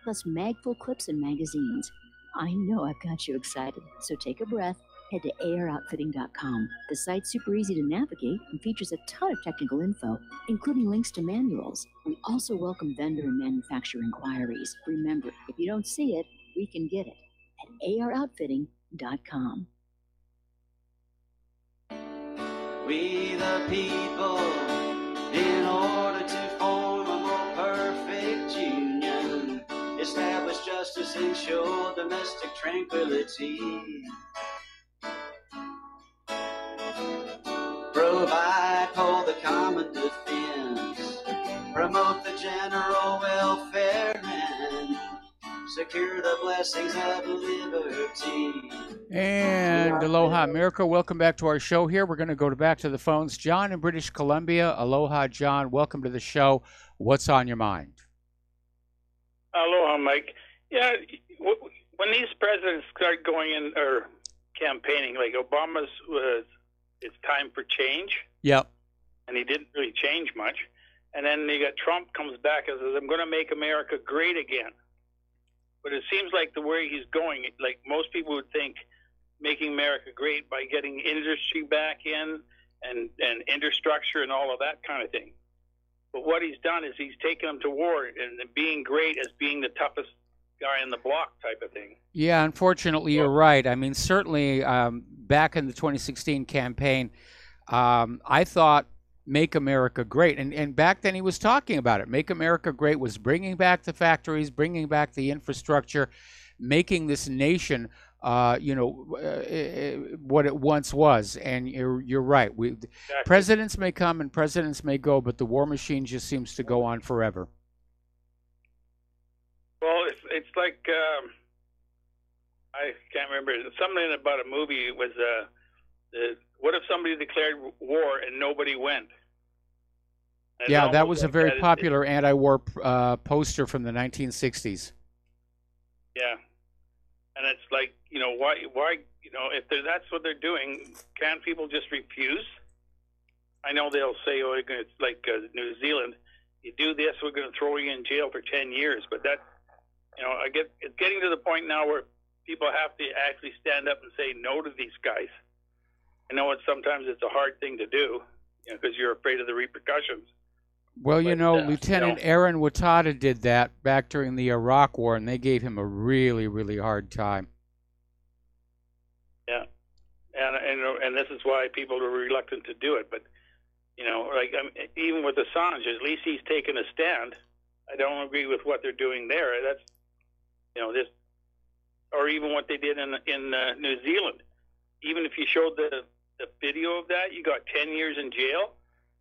Plus mag-full clips and magazines. I know I've got you excited, so take a breath. Head to AirOutfitting.com. The site's super easy to navigate and features a ton of technical info, including links to manuals. We also welcome vendor and manufacturer inquiries. Remember, if you don't see it, we can get it at AirOutfitting.com. We the people, in order to form a more perfect union, establish justice, ensure domestic tranquility, provide for the common defense, promote the general welfare, and secure the blessings of liberty. And aloha, America. Welcome back to our show here. We're going to go back to the phones. John in British Columbia. Aloha, John. Welcome to the show. What's on your mind? Aloha, Mike. Yeah, when these presidents start going in or campaigning, like Obama's was, it's time for change. Yep. And he didn't really change much. And then you got Trump comes back and says, I'm going to make America great again. But it seems like the way he's going, like most people would think making America great by getting industry back in and infrastructure and all of that kind of thing. But what he's done is he's taken them to war and being great as being the toughest guy in the block type of thing. Yeah, unfortunately, you're right. I mean, certainly back in the 2016 campaign, I thought Make America Great. And back then he was talking about it. Make America Great was bringing back the factories, bringing back the infrastructure, making this nation, what it once was. And you're right. Exactly. Presidents may come and presidents may go, but the war machine just seems to go on forever. Well, it's like, I can't remember, something about a movie. It was, what if somebody declared war and nobody went? And yeah, that was a very popular anti-war poster from the 1960s. Yeah. And it's like, why, if that's what they're doing, can't people just refuse? I know they'll say, it's like New Zealand, you do this, we're going to throw you in jail for 10 years. But that, it's getting to the point now where people have to actually stand up and say no to these guys. I know sometimes it's a hard thing to do, because you're afraid of the repercussions. Well, Lieutenant Aaron Watada did that back during the Iraq War, and they gave him a really, really hard time. Yeah, and this is why people are reluctant to do it. But even with Assange, at least he's taken a stand. I don't agree with what they're doing there. That's this, or even what they did in New Zealand. Even if you showed the video of that, you got 10 years in jail,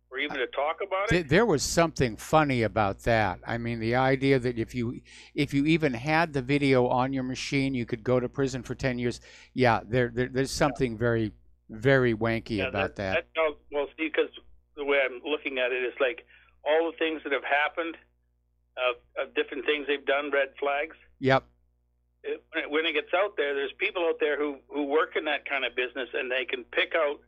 or even to talk about it. There was something funny about that. I mean, the idea that if you even had the video on your machine, you could go to prison for 10 years. Yeah, there's something very, very wanky about that. Well, see, because the way I'm looking at it is like all the things that have happened, of different things they've done, red flags. Yep. When it gets out there, there's people out there who work in that kind of business, and they can pick out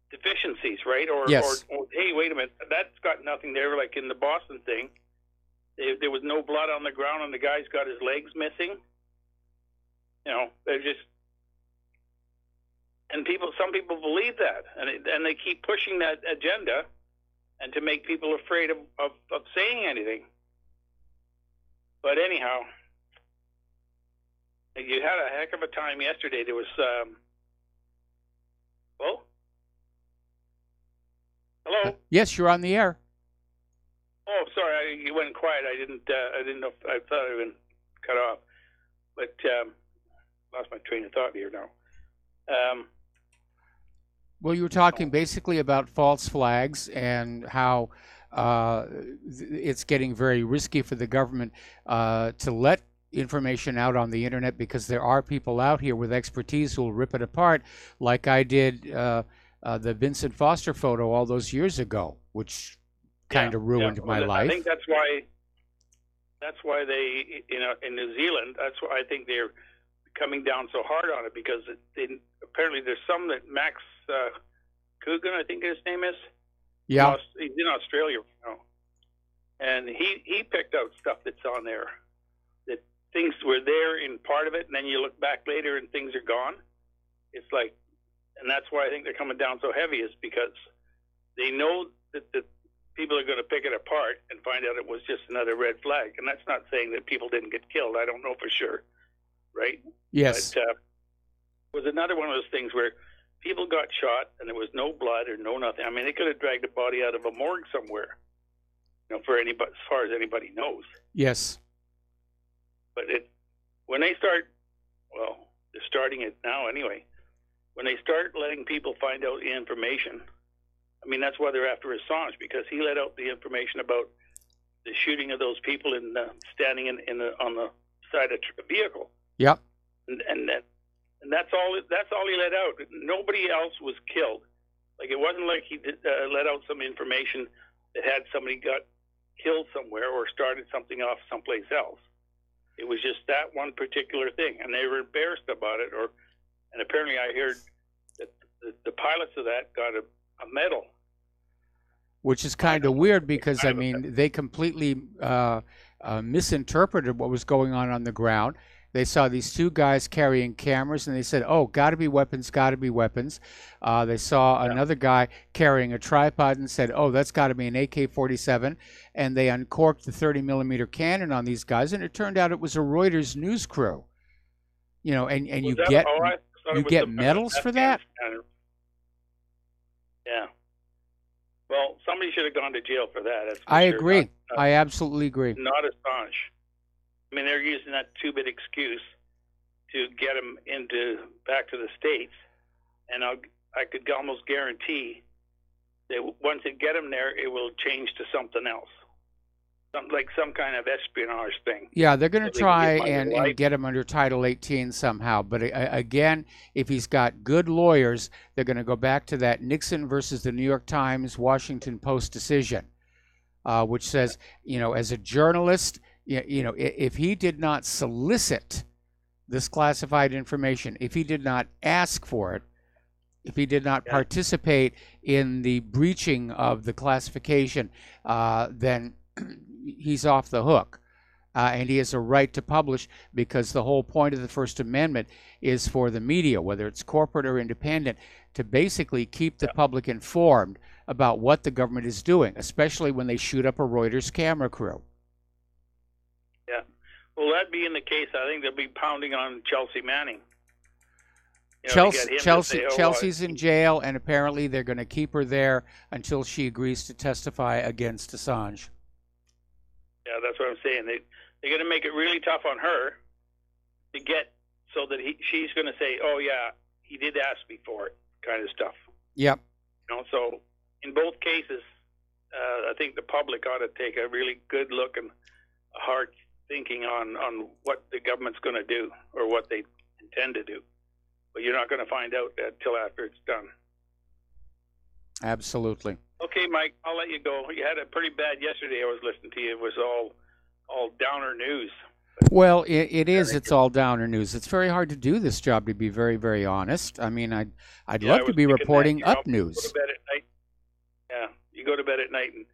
deficiencies, right? Or hey, wait a minute, that's got nothing there. Like in the Boston thing, there was no blood on the ground, and the guy's got his legs missing. They're just, and some people believe that, and they keep pushing that agenda, and to make people afraid of saying anything. But anyhow, you had a heck of a time yesterday. There was, hello? Yes, you're on the air. Oh, sorry, you went quiet. I didn't know. I thought I had been cut off, but lost my train of thought here now. Well, you were talking basically about false flags and how it's getting very risky for the government to let information out on the internet, because there are people out here with expertise who will rip it apart, like I did the Vincent Foster photo all those years ago, which kind of ruined my life. I think that's why they, in New Zealand, that's why I think they're coming down so hard on it, because apparently there's some that Max Coogan, I think his name is. Yeah. He's in Australia now. And he picked out stuff that's on there, that things were there in part of it, and then you look back later and things are gone. It's like, and that's why I think they're coming down so heavy, is because they know that the people are going to pick it apart and find out it was just another red flag. And that's not saying that people didn't get killed. I don't know for sure, right? Yes. But it was another one of those things where people got shot and there was no blood or no nothing. I mean, they could have dragged a body out of a morgue somewhere, for anybody, as far as anybody knows. Yes. But when they start, they're starting it now anyway. When they start letting people find out the information, I mean, that's why they're after Assange, because he let out the information about the shooting of those people standing on the side of a vehicle. Yep. And that's all he let out. Nobody else was killed. Like, it wasn't like he let out some information that had somebody got killed somewhere or started something off someplace else. It was just that one particular thing, and they were embarrassed about it. And apparently, I heard that the pilots of that got a medal. which is kind of weird because, I mean, they completely misinterpreted what was going on the ground. They saw these two guys carrying cameras, and they said, oh, got to be weapons, got to be weapons. They saw another guy carrying a tripod and said, oh, that's got to be an AK-47. And they uncorked the 30-millimeter cannon on these guys, and it turned out it was a Reuters news crew. You know, and you get medals for that? Yeah. Well, somebody should have gone to jail for that. That's for I sure. agree. I absolutely agree. Not Assange. I mean, they're using that two-bit excuse to get him back to the States, and I could almost guarantee that once they get him there, it will change to something else, some kind of espionage thing. Yeah, they're going to So try they can and get him under Title 18 somehow. But again, if he's got good lawyers, they're going to go back to that Nixon versus the New York Times, Washington Post decision, which says, you know, as a journalist, you know, if he did not solicit this classified information, if he did not ask for it, if he did not participate in the breaching of the classification, then he's off the hook. And he has a right to publish, because the whole point of the First Amendment is for the media, whether it's corporate or independent, to basically keep the public informed about what the government is doing, especially when they shoot up a Reuters camera crew. Yeah. Well, that being the case, I think they'll be pounding on Chelsea Manning. You know, Chelsea's in jail, and apparently they're going to keep her there until she agrees to testify against Assange. Yeah, that's what I'm saying. They're going to make it really tough on her to get so that she's going to say, "Oh yeah, he did ask me for it," kind of stuff. Yep. You know, so in both cases, I think the public ought to take a really good look and a hard thinking on what the government's going to do or what they intend to do. But you're not going to find out until after it's done. Absolutely. Okay, Mike, I'll let you go. You had it pretty bad yesterday. I was listening to you. It was all downer news. Well, it is. It's all downer news. It's very hard to do this job, to be very, very honest. I mean, I'd love to be reporting up news. You go to bed at night. Yeah, you go to bed at night and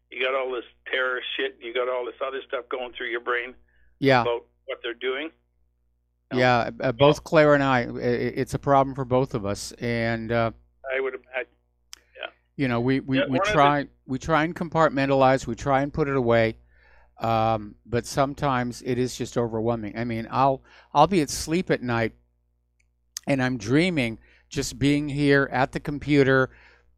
you got all this terrorist shit. And you got all this other stuff going through your brain. Yeah. About what they're doing. Yeah, both Claire and I, it's a problem for both of us, and I would imagine. You know, we try and compartmentalize, we try and put it away, but sometimes it is just overwhelming. I mean, I'll be asleep at night, and I'm dreaming just being here at the computer,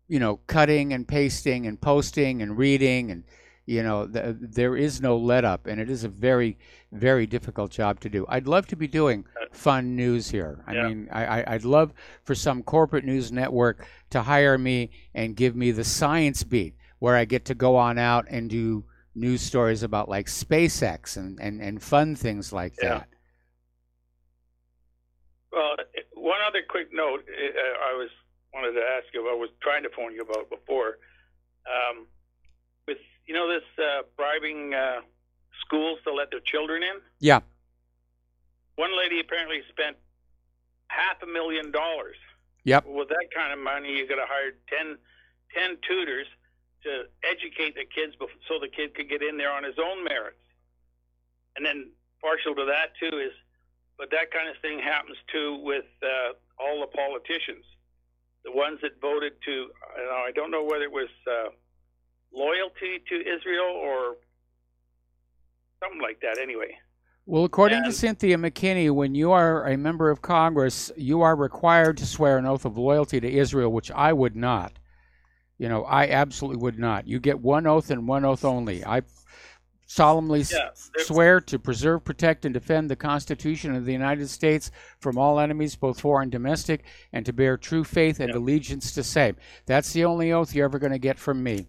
you know, cutting and pasting and posting and reading, and you know, there is no let up, and it is a very, very difficult job to do. I'd love to be doing fun news here. I mean, I'd love for some corporate news network to hire me and give me the science beat, where I get to go on out and do news stories about like SpaceX and fun things like that. Well, one other quick note I wanted to ask you, I was trying to phone you about before. With, you know, this bribing schools to let their children in? Yeah. One lady apparently spent $500,000. Yep. With that kind of money, you got to hire 10 tutors to educate the kids so the kid could get in there on his own merits. And then partial to that, too, is, but that kind of thing happens, too, with all the politicians. The ones that voted to, I don't know whether it was loyalty to Israel or something like that anyway. Well, according to Cynthia McKinney, when you are a member of Congress, you are required to swear an oath of loyalty to Israel, which I would not. You know, I absolutely would not. You get one oath and one oath only. I solemnly swear to preserve, protect, and defend the Constitution of the United States from all enemies, both foreign and domestic, and to bear true faith and allegiance to same. That's the only oath you're ever going to get from me.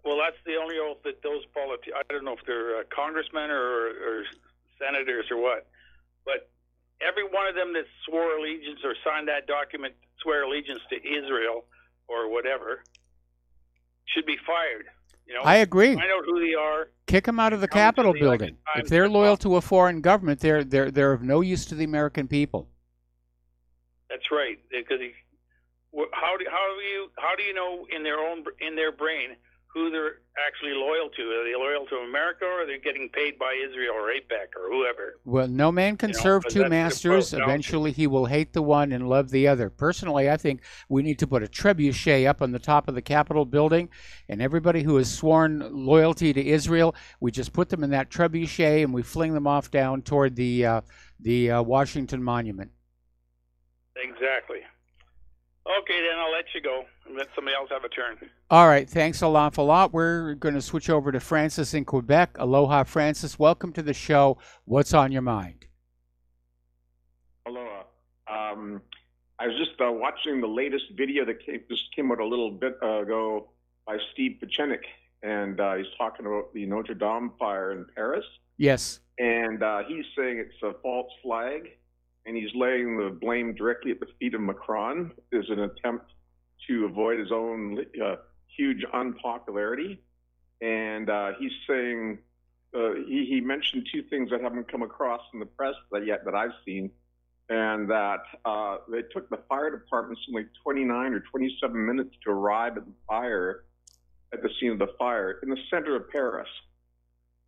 Well, that's the only oath that those politicians, I don't know if they're congressmen or senators or what, but every one of them that swore allegiance or signed that document, swear allegiance to Israel or whatever, should be fired. You know, I agree. Find out who they are. Kick them out of the Capitol building. If they're loyal to a foreign government, they're of no use to the American people. That's right, because how do you know in their brain who they're actually loyal to? Are they loyal to America, or are they getting paid by Israel or AIPAC or whoever? Well, no man can serve two masters. Eventually, he will hate the one and love the other. Personally, I think we need to put a trebuchet up on the top of the Capitol building, and everybody who has sworn loyalty to Israel, we just put them in that trebuchet and we fling them off down toward the Washington Monument. Exactly. Okay, then I'll let you go and let somebody else have a turn. All right, thanks an awful lot. We're going to switch over to Francis in Quebec. Aloha, Francis. Welcome to the show. What's on your mind? Aloha. I was just watching the latest video that came out a little bit ago by Steve Pieczenik, and he's talking about the Notre Dame fire in Paris. Yes. And he's saying it's a false flag, and he's laying the blame directly at the feet of Macron as an attempt to avoid his own huge unpopularity. And he's saying, he mentioned two things that haven't come across in the press yet that I've seen, and that they took the fire department something like 29 or 27 minutes to arrive at the scene of the fire in the center of Paris.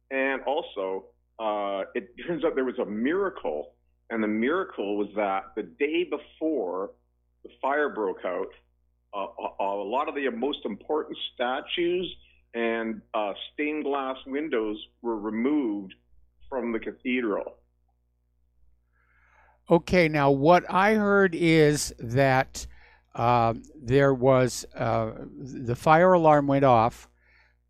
And also, it turns out there was a miracle, and the miracle was that the day before the fire broke out, a lot of the most important statues and stained glass windows were removed from the cathedral. Okay, now what I heard is that there was the fire alarm went off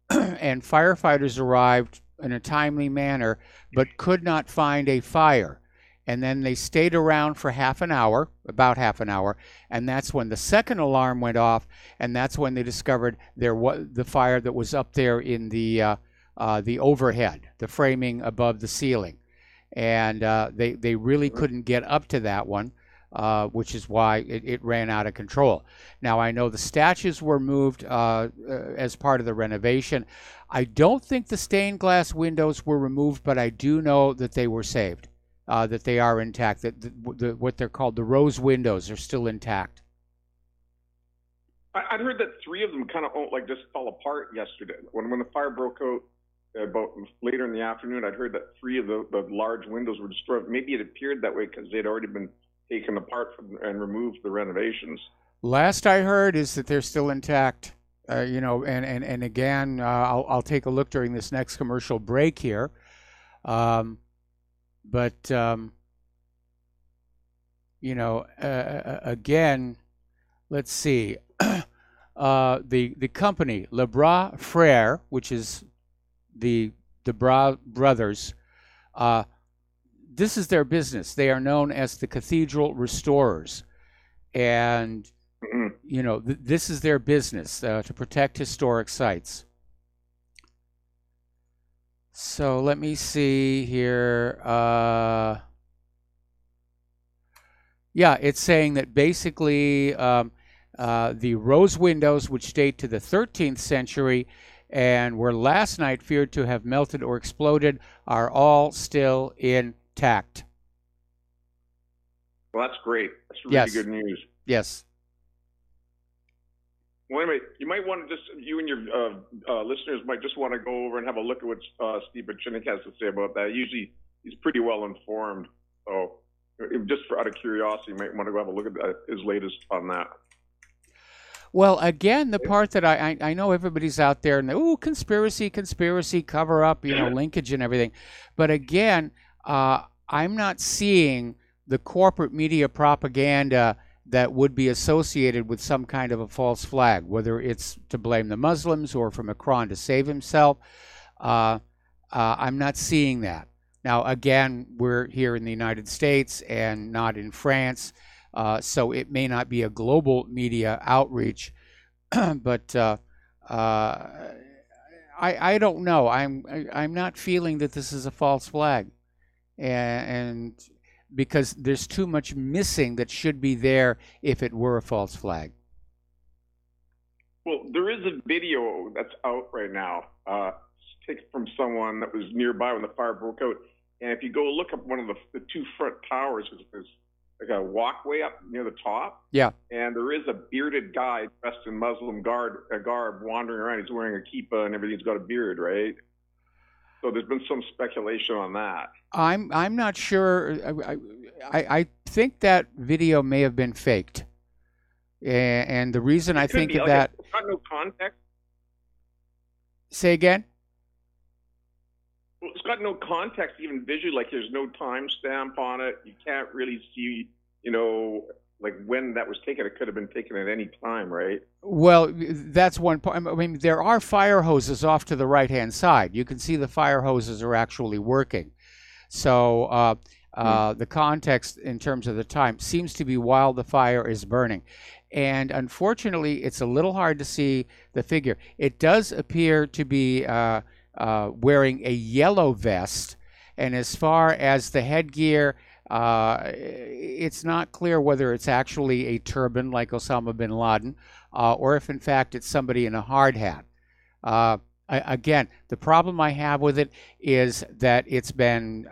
and firefighters arrived in a timely manner but could not find a fire. And then they stayed around for about half an hour, and that's when the second alarm went off, and that's when they discovered there was the fire that was up there in the overhead, the framing above the ceiling. And they really couldn't get up to that one, which is why it ran out of control. Now, I know the statues were moved as part of the renovation. I don't think the stained glass windows were removed, but I do know that they were saved. That they are intact, that what they're called the rose windows are still intact. I'd heard that three of them kind of just fell apart yesterday. When the fire broke out about later in the afternoon, I'd heard that three of the large windows were destroyed. Maybe it appeared that way because they'd already been taken apart and removed for the renovations. Last I heard is that they're still intact. And again, I'll take a look during this next commercial break here. But, again, let's see. The company, Le Bras Frères, which is the Bras brothers, this is their business. They are known as the Cathedral Restorers. And, this is their business, to protect historic sites. So let me see here. It's saying that basically the rose windows, which date to the 13th century and were last night feared to have melted or exploded, are all still intact. Well, that's great. That's really good news. Yes. Well, anyway, you might want to you and your listeners might just want to go over and have a look at what Steve Pieczenik has to say about that. Usually, he's pretty well informed. So, just out of curiosity, you might want to go have a look at his latest on that. Well, again, the part that I know everybody's out there and conspiracy, cover up, linkage and everything. But again, I'm not seeing the corporate media propaganda that would be associated with some kind of a false flag, whether it's to blame the Muslims or for Macron to save himself. I'm not seeing that. Now, again, we're here in the United States and not in France, so it may not be a global media outreach, but I don't know. I'm not feeling that this is a false flag, and because there's too much missing that should be there if it were a false flag. Well, there is a video that's out right now, taken from someone that was nearby when the fire broke out. And if you go look up one of the two front towers, a walkway up near the top. Yeah. And there is a bearded guy dressed in Muslim garb wandering around. He's wearing a kippah and everything. He's got a beard, right? So there's been some speculation on that. I'm not sure. I think that video may have been faked, and the reason I think of that. It's got no context. Say again. Well, it's got no context even visually. Like there's no timestamp on it. You can't really see, like when that was taken. It could have been taken at any time, right? Well, that's one part. I mean, there are fire hoses off to the right-hand side. You can see the fire hoses are actually working. So the context in terms of the time seems to be while the fire is burning. And unfortunately, it's a little hard to see the figure. It does appear to be wearing a yellow vest. And as far as the headgear, it's not clear whether it's actually a turban like Osama bin Laden or if in fact it's somebody in a hard hat. Again, the problem I have with it is that it's been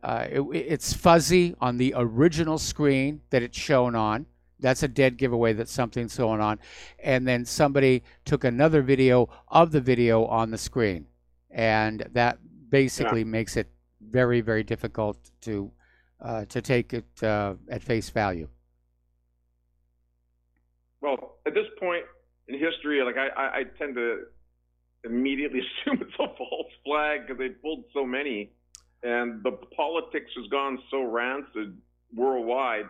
it's fuzzy on the original screen that it's shown on. That's a dead giveaway that something's going on. And then somebody took another video of the video on the screen, and that basically makes it very, very difficult to take it at face value. Well, at this point in history, like I tend to immediately assume it's a false flag because they pulled so many, and the politics has gone so rancid worldwide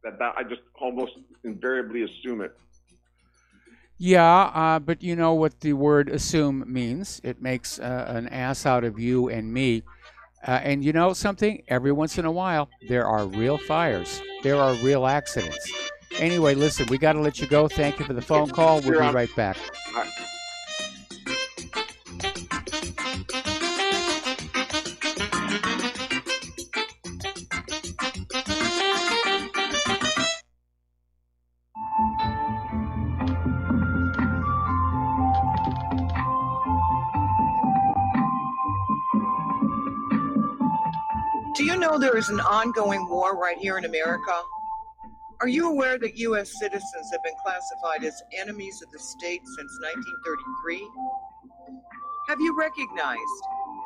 that I just almost invariably assume it. Yeah, but you know what the word assume means. It makes an ass out of you and me. And you know something? Every once in a while, there are real fires. There are real accidents. Anyway, listen, we got to let you go. Thank you for the phone call. We'll be right back. Do you know there is an ongoing war right here in America? Are you aware that U.S. citizens have been classified as enemies of the state since 1933? Have you recognized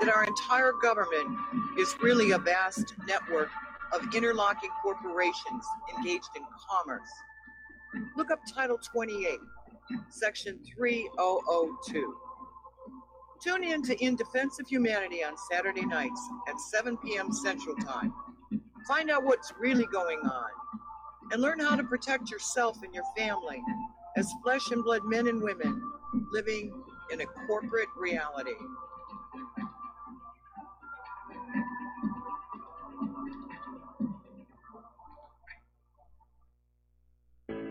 that our entire government is really a vast network of interlocking corporations engaged in commerce? Look up Title 28, Section 3002. Tune in to In Defense of Humanity on Saturday nights at 7 p.m. Central Time. Find out what's really going on and learn how to protect yourself and your family as flesh and blood men and women living in a corporate reality.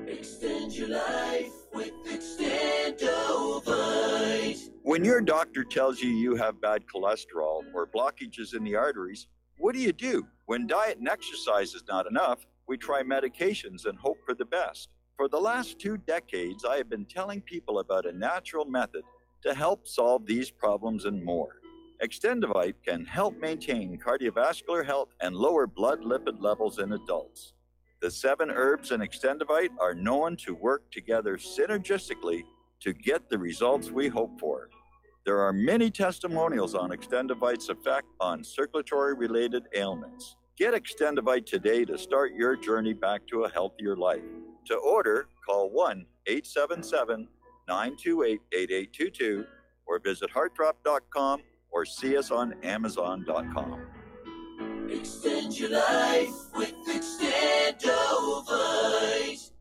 Extend your life with Extendovite. When your doctor tells you you have bad cholesterol or blockages in the arteries, what do? When diet and exercise is not enough, we try medications and hope for the best. For the last 2 decades, I have been telling people about a natural method to help solve these problems and more. Extendovite can help maintain cardiovascular health and lower blood lipid levels in adults. The 7 herbs in Extendovite are known to work together synergistically to get the results we hope for. There are many testimonials on Extendovite's effect on circulatory-related ailments. Get Extendovite today to start your journey back to a healthier life. To order, call 1-877-928-8822 or visit heartdrop.com or see us on amazon.com. Extend your life with Extendovite.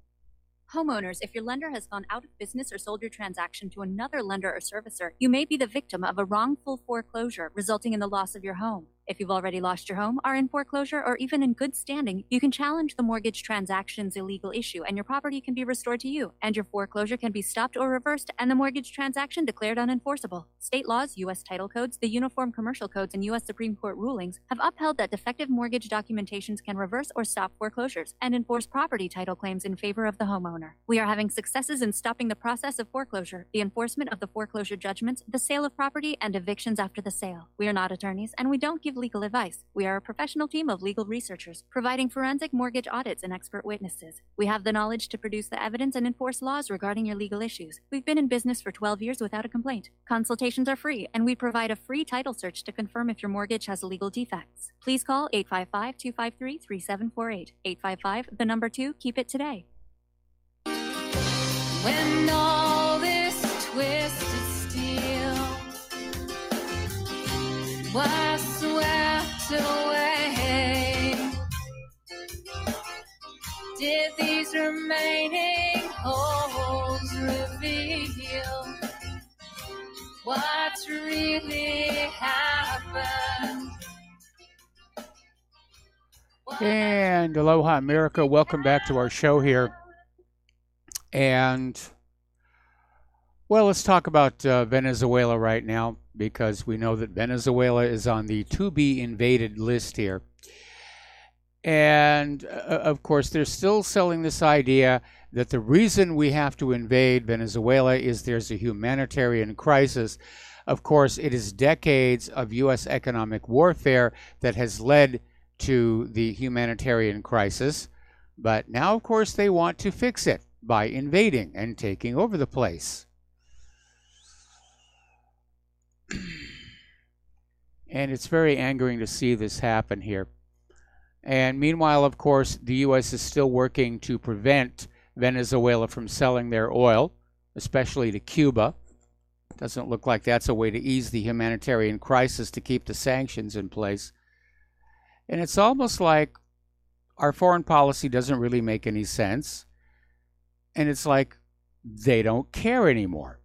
Homeowners, if your lender has gone out of business or sold your transaction to another lender or servicer, you may be the victim of a wrongful foreclosure, resulting in the loss of your home. If you've already lost your home, are in foreclosure, or even in good standing, you can challenge the mortgage transaction's illegal issue, and your property can be restored to you, and your foreclosure can be stopped or reversed, and the mortgage transaction declared unenforceable. State laws, U.S. title codes, the Uniform Commercial Codes, and U.S. Supreme Court rulings have upheld that defective mortgage documentations can reverse or stop foreclosures and enforce property title claims in favor of the homeowner. We are having successes in stopping the process of foreclosure, the enforcement of the foreclosure judgments, the sale of property, and evictions after the sale. We are not attorneys, and we don't give give legal advice. We are a professional team of legal researchers, providing forensic mortgage audits and expert witnesses. We have the knowledge to produce the evidence and enforce laws regarding your legal issues. We've been in business for 12 years without a complaint. Consultations are free, and we provide a free title search to confirm if your mortgage has legal defects. Please call 855-253-3748. 855, the number 2, keep it today. When all this twisted steel was swept away, did these remaining holes reveal what's really happened? And aloha, America. Welcome back to our show here. And, well, let's talk about Venezuela right now, because we know that Venezuela is on the to-be-invaded list here. And, of course, they're still selling this idea that the reason we have to invade Venezuela is there's a humanitarian crisis. Of course, it is decades of U.S. economic warfare that has led to the humanitarian crisis. But now, of course, they want to fix it by invading and taking over the place. And it's very angering to see this happen here. And meanwhile, of course, the U.S. is still working to prevent Venezuela from selling their oil, especially to Cuba. Doesn't look like that's a way to ease the humanitarian crisis, to keep the sanctions in place. And it's almost like our foreign policy doesn't really make any sense. And it's like they don't care anymore.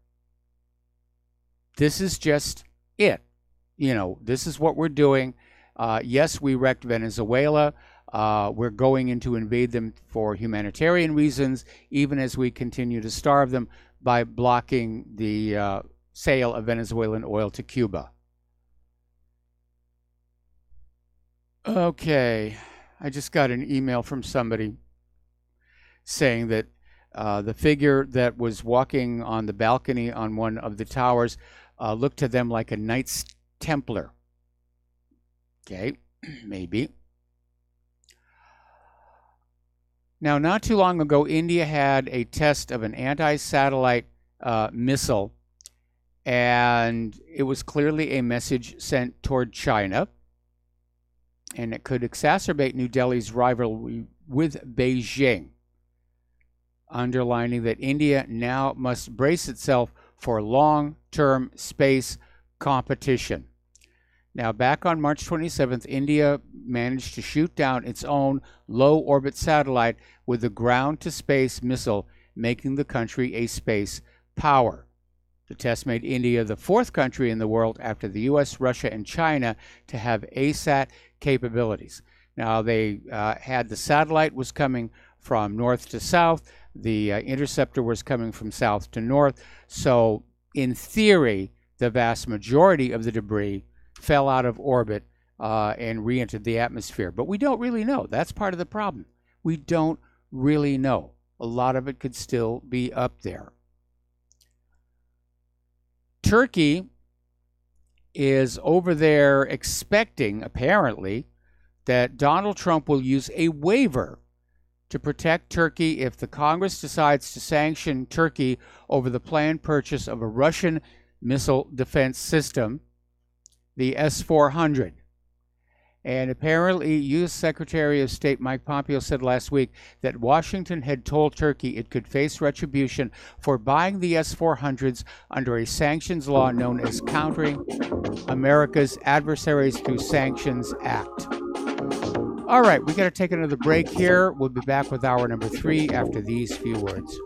This is just it. You know, this is what we're doing. Yes, we wrecked Venezuela. We're going in to invade them for humanitarian reasons, even as we continue to starve them by blocking the sale of Venezuelan oil to Cuba. Okay, I just got an email from somebody saying that the figure that was walking on the balcony on one of the towers looked to them like a Knights Templar. Okay, maybe. Now, not too long ago, India had a test of an anti-satellite missile, and it was clearly a message sent toward China, and it could exacerbate New Delhi's rivalry with Beijing, underlining that India now must brace itself for long-term space competition. Now, back on March 27th, India managed to shoot down its own low-orbit satellite with a ground-to-space missile, making the country a space power. The test made India the fourth country in the world after the U.S., Russia, and China to have ASAT capabilities. Now, they had the satellite was coming from north to south. The interceptor was coming from south to north. So, in theory, the vast majority of the debris fell out of orbit and re-entered the atmosphere. But we don't really know. That's part of the problem. We don't really know. A lot of it could still be up there. Turkey is over there expecting, apparently, that Donald Trump will use a waiver to protect Turkey if the Congress decides to sanction Turkey over the planned purchase of a Russian missile defense system, the S-400. And apparently, U.S. Secretary of State Mike Pompeo said last week that Washington had told Turkey it could face retribution for buying the S-400s under a sanctions law known as Countering America's Adversaries Through Sanctions Act. All right, we got to take another break here. We'll be back with hour number 3 after these few words.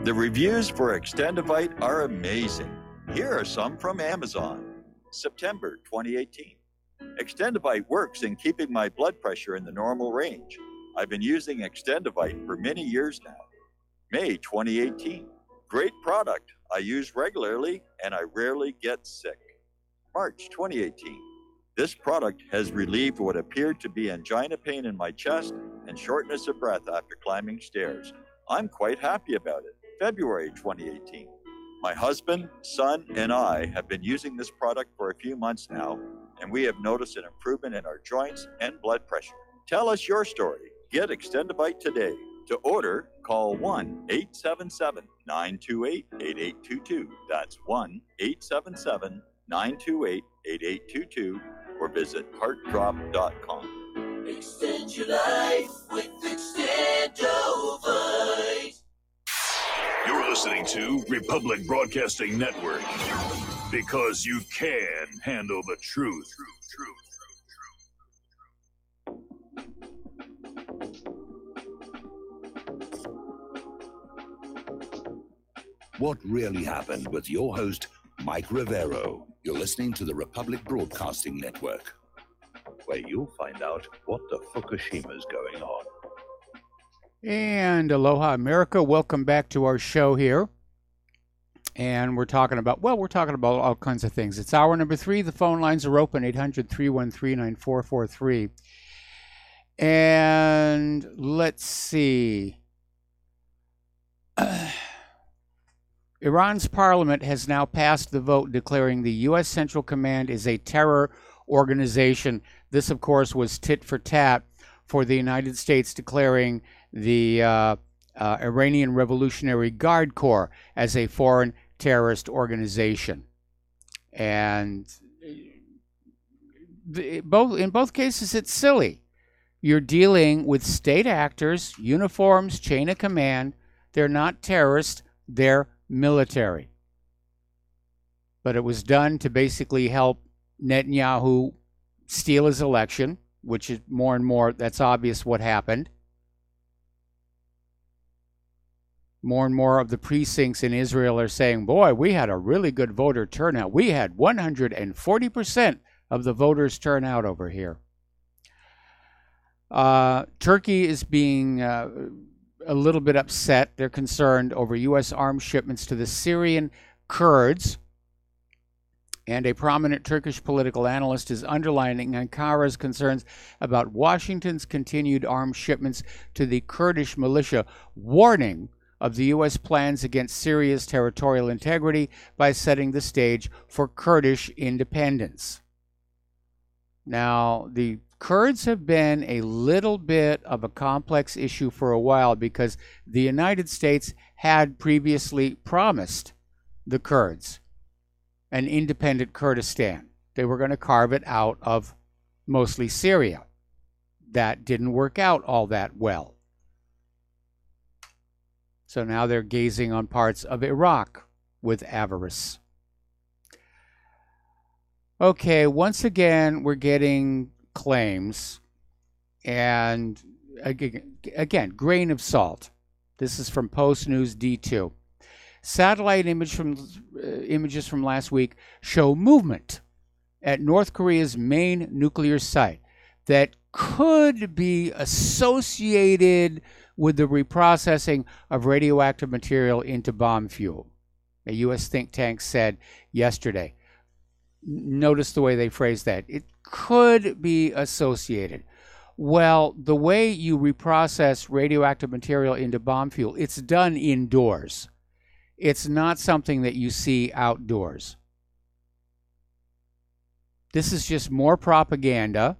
The reviews for Extendivite are amazing. Here are some from Amazon. September 2018. Extendivite works in keeping my blood pressure in the normal range. I've been using Extendivite for many years now. May 2018. Great product. I use regularly and I rarely get sick. March 2018. This product has relieved what appeared to be angina pain in my chest and shortness of breath after climbing stairs. I'm quite happy about it. February 2018. My husband, son, and I have been using this product for a few months now, and we have noticed an improvement in our joints and blood pressure. Tell us your story. Get Extendivite today. To order, call 1-877-928-8822. That's 1-877-928-8822 or visit heartdrop.com. Extend your life with Extendovite. You're listening to Republic Broadcasting Network because you can handle the truth. What really happened with your host, Mike Rivero. You're listening to the Republic Broadcasting Network, where you'll find out what the Fukushima's going on. And aloha, America. Welcome back to our show here. And we're talking about all kinds of things. It's hour number 3. The phone lines are open, 800-313-9443. And let's see. Iran's parliament has now passed the vote declaring the U.S. Central Command is a terror organization. This, of course, was tit for tat for the United States declaring the Iranian Revolutionary Guard Corps as a foreign terrorist organization. And in both cases, it's silly. You're dealing with state actors, uniforms, chain of command. They're not terrorists, they're military. But it was done to basically help Netanyahu steal his election, which is more and more, that's obvious what happened. More and more of the precincts in Israel are saying, boy, we had a really good voter turnout. We had 140% of the voters turn out over here. Turkey is being a little bit upset. They're concerned over U.S. arms shipments to the Syrian Kurds. And a prominent Turkish political analyst is underlining Ankara's concerns about Washington's continued arms shipments to the Kurdish militia, warning of the U.S. plans against Syria's territorial integrity by setting the stage for Kurdish independence. Now, the Kurds have been a little bit of a complex issue for a while because the United States had previously promised the Kurds an independent Kurdistan. They were going to carve it out of mostly Syria. That didn't work out all that well. So now they're gazing on parts of Iraq with avarice. Okay, once again, we're getting claims, and again, grain of salt. This is from Post News D2. Satellite images from last week show movement at North Korea's main nuclear site that could be associated with the reprocessing of radioactive material into bomb fuel, a U.S. think tank said yesterday. Notice the way they phrased that. It could be associated. Well, the way you reprocess radioactive material into bomb fuel, it's done indoors. It's not something that you see outdoors. This is just more propaganda.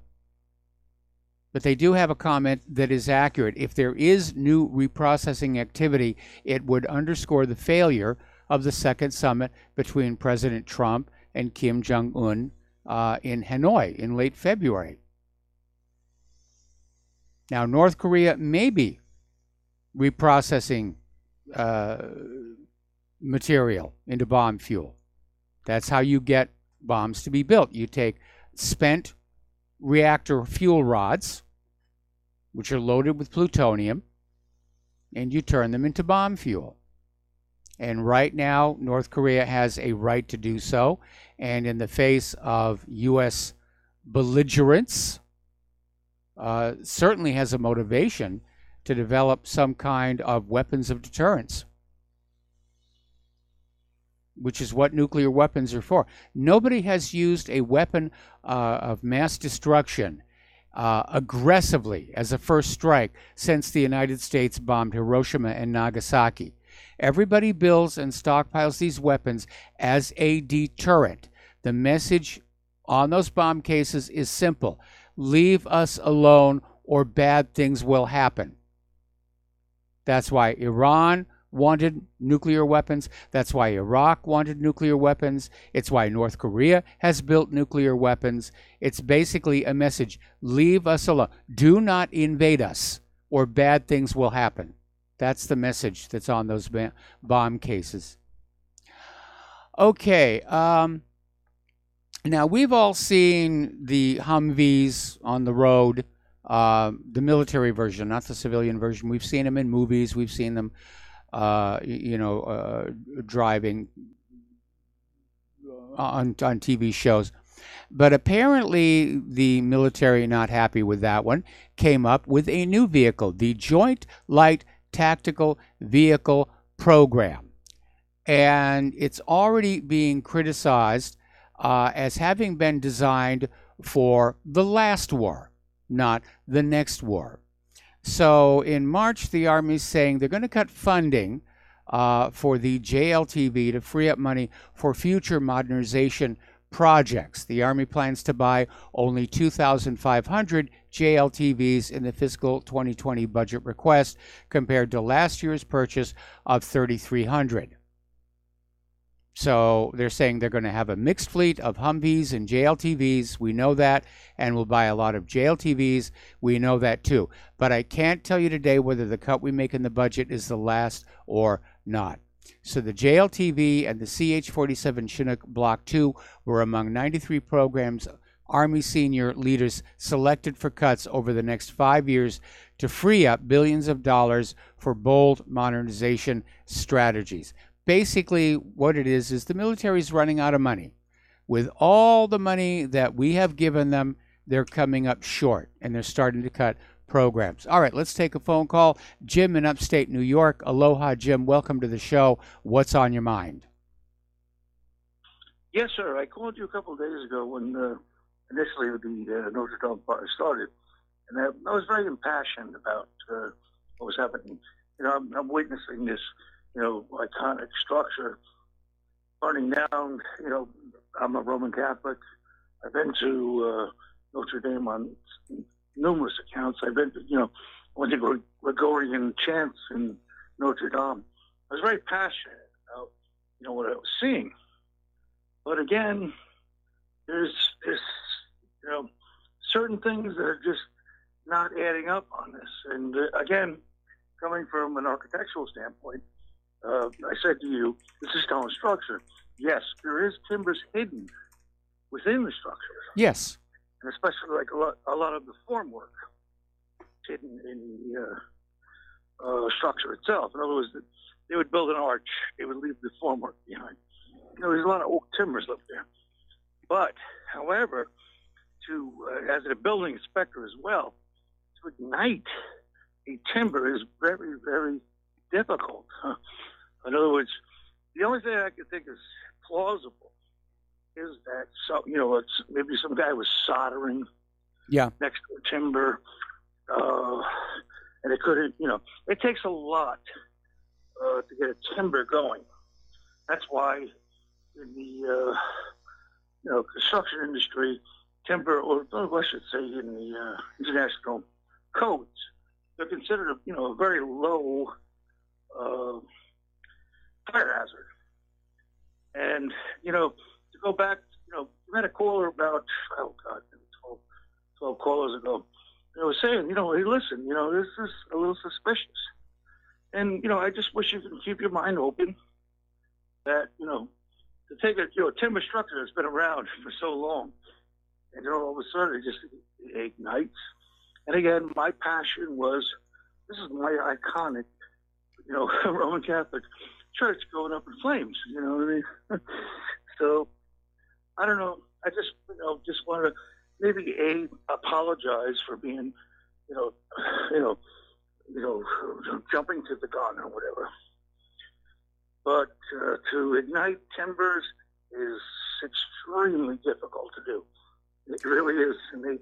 But they do have a comment that is accurate. If there is new reprocessing activity, it would underscore the failure of the second summit between President Trump and Kim Jong-un in Hanoi in late February. Now, North Korea may be reprocessing material into bomb fuel. That's how you get bombs to be built. You take spent reactor fuel rods, which are loaded with plutonium, and you turn them into bomb fuel. And right now, North Korea has a right to do so. And in the face of U.S. belligerence, certainly has a motivation to develop some kind of weapons of deterrence, which is what nuclear weapons are for. Nobody has used a weapon of mass destruction aggressively as a first strike since the United States bombed Hiroshima and Nagasaki. Everybody builds and stockpiles these weapons as a deterrent. The message on those bomb cases is simple: leave us alone or bad things will happen. That's why Iran wanted nuclear weapons. That's why Iraq wanted nuclear weapons. It's why North Korea has built nuclear weapons. It's basically a message: leave us alone. Do not invade us or bad things will happen. That's the message that's on those bomb cases. Okay. Now, we've all seen the Humvees on the road, the military version, not the civilian version. We've seen them in movies. We've seen them driving on TV shows. But apparently the military, not happy with that one, came up with a new vehicle, the Joint Light Tactical Vehicle Program. And it's already being criticized as having been designed for the last war, not the next war. So in March, the Army's saying they're going to cut funding for the JLTV to free up money for future modernization projects. The Army plans to buy only 2,500 JLTVs in the fiscal 2020 budget request compared to last year's purchase of 3,300. So they're saying they're going to have a mixed fleet of Humvees and JLTVs. We know that. And we'll buy a lot of JLTVs. We know that too. But I can't tell you today whether the cut we make in the budget is the last or not. So the JLTV and the CH-47 Chinook Block 2 were among 93 programs Army senior leaders selected for cuts over the next 5 years to free up billions of dollars for bold modernization strategies. Basically, what it is the military's running out of money. With all the money that we have given them, they're coming up short, and they're starting to cut programs. All right, let's take a phone call. Jim in upstate New York. Aloha, Jim. Welcome to the show. What's on your mind? Yes, sir. I called you a couple of days ago when initially the Notre Dame fire started, and I was very impassioned about what was happening. I'm witnessing this, iconic structure burning down. I'm a Roman Catholic. I've been to Notre Dame on numerous accounts. I've been to, went to Gregorian chants in Notre Dame. I was very passionate about, what I was seeing. But again, there's certain things that are just not adding up on this. And again, coming from an architectural standpoint, I said to you, this is stone structure. Yes, there is timbers hidden within the structure. Yes. And especially like a lot of the formwork hidden in the structure itself. In other words, they would build an arch, they would leave the formwork behind. There's a lot of oak timbers left there. But, however, as a building inspector as well, to ignite a timber is very, very difficult. In other words, the only thing I can think is plausible is that maybe some guy was soldering next to a timber, and it couldn't. It takes a lot to get a timber going. That's why in the construction industry, timber, or I should say, in the international codes, they're considered a very low fire hazard. And to go back, we had a caller about 12 callers ago. I was saying, hey, listen, this is a little suspicious. And I just wish you could keep your mind open. That to take a timber structure that's been around for so long, and all of a sudden it just ignites. And again, my passion was, this is my iconic, Roman Catholic church going up in flames. You know what I mean? So I don't know. I just just want to maybe apologize for being jumping to the gun or whatever. But to ignite timbers is extremely difficult to do. It really is, and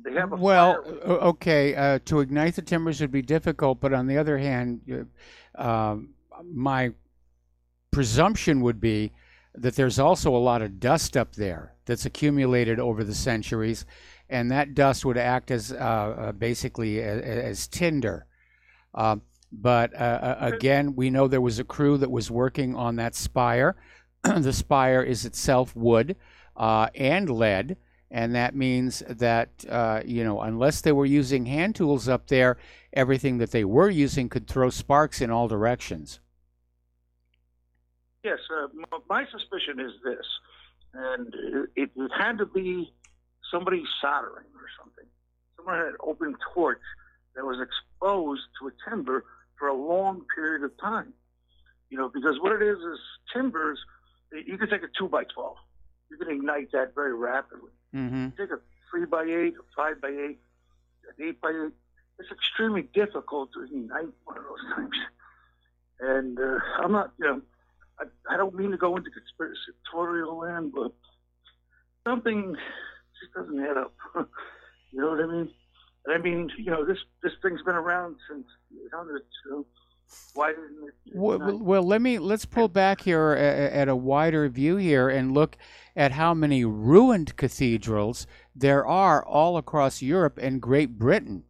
they have a Well, fire. okay, to ignite the timbers would be difficult, but on the other hand, my presumption would be that there's also a lot of dust up there that's accumulated over the centuries, and that dust would act as basically as tinder. But again, we know there was a crew that was working on that spire. The spire is itself wood and lead, and that means that unless they were using hand tools up there, everything that they were using could throw sparks in all directions. Yes, my suspicion is this, and it had to be somebody soldering or something. Someone had an open torch that was exposed to a timber for a long period of time. Because what it is timbers, you can take a 2x12. You can ignite that very rapidly. Mm-hmm. You take a 3x8, a 5x8, an 8x8. It's extremely difficult to ignite one of those things. And I'm not, I don't mean to go into conspiratorial land, but something just doesn't add up. You know what I mean? And I mean, this thing's been around since the 800s, so why didn't it? Well, let's pull back here at a wider view here and look at how many ruined cathedrals there are all across Europe and Great Britain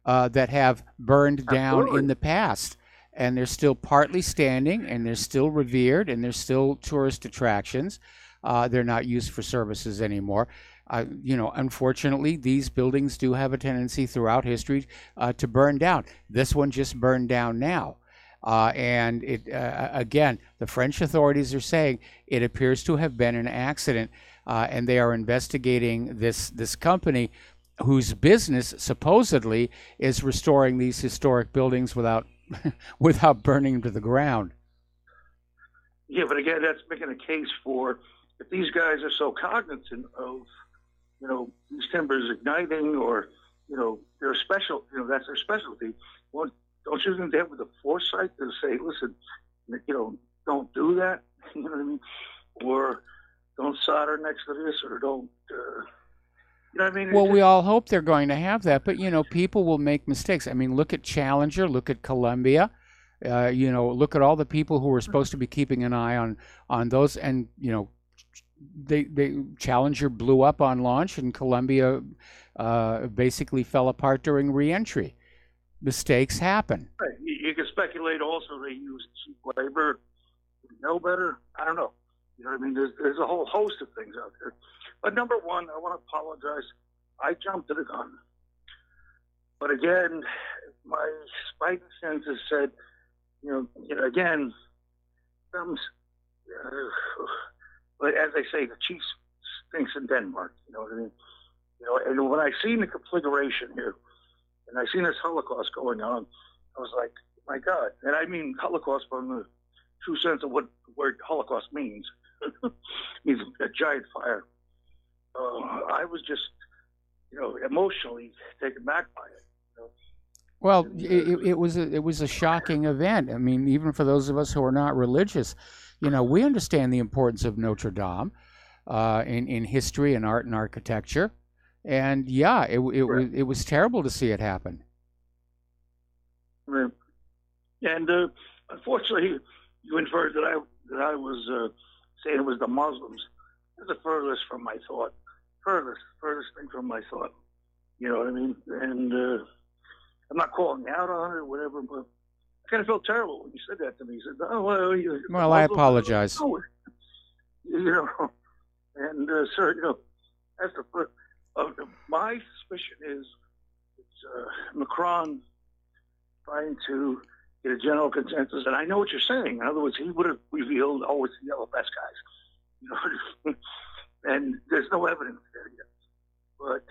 that have burned down in the past. And they're still partly standing, and they're still revered, and they're still tourist attractions. They're not used for services anymore. Unfortunately, these buildings do have a tendency throughout history to burn down. This one just burned down now. And it again, the French authorities are saying it appears to have been an accident, and they are investigating this company whose business supposedly is restoring these historic buildings without burning them to the ground. Yeah, but again, that's making a case for if these guys are so cognizant of, these timbers igniting or, they're special, that's their specialty. Well, don't you think they have the foresight to say, listen, don't do that, you know what I mean? Or don't solder next to this, or don't, you know what I mean? Well, we all hope they're going to have that, but, people will make mistakes. I mean, look at Challenger, look at Columbia, look at all the people who were supposed to be keeping an eye on those, and, they Challenger blew up on launch, and Columbia basically fell apart during reentry. Mistakes happen. Right. You can speculate also they used cheap labor. No better? I don't know. You know what I mean? There's a whole host of things out there. But number one, I want to apologize. I jumped to the gun. But again, my spidey senses said, again, but as they say, the chief stinks in Denmark. You know what I mean? And when I seen the configuration here, and I seen this Holocaust going on, I was like, my God. And I mean Holocaust from the true sense of what the word Holocaust means. It means a giant fire. I was just, emotionally taken back by it. Well, it was a shocking event. I mean, even for those of us who are not religious, we understand the importance of Notre Dame in history and art and architecture. And yeah, it was terrible to see it happen. Right. And unfortunately, you inferred that I was saying it was the Muslims. That's the furthest from my thought. Furthest thing from my thought. You know what I mean? And I'm not calling out on it or whatever, but I kind of felt terrible when you said that to me. You said, "Oh well." Well, I apologize. And sir, that's the first. My suspicion is it's Macron trying to get a general consensus, and I know what you're saying. In other words, he would have revealed, it's the yellow vest guys, and there's no evidence there yet. But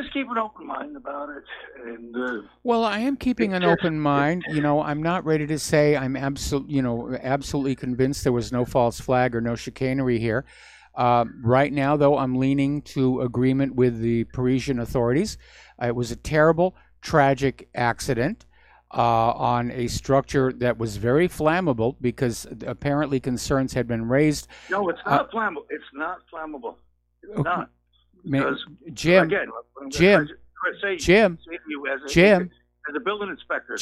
just keep an open mind about it. And well, I am keeping an open mind. You know, I'm not ready to say I'm absolutely convinced there was no false flag or no chicanery here. Right now, though, I'm leaning to agreement with the Parisian authorities. It was a terrible, tragic accident on a structure that was very flammable because apparently concerns had been raised. No, it's not flammable. It's not flammable. It's not. Jim, again, Jim, as a building inspector.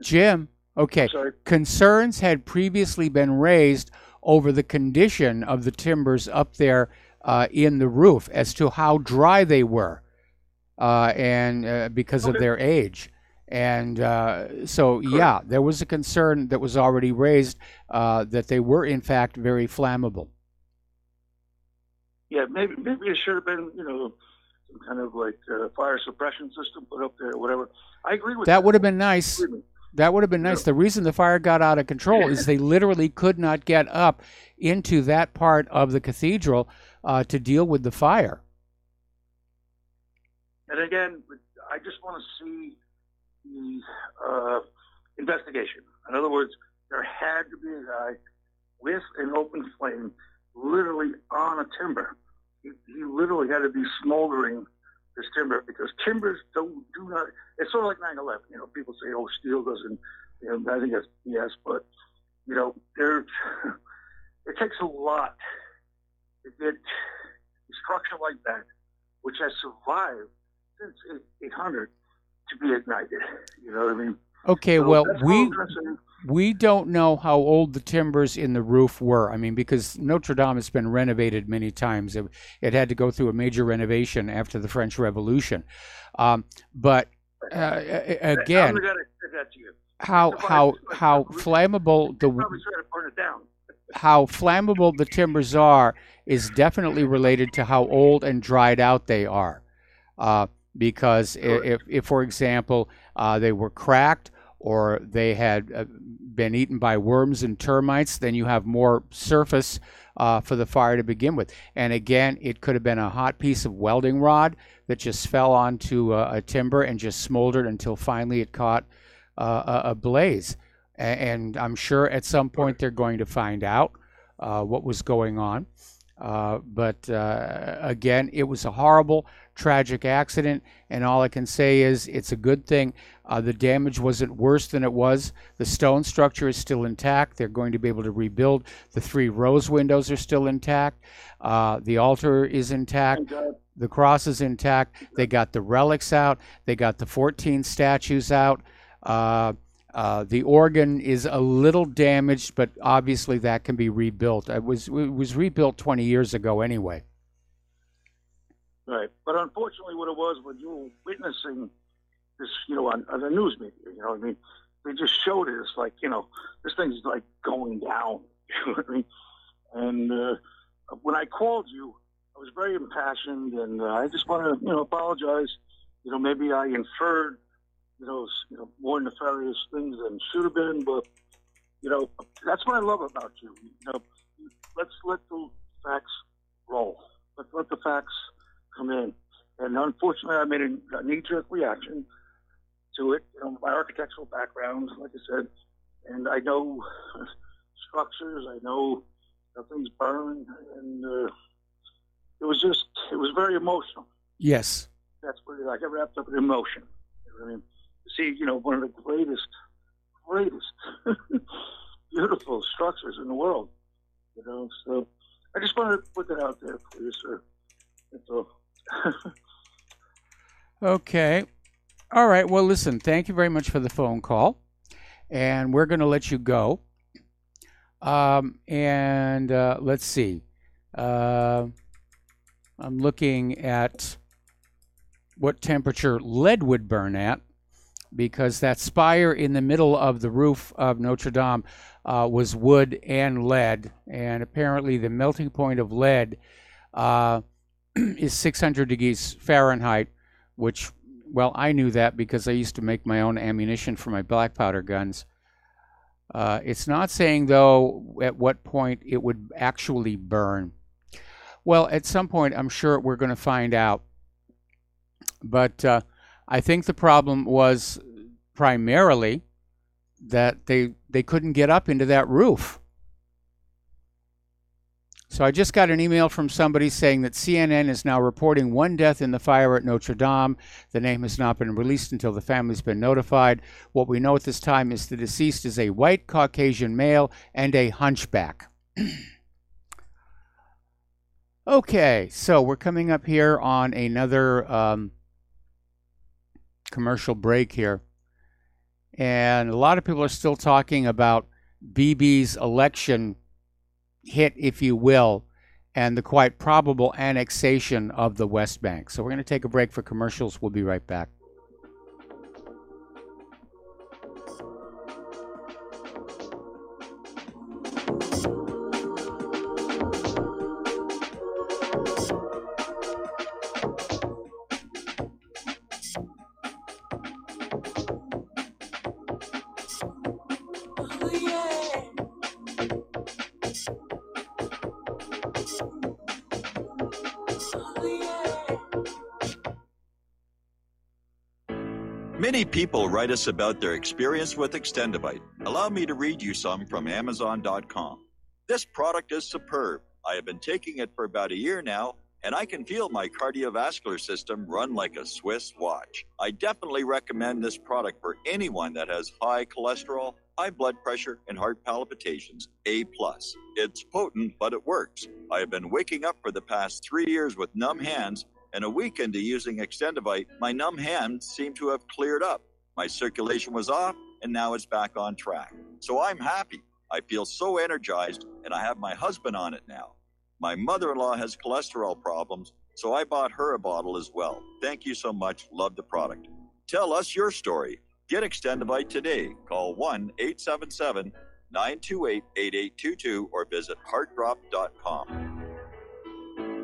Jim, okay. Concerns had previously been raised over the condition of the timbers up there in the roof as to how dry they were and because of their age. And so, yeah, there was a concern that was already raised that they were, in fact, very flammable. Yeah, maybe it should have been, some kind of like fire suppression system put up there or whatever. I agree with that. That would have been nice. That would have been nice. The reason the fire got out of control is they literally could not get up into that part of the cathedral to deal with the fire. And again, I just want to see the investigation. In other words, there had to be a guy with an open flame literally on a timber. He literally had to be smoldering this timber because timbers do not. It's sort of like 9/11. People say, "Oh, steel doesn't." I think that's BS, but it takes a lot to get a structure like that, which has survived since 800, to be ignited. You know what I mean? Okay, so well, we don't know how old the timbers in the roof were. I mean, because Notre Dame has been renovated many times. It had to go through a major renovation after the French Revolution. But again, how flammable how flammable the timbers are is definitely related to how old and dried out they are. Because if, for example, they were cracked or they had been eaten by worms and termites, then you have more surface for the fire to begin with. And again, it could have been a hot piece of welding rod that just fell onto a timber and just smoldered until finally it caught a blaze. And I'm sure at some point they're going to find out what was going on. But again, it was a horrible, tragic accident, and all I can say is it's a good thing the damage wasn't worse than it was. The stone structure is still intact. They're going to be able to rebuild. The 3 rose windows are still intact. The altar is intact. The cross is intact. They got the relics out. They got the 14 statues out. The organ is a little damaged, but obviously that can be rebuilt. It was rebuilt 20 years ago anyway. Right. But unfortunately what it was when you were witnessing this, on the news media, I mean, they just showed it. It's like, this thing's like going down. You know what I mean? And when I called you, I was very impassioned, and I just want to, apologize. Maybe I inferred more nefarious things than should have been, but that's what I love about you. Let's let the facts roll. Let's let the facts come in. And unfortunately, I made a knee-jerk reaction to it. My architectural background, like I said, and I know structures. I know how things burn, and it was very emotional. Yes. That's where I got wrapped up in emotion. I mean, see, one of the greatest beautiful structures in the world, so I just wanted to put that out there for you, sir. That's all. Okay. All right. Well, listen, thank you very much for the phone call, and we're going to let you go. Let's see. I'm looking at what temperature lead would burn at, because that spire in the middle of the roof of Notre Dame was wood and lead, and apparently the melting point of lead is 600 degrees Fahrenheit, which, well, I knew that because I used to make my own ammunition for my black powder guns. It's not saying, though, at what point it would actually burn. Well, at some point, I'm sure we're going to find out. But I think the problem was primarily that they couldn't get up into that roof. So I just got an email from somebody saying that CNN is now reporting one death in the fire at Notre Dame. The name has not been released until the family's been notified. What we know at this time is the deceased is a white Caucasian male and a hunchback. Okay, so we're coming up here on another commercial break here. And a lot of people are still talking about Bibi's election hit, if you will, and the quite probable annexation of the West Bank. So we're going to take a break for commercials. We'll be right back. Many people write us about their experience with Extendivite. Allow me to read you some from Amazon.com. This product is superb. I have been taking it for about a year now, and I can feel my cardiovascular system run like a Swiss watch. I definitely recommend this product for anyone that has high cholesterol, high blood pressure, and heart palpitations, A+. It's potent, but it works. I have been waking up for the past 3 years with numb hands, and a week into using Extendivite, my numb hands seem to have cleared up. My circulation was off, and now it's back on track. So I'm happy. I feel so energized, and I have my husband on it now. My mother-in-law has cholesterol problems, so I bought her a bottle as well. Thank you so much. Love the product. Tell us your story. Get Extendivite today. Call 1-877-928-8822 or visit heartdrop.com.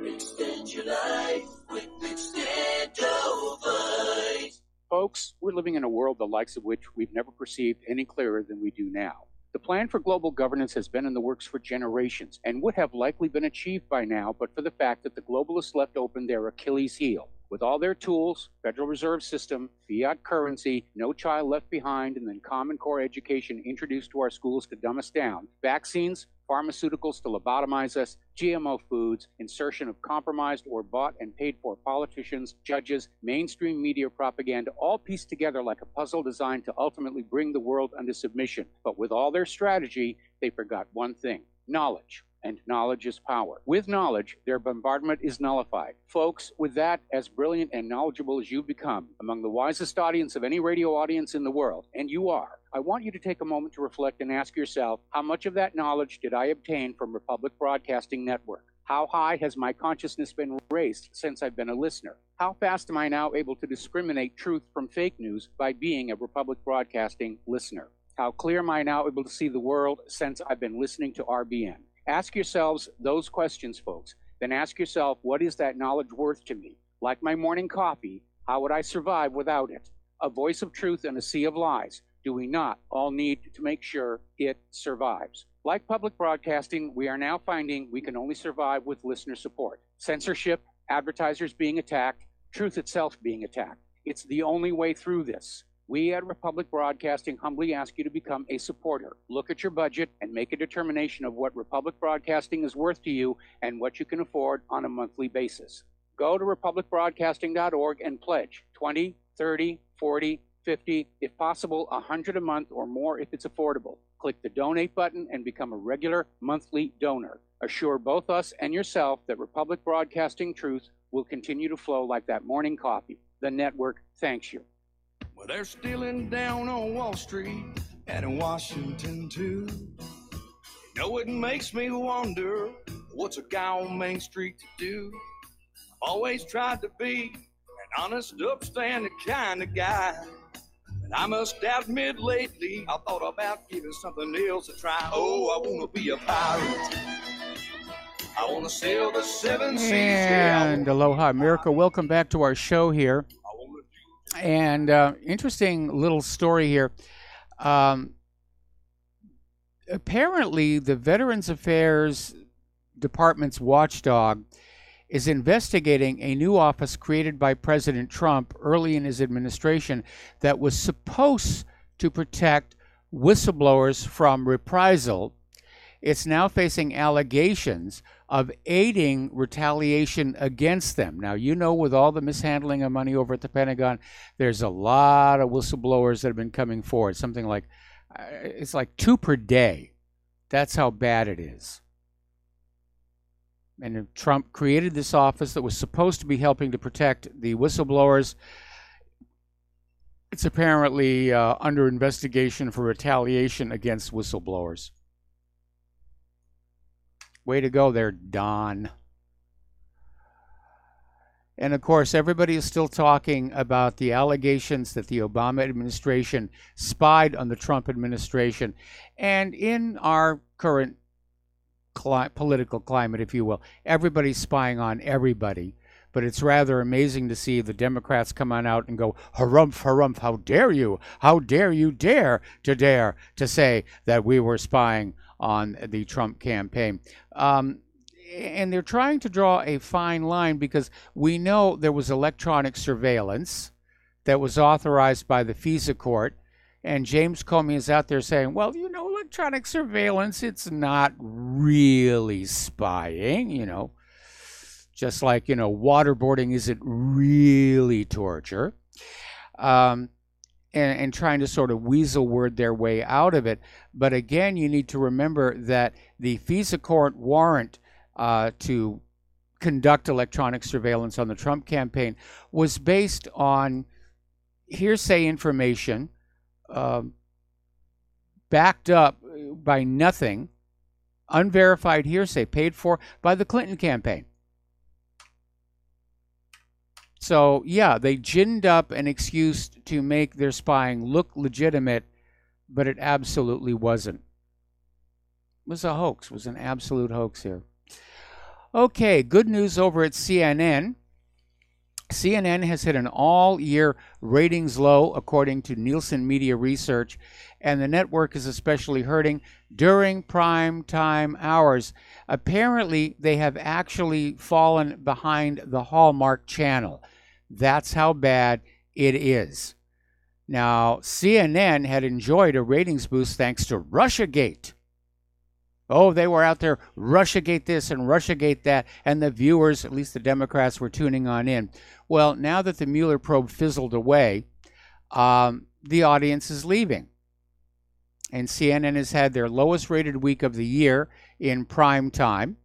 Extend your life with Extendivite. Folks, we're living in a world the likes of which we've never perceived any clearer than we do now. The plan for global governance has been in the works for generations and would have likely been achieved by now but for the fact that the globalists left open their Achilles heel. With all their tools, Federal Reserve System, fiat currency, no child left behind, and then Common Core education introduced to our schools to dumb us down, vaccines, pharmaceuticals to lobotomize us, GMO foods, insertion of compromised or bought and paid for politicians, judges, mainstream media propaganda, all pieced together like a puzzle designed to ultimately bring the world under submission. But with all their strategy, they forgot one thing: knowledge. And knowledge is power. With knowledge, their bombardment is nullified. Folks, with that, as brilliant and knowledgeable as you've become, among the wisest audience of any radio audience in the world, and you are, I want you to take a moment to reflect and ask yourself, how much of that knowledge did I obtain from Republic Broadcasting Network? How high has my consciousness been raised since I've been a listener? How fast am I now able to discriminate truth from fake news by being a Republic Broadcasting listener? How clear am I now able to see the world since I've been listening to RBN? Ask yourselves those questions, folks. Then ask yourself, what is that knowledge worth to me? Like my morning coffee, how would I survive without it? A voice of truth in a sea of lies. Do we not all need to make sure it survives? Like public broadcasting, we are now finding we can only survive with listener support. Censorship, advertisers being attacked, truth itself being attacked. It's the only way through this. We at Republic Broadcasting humbly ask you to become a supporter. Look at your budget and make a determination of what Republic Broadcasting is worth to you and what you can afford on a monthly basis. Go to republicbroadcasting.org and pledge $20, $30, $40, $50, if possible, $100 a month or more if it's affordable. Click the donate button and become a regular monthly donor. Assure both us and yourself that Republic Broadcasting truth will continue to flow like that morning coffee. The network thanks you. Well, they're stealing down on Wall Street and in Washington, too. You know, it makes me wonder, what's a guy on Main Street to do? I've always tried to be an honest, upstanding kind of guy. And I must admit lately, I thought about giving something else a try. Oh, I want to be a pirate. I want to sail the seven seas. And aloha, America. Welcome back to our show here. And interesting little story here. Apparently, the Veterans Affairs Department's watchdog is investigating a new office created by President Trump early in his administration that was supposed to protect whistleblowers from reprisal. It's now facing allegations of aiding retaliation against them. Now, you know, with all the mishandling of money over at the Pentagon, there's a lot of whistleblowers that have been coming forward. Something like, it's like 2 per day. That's how bad it is. And Trump created this office that was supposed to be helping to protect the whistleblowers. It's apparently under investigation for retaliation against whistleblowers. Way to go there, Don. And of course, everybody is still talking about the allegations that the Obama administration spied on the Trump administration. And in our current political climate, if you will, everybody's spying on everybody. But it's rather amazing to see the Democrats come on out and go, harumph, harumph, how dare you? How dare you dare to say that we were spying on the Trump campaign. And they're trying to draw a fine line because we know there was electronic surveillance that was authorized by the FISA court. And James Comey is out there saying, well, you know, electronic surveillance, it's not really spying, you know. Just like, you know, waterboarding isn't really torture. And trying to sort of weasel word their way out of it. But again, you need to remember that the FISA court warrant to conduct electronic surveillance on the Trump campaign was based on hearsay information backed up by nothing, unverified hearsay paid for by the Clinton campaign. So, yeah, they ginned up an excuse to make their spying look legitimate, but it absolutely wasn't. It was a hoax. It was an absolute hoax here. Okay, good news over at CNN. CNN has hit an all-year ratings low, according to Nielsen Media Research, and the network is especially hurting during prime time hours. Apparently, they have actually fallen behind the Hallmark Channel. That's how bad it is. Now, CNN had enjoyed a ratings boost thanks to Russiagate. Oh, they were out there, Russiagate this and Russiagate that, and the viewers, at least the Democrats, were tuning on in. Well, now that the Mueller probe fizzled away, the audience is leaving. And CNN has had their lowest rated week of the year in prime time,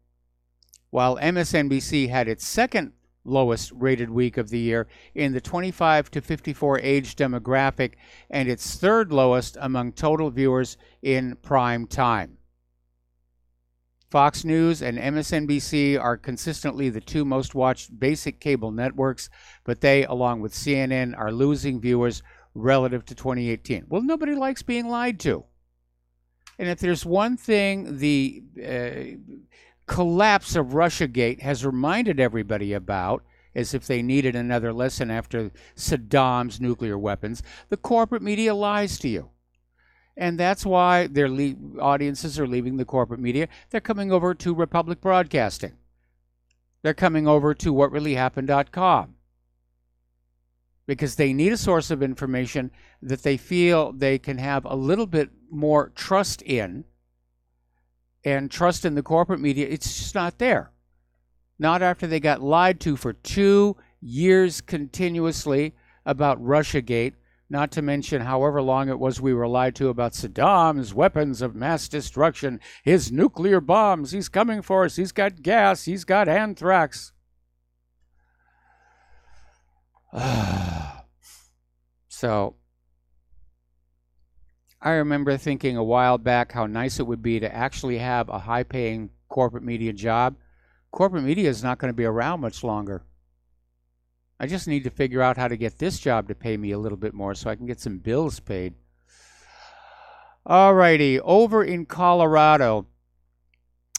while MSNBC had its second lowest rated week of the year in the 25 to 54 age demographic, and its third lowest among total viewers in prime time. Fox News and MSNBC are consistently the two most watched basic cable networks, but they, along with CNN, are losing viewers relative to 2018. Well, nobody likes being lied to. And if there's one thing the collapse of Russiagate has reminded everybody about, as if they needed another lesson after Saddam's nuclear weapons, the corporate media lies to you. And that's why their audiences are leaving the corporate media. They're coming over to Republic Broadcasting. They're coming over to whatreallyhappened.com because they need a source of information that they feel they can have a little bit more trust in. And trust in the corporate media, it's just not there. Not after they got lied to for 2 years continuously about Russiagate, not to mention however long it was we were lied to about Saddam's weapons of mass destruction, his nuclear bombs, he's coming for us, he's got gas, he's got anthrax. So, I remember thinking a while back how nice it would be to actually have a high-paying corporate media job. Corporate media is not going to be around much longer. I just need to figure out how to get this job to pay me a little bit more so I can get some bills paid. Alrighty, over in Colorado,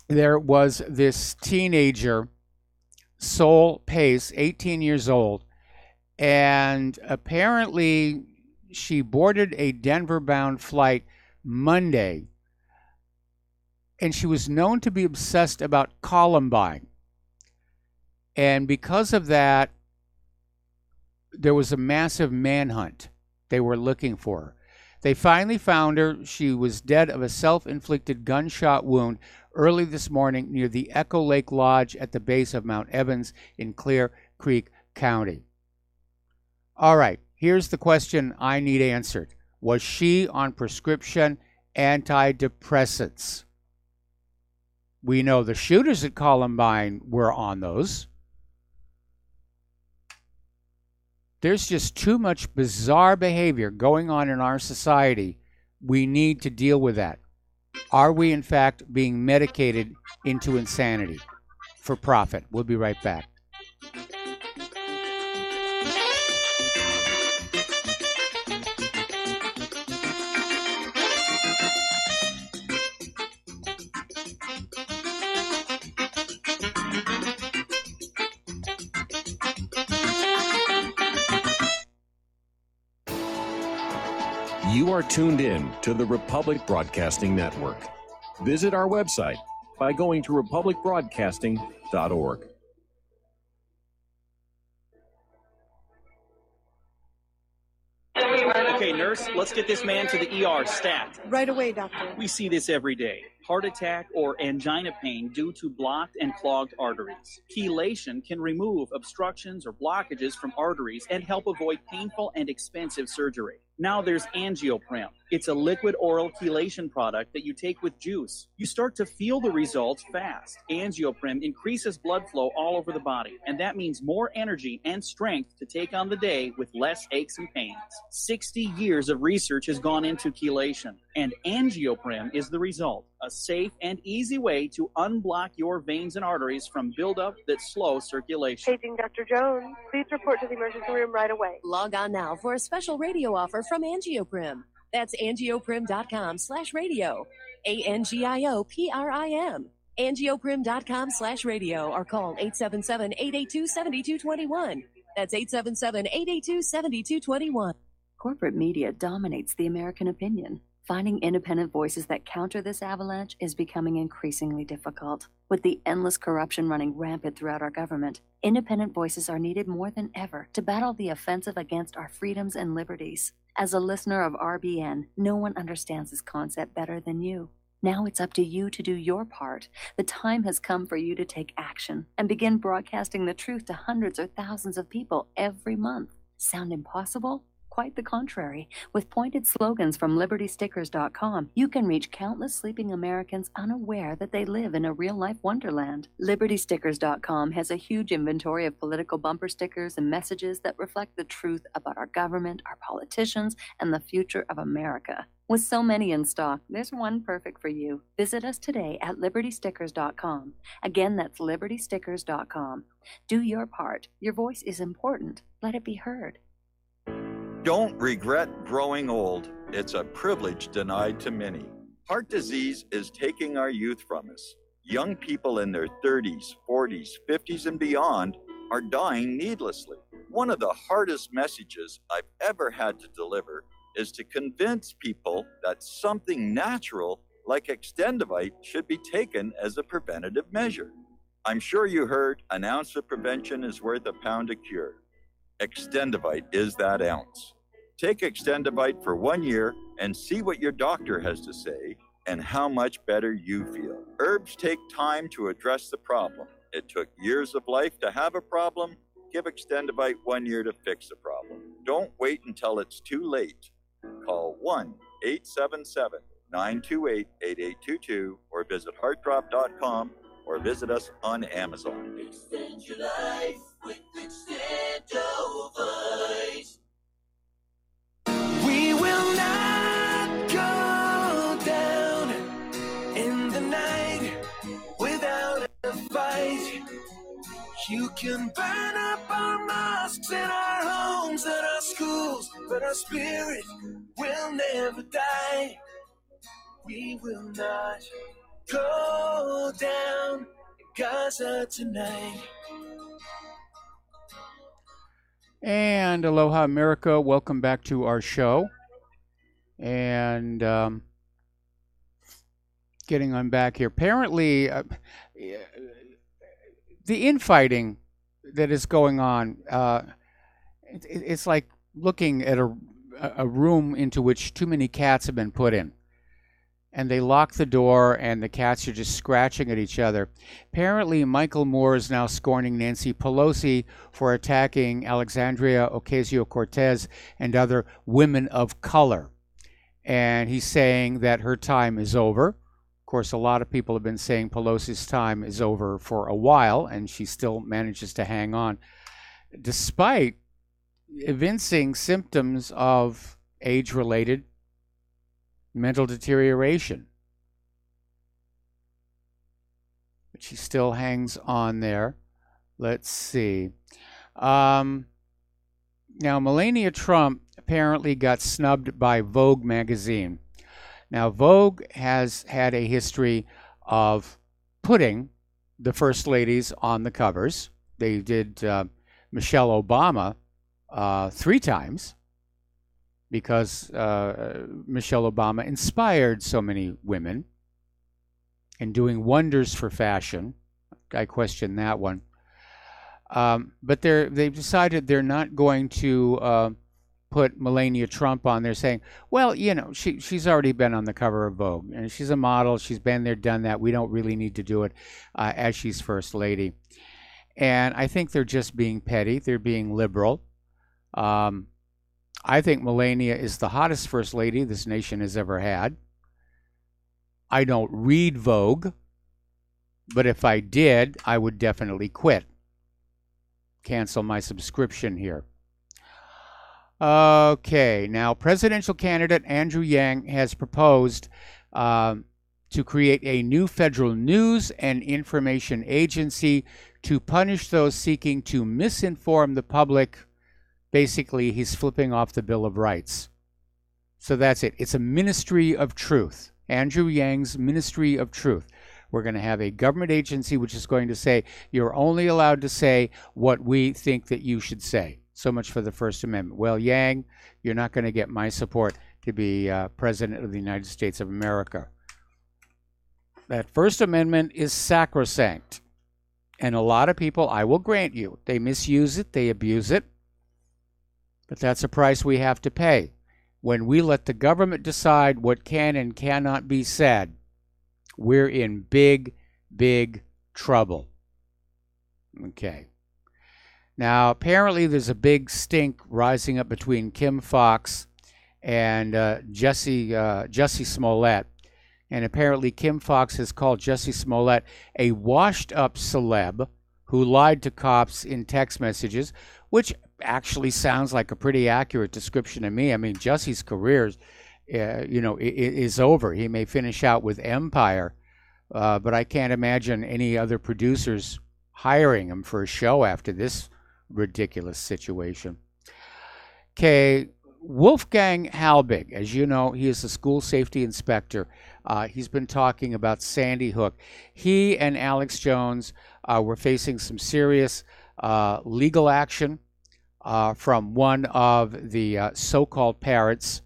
there was this teenager, Sol Pace, 18 years old, and apparently she boarded a Denver-bound flight Monday, and she was known to be obsessed about Columbine. And because of that, there was a massive manhunt. They were looking for her. They finally found her. She was dead of a self-inflicted gunshot wound early this morning near the Echo Lake Lodge at the base of Mount Evans in Clear Creek County. All right, here's the question I need answered. Was she on prescription antidepressants? We know the shooters at Columbine were on those. There's just too much bizarre behavior going on in our society. We need to deal with that. Are we, in fact, being medicated into insanity for profit? We'll be right back. You are tuned in to the Republic Broadcasting Network. Visit our website by going to republicbroadcasting.org. Okay, nurse, let's get this man to the ER stat. Right away, doctor. We see this every day. Heart attack or angina pain due to blocked and clogged arteries. Chelation can remove obstructions or blockages from arteries and help avoid painful and expensive surgery. Now there's Angioprim. It's a liquid oral chelation product that you take with juice. You start to feel the results fast. Angioprim increases blood flow all over the body, and that means more energy and strength to take on the day with less aches and pains. 60 years of research has gone into chelation, and Angioprim is the result. A safe and easy way to unblock your veins and arteries from buildup that slow circulation. Paging Dr. Jones. Please report to the emergency room right away. Log on now for a special radio offer from Angioprim. That's angioprim.com/radio. ANGIOPRIM. Angioprim.com/radio or call 877-882-7221. That's 877-882-7221. Corporate media dominates the American opinion. Finding independent voices that counter this avalanche is becoming increasingly difficult. With the endless corruption running rampant throughout our government, independent voices are needed more than ever to battle the offensive against our freedoms and liberties. As a listener of RBN, no one understands this concept better than you. Now it's up to you to do your part. The time has come for you to take action and begin broadcasting the truth to hundreds or thousands of people every month. Sound impossible? Quite the contrary. With pointed slogans from LibertyStickers.com, you can reach countless sleeping Americans unaware that they live in a real-life wonderland. LibertyStickers.com has a huge inventory of political bumper stickers and messages that reflect the truth about our government, our politicians, and the future of America. With so many in stock, there's one perfect for you. Visit us today at LibertyStickers.com. Again, that's LibertyStickers.com. Do your part. Your voice is important. Let it be heard. Don't regret growing old. It's a privilege denied to many. Heart disease is taking our youth from us. Young people in their 30s, 40s, 50s, and beyond are dying needlessly. One of the hardest messages I've ever had to deliver is to convince people that something natural like Extendivite should be taken as a preventative measure. I'm sure you heard an ounce of prevention is worth a pound of cure. Extendivite is that ounce. Take Extendivite for 1 year and see what your doctor has to say and how much better you feel. Herbs take time to address the problem. It took years of life to have a problem. Give Extendivite 1 year to fix the problem. Don't wait until it's too late. Call 1-877-928-8822 or visit heartdrop.com or visit us on Amazon. Extend your life with Extendovite. We will not go down in the night without a fight. You can burn up our mosques and our homes and our schools, but our spirit will never die. We will not go down in Gaza tonight. And aloha, America. Welcome back to our show. And getting on back here. Apparently, the infighting that is going on. It's like looking at a room into which too many cats have been put in. And they lock the door, and the cats are just scratching at each other. Apparently, Michael Moore is now scorning Nancy Pelosi for attacking Alexandria Ocasio-Cortez and other women of color. And he's saying that her time is over. Of course, a lot of people have been saying Pelosi's time is over for a while, and she still manages to hang on, despite evincing symptoms of age-related mental deterioration. But she still hangs on there. Let's see. Now, Melania Trump apparently got snubbed by Vogue magazine. Now, Vogue has had a history of putting the first ladies on the covers. They did Michelle Obama 3 times, because Michelle Obama inspired so many women and doing wonders for fashion. I question that one. But they've decided they're not going to put Melania Trump on there, saying, well, you know, she's already been on the cover of Vogue, and she's a model. She's been there, done that. We don't really need to do it as she's first lady. And I think they're just being petty. They're being liberal. I think Melania is the hottest first lady this nation has ever had. I don't read Vogue, but if I did, I would definitely quit. Cancel my subscription here. Okay, now presidential candidate Andrew Yang has proposed to create a new federal news and information agency to punish those seeking to misinform the public. Basically, he's flipping off the Bill of Rights. So that's it. It's a ministry of truth. Andrew Yang's Ministry of Truth. We're going to have a government agency which is going to say, you're only allowed to say what we think that you should say. So much for the First Amendment. Well, Yang, you're not going to get my support to be President of the United States of America. That First Amendment is sacrosanct. And a lot of people, I will grant you, they misuse it, they abuse it. But that's a price we have to pay. When we let the government decide what can and cannot be said, we're in big, big trouble. Okay. Now, apparently there's a big stink rising up between Kim Foxx and Jussie Smollett. And apparently Kim Foxx has called Jussie Smollett a washed-up celeb who lied to cops in text messages, which actually sounds like a pretty accurate description to me. I mean, Jussie's career, is over. He may finish out with Empire, but I can't imagine any other producers hiring him for a show after this ridiculous situation. Okay, Wolfgang Halbig, as you know, he is the school safety inspector. He's been talking about Sandy Hook. He and Alex Jones were facing some serious legal action from one of the so-called parents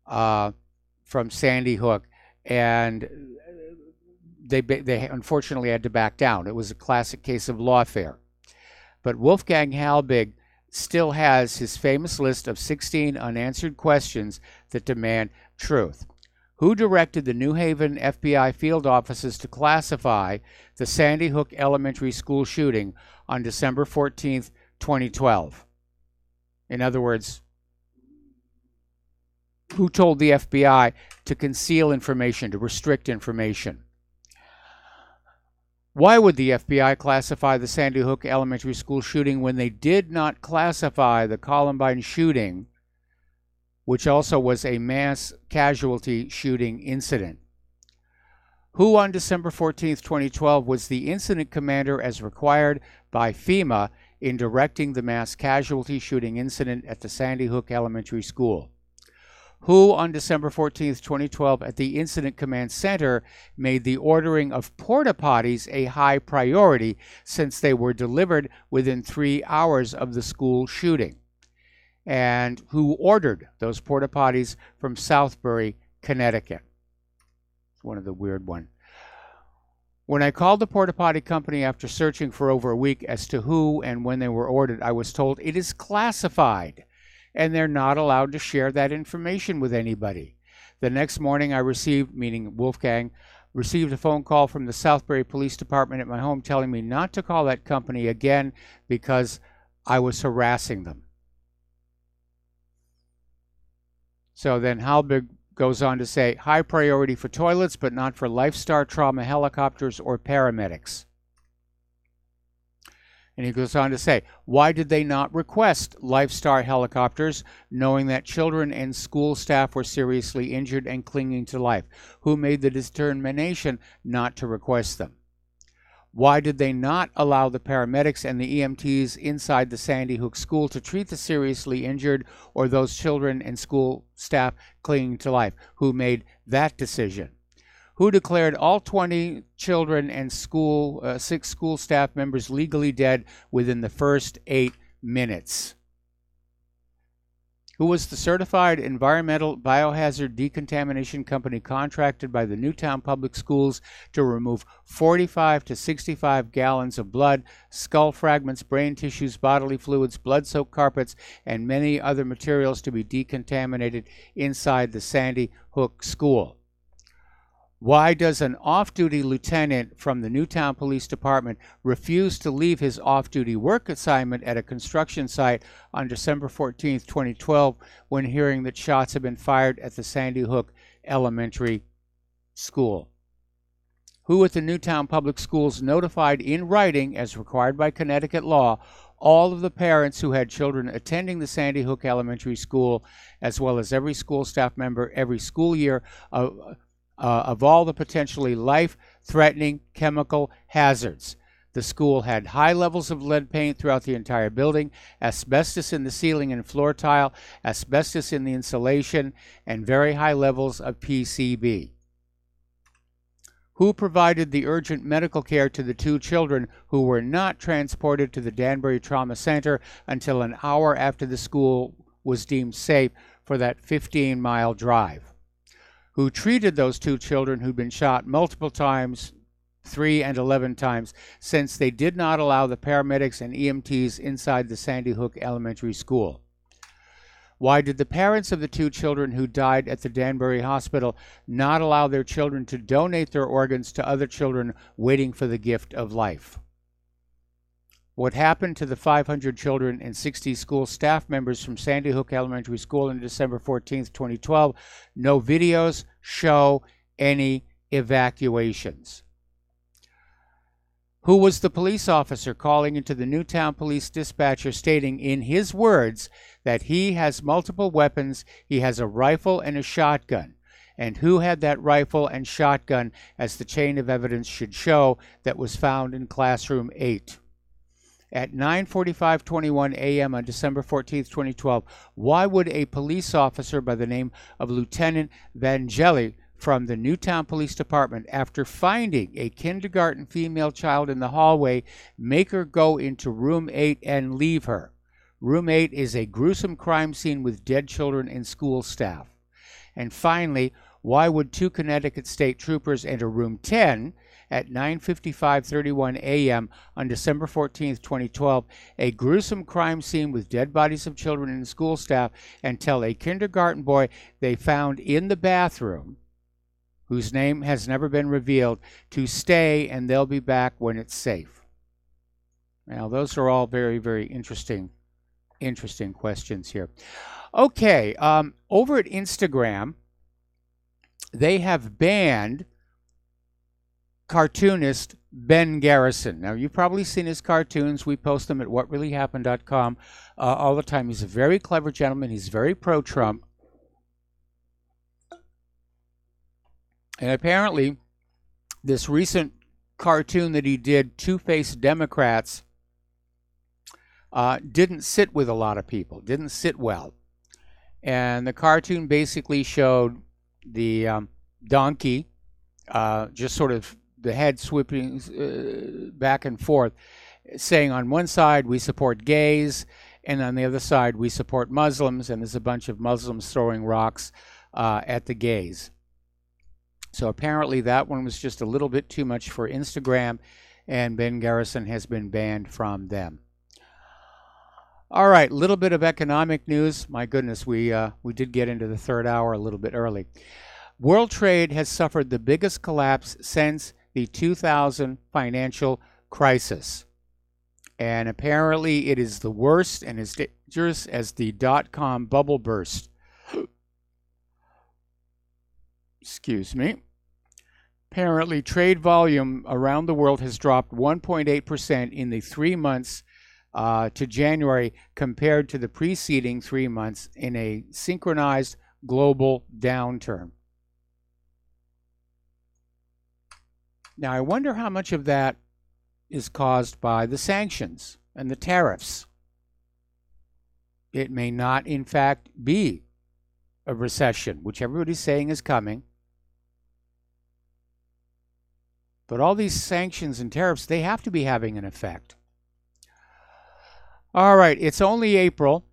from Sandy Hook, and they unfortunately had to back down. It was a classic case of lawfare. But Wolfgang Halbig still has his famous list of 16 unanswered questions that demand truth. Who directed the New Haven FBI field offices to classify the Sandy Hook Elementary School shooting on December 14th, 2012? In other words, who told the FBI to conceal information, to restrict information? Why would the FBI classify the Sandy Hook Elementary School shooting when they did not classify the Columbine shooting, which also was a mass casualty shooting incident? Who on December 14th, 2012 was the incident commander as required by FEMA in directing the mass casualty shooting incident at the Sandy Hook Elementary School? Who on December 14th, 2012 at the Incident Command Center made the ordering of porta potties a high priority since they were delivered within 3 hours of the school shooting? And who ordered those porta potties from Southbury, Connecticut? One of the weird ones. When I called the porta potty company after searching for over a week as to who and when they were ordered, I was told it is classified and they're not allowed to share that information with anybody. The next morning I received, meaning Wolfgang, received a phone call from the Southbury Police Department at my home telling me not to call that company again because I was harassing them. So then Halberg goes on to say, high priority for toilets, but not for LifeStar trauma helicopters or paramedics. And he goes on to say, why did they not request LifeStar helicopters, knowing that children and school staff were seriously injured and clinging to life? Who made the determination not to request them? Why did they not allow the paramedics and the EMTs inside the Sandy Hook school to treat the seriously injured or those children and school staff clinging to life? Who made that decision? Who declared all 20 children and 6 school staff members legally dead within the first 8 minutes? Who was the certified environmental biohazard decontamination company contracted by the Newtown Public Schools to remove 45 to 65 gallons of blood, skull fragments, brain tissues, bodily fluids, blood-soaked carpets, and many other materials to be decontaminated inside the Sandy Hook school? Why does an off-duty lieutenant from the Newtown Police Department refuse to leave his off-duty work assignment at a construction site on December 14, 2012, when hearing that shots had been fired at the Sandy Hook Elementary School? Who at the Newtown Public Schools notified in writing, as required by Connecticut law, all of the parents who had children attending the Sandy Hook Elementary School, as well as every school staff member every school year, of all the potentially life-threatening chemical hazards? The school had high levels of lead paint throughout the entire building, asbestos in the ceiling and floor tile, asbestos in the insulation, and very high levels of PCB. Who provided the urgent medical care to the 2 children who were not transported to the Danbury Trauma Center until an hour after the school was deemed safe for that 15-mile drive? Who treated those 2 children who'd been shot multiple times, 3 and 11 times, since they did not allow the paramedics and EMTs inside the Sandy Hook Elementary School? Why did the parents of the 2 children who died at the Danbury Hospital not allow their children to donate their organs to other children waiting for the gift of life? What happened to the 500 children and 60 school staff members from Sandy Hook Elementary School on December 14, 2012? No videos show any evacuations. Who was the police officer calling into the Newtown Police dispatcher stating in his words that he has multiple weapons, he has a rifle and a shotgun? And who had that rifle and shotgun, as the chain of evidence should show, that was found in classroom 8? At 9:45:21 a.m. on December 14, 2012, why would a police officer by the name of Lieutenant Vangeli from the Newtown Police Department, after finding a kindergarten female child in the hallway, make her go into room 8 and leave her? Room 8 is a gruesome crime scene with dead children and school staff. And finally, why would 2 Connecticut State Troopers enter room 10 at 9:55:31 a.m. on December 14, 2012, a gruesome crime scene with dead bodies of children and school staff, and tell a kindergarten boy they found in the bathroom, whose name has never been revealed, to stay and they'll be back when it's safe? Now, those are all very, very interesting questions here. Okay, over at Instagram, they have banned cartoonist Ben Garrison. Now, you've probably seen his cartoons. We post them at whatreallyhappened.com all the time. He's a very clever gentleman. He's very pro-Trump. And apparently, this recent cartoon that he did, Two-Faced Democrats, didn't sit with a lot of people, didn't sit well. And the cartoon basically showed the donkey, just sort of the head sweeping back and forth, saying on one side we support gays, and on the other side we support Muslims, and there's a bunch of Muslims throwing rocks at the gays. So apparently that one was just a little bit too much for Instagram, and Ben Garrison has been banned from them. All right, a little bit of economic news. My goodness, we did get into the third hour a little bit early. World trade has suffered the biggest collapse since the 2000 financial crisis. And apparently it is the worst and as dangerous as the dot-com bubble burst. Excuse me. Apparently trade volume around the world has dropped 1.8% in the 3 months to January compared to the preceding 3 months in a synchronized global downturn. Now, I wonder how much of that is caused by the sanctions and the tariffs. It may not, in fact, be a recession, which everybody's saying is coming. But all these sanctions and tariffs, they have to be having an effect. All right, it's only April.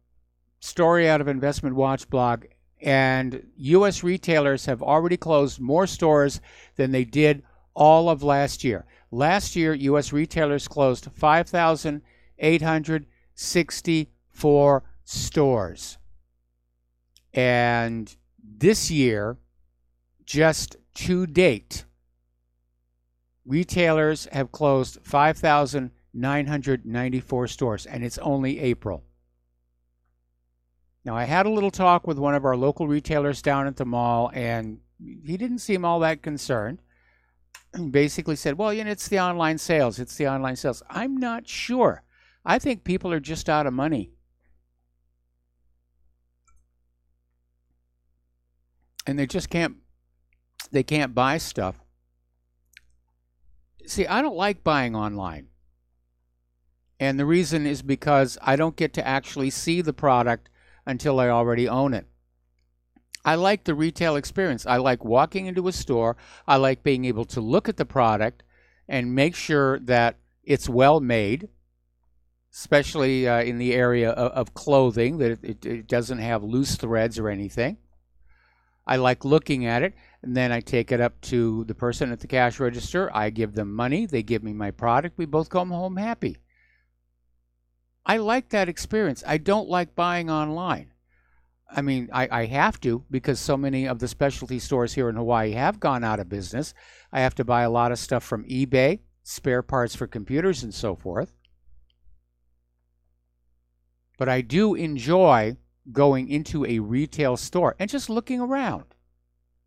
Story out of Investment Watch blog. And U.S. retailers have already closed more stores than they did all of last year. Last year, U.S. retailers closed 5,864 stores. And this year, just to date, retailers have closed 5,994 stores, and it's only April. Now, I had a little talk with one of our local retailers down at the mall, and he didn't seem all that concerned. He basically said, well, it's the online sales. It's the online sales. I'm not sure. I think people are just out of money. And they just can't buy stuff. See, I don't like buying online. And the reason is because I don't get to actually see the product until I already own it. I like the retail experience. I like walking into a store. I like being able to look at the product and make sure that it's well made, especially in the area of clothing, that it doesn't have loose threads or anything. I like looking at it, and then I take it up to the person at the cash register. I give them money. They give me my product. We both come home happy. I like that experience. I don't like buying online. I mean, I have to, because so many of the specialty stores here in Hawaii have gone out of business. I have to buy a lot of stuff from eBay, spare parts for computers and so forth. But I do enjoy going into a retail store and just looking around,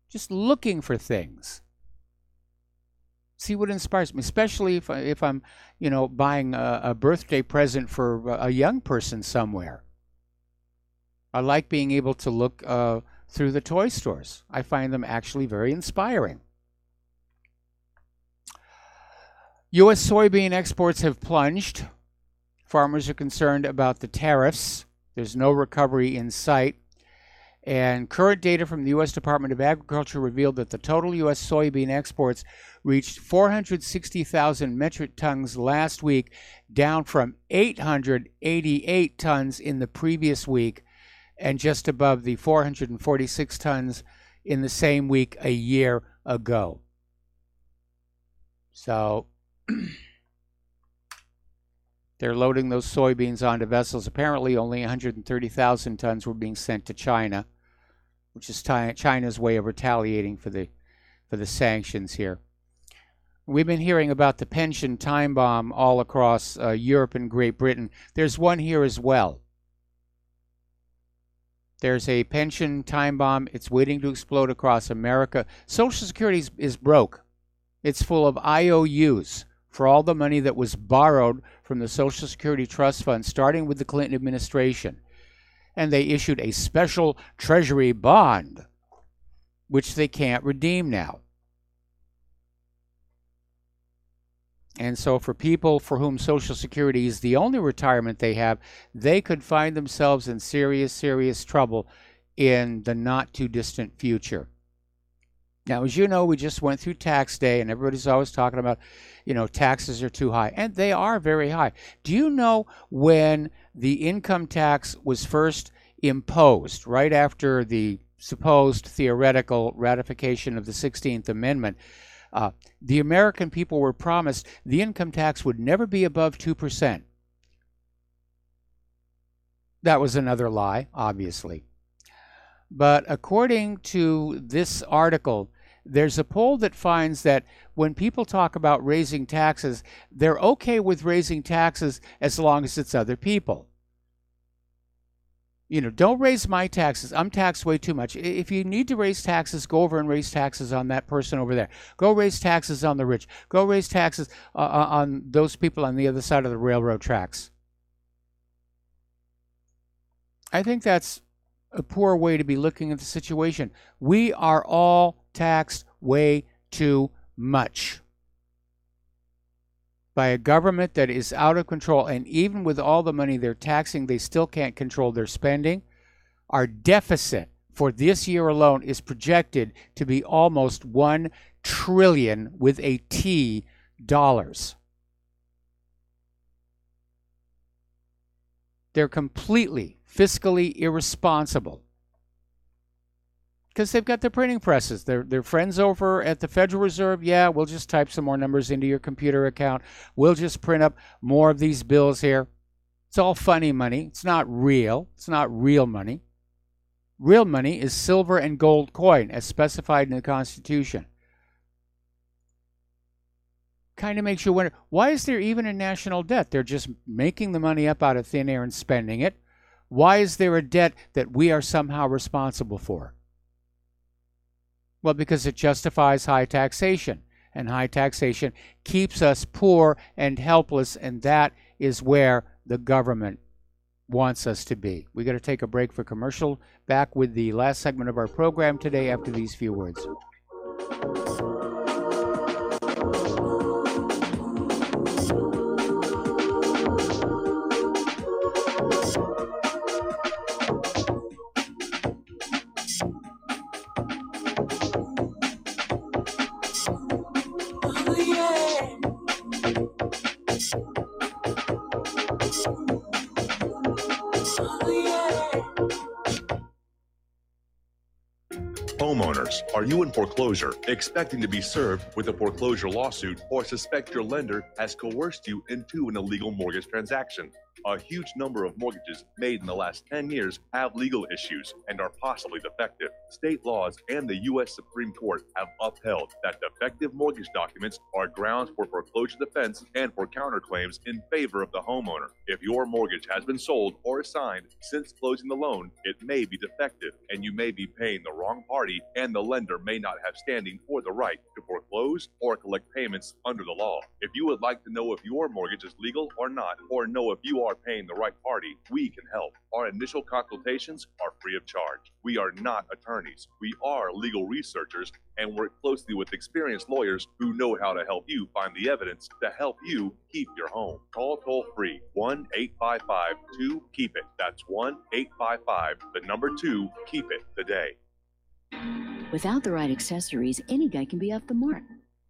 just looking for things. See what inspires me, especially if I'm, buying a birthday present for a young person somewhere. I like being able to look through the toy stores. I find them actually very inspiring. U.S. soybean exports have plunged. Farmers are concerned about the tariffs. There's no recovery in sight. And current data from the U.S. Department of Agriculture revealed that the total U.S. soybean exports reached 460,000 metric tons last week, down from 888 tons in the previous week, and just above the 446 tons in the same week a year ago. So they're loading those soybeans onto vessels. Apparently only 130,000 tons were being sent to China, which is China's way of retaliating for the sanctions here. We've been hearing about the pension time bomb all across Europe and Great Britain. There's one here as well. There's a pension time bomb. It's waiting to explode across America. Social Security is broke. It's full of IOUs for all the money that was borrowed from the Social Security Trust Fund, starting with the Clinton administration. And they issued a special Treasury bond, which they can't redeem now. And so for people for whom Social Security is the only retirement they have, they could find themselves in serious, serious trouble in the not-too-distant future. Now, as you know, we just went through tax day, and everybody's always talking about, taxes are too high. And they are very high. Do you know when the income tax was first imposed, right after the supposed theoretical ratification of the 16th Amendment, the American people were promised the income tax would never be above 2%. That was another lie, obviously. But according to this article, there's a poll that finds that when people talk about raising taxes, they're okay with raising taxes as long as it's other people. You know, don't raise my taxes. I'm taxed way too much. If you need to raise taxes, go over and raise taxes on that person over there. Go raise taxes on the rich. Go raise taxes on those people on the other side of the railroad tracks. I think that's a poor way to be looking at the situation. We are all taxed way too much by a government that is out of control. And even with all the money they're taxing, they still can't control their spending. Our deficit for this year alone is projected to be almost $1 trillion with a T dollars. They're completely fiscally irresponsible because they've got their printing presses. Their friends over at the Federal Reserve, yeah, we'll just type some more numbers into your computer account. We'll just print up more of these bills here. It's all funny money. It's not real. It's not real money. Real money is silver and gold coin as specified in the Constitution. Kind of makes you wonder, why is there even a national debt? They're just making the money up out of thin air and spending it. Why is there a debt that we are somehow responsible for? Well, because it justifies high taxation, and high taxation keeps us poor and helpless, and that is where the government wants us to be. We got to take a break for commercial. Back with the last segment of our program today after these few words. Homeowners, are you in foreclosure, expecting to be served with a foreclosure lawsuit, or suspect your lender has coerced you into an illegal mortgage transaction? A huge number of mortgages made in the last 10 years have legal issues and are possibly defective. State laws and the U.S. Supreme Court have upheld that defective mortgage documents are grounds for foreclosure defense and for counterclaims in favor of the homeowner. If your mortgage has been sold or assigned since closing the loan, it may be defective, and you may be paying the wrong party, and the lender may not have standing or the right to foreclose or collect payments under the law. If you would like to know if your mortgage is legal or not, or know if you are paying the right party, we can help. Our initial consultations are free of charge. We are not attorneys. We are legal researchers and work closely with experienced lawyers who know how to help you find the evidence to help you keep your home. Call toll-free 1-855-2-KEEP-IT. That's 1-855-2-KEEP-IT today. Without the right accessories, any guy can be off the mark.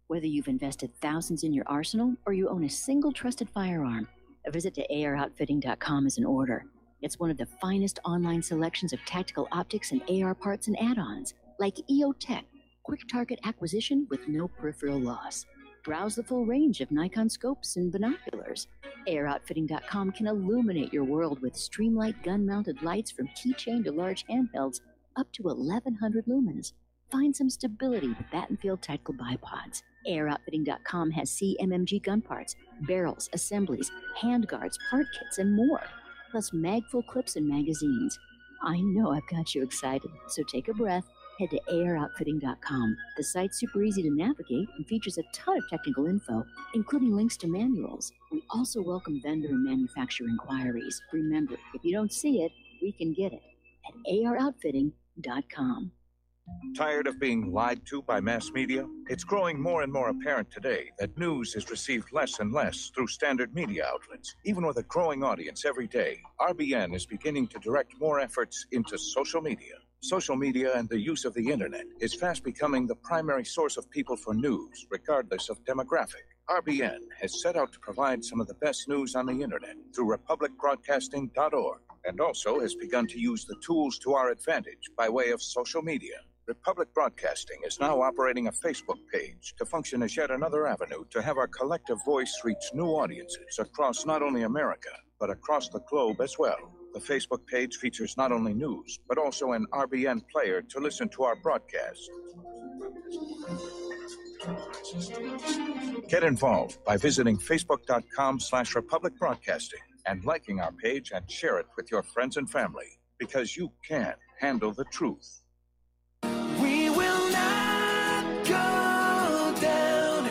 Whether you've invested thousands in your arsenal or you own a single trusted firearm, a visit to AROutfitting.com is in order. It's one of the finest online selections of tactical optics and AR parts and add-ons, like EOTech, quick target acquisition with no peripheral loss. Browse the full range of Nikon scopes and binoculars. AROutfitting.com can illuminate your world with Streamlight gun-mounted lights from keychain to large handhelds up to 1,100 lumens. Find some stability with Battenfield tactical bipods. AirOutfitting.com has CMMG gun parts, barrels, assemblies, handguards, part kits, and more, plus mag-full clips and magazines. I know I've got you excited, so take a breath. Head to AirOutfitting.com. The site's super easy to navigate and features a ton of technical info, including links to manuals. We also welcome vendor and manufacturer inquiries. Remember, if you don't see it, we can get it at AirOutfitting.com. Tired of being lied to by mass media? It's growing more and more apparent today that news is received less and less through standard media outlets. Even with a growing audience every day, RBN is beginning to direct more efforts into social media. Social media and the use of the internet is fast becoming the primary source of people for news, regardless of demographic. RBN has set out to provide some of the best news on the internet through republicbroadcasting.org. and also has begun to use the tools to our advantage by way of social media. Republic Broadcasting is now operating a Facebook page to function as yet another avenue to have our collective voice reach new audiences across not only America, but across the globe as well. The Facebook page features not only news, but also an RBN player to listen to our broadcast. Get involved by visiting facebook.com/Republic Broadcasting and liking our page and share it with your friends and family, because you can handle the truth. We will not go down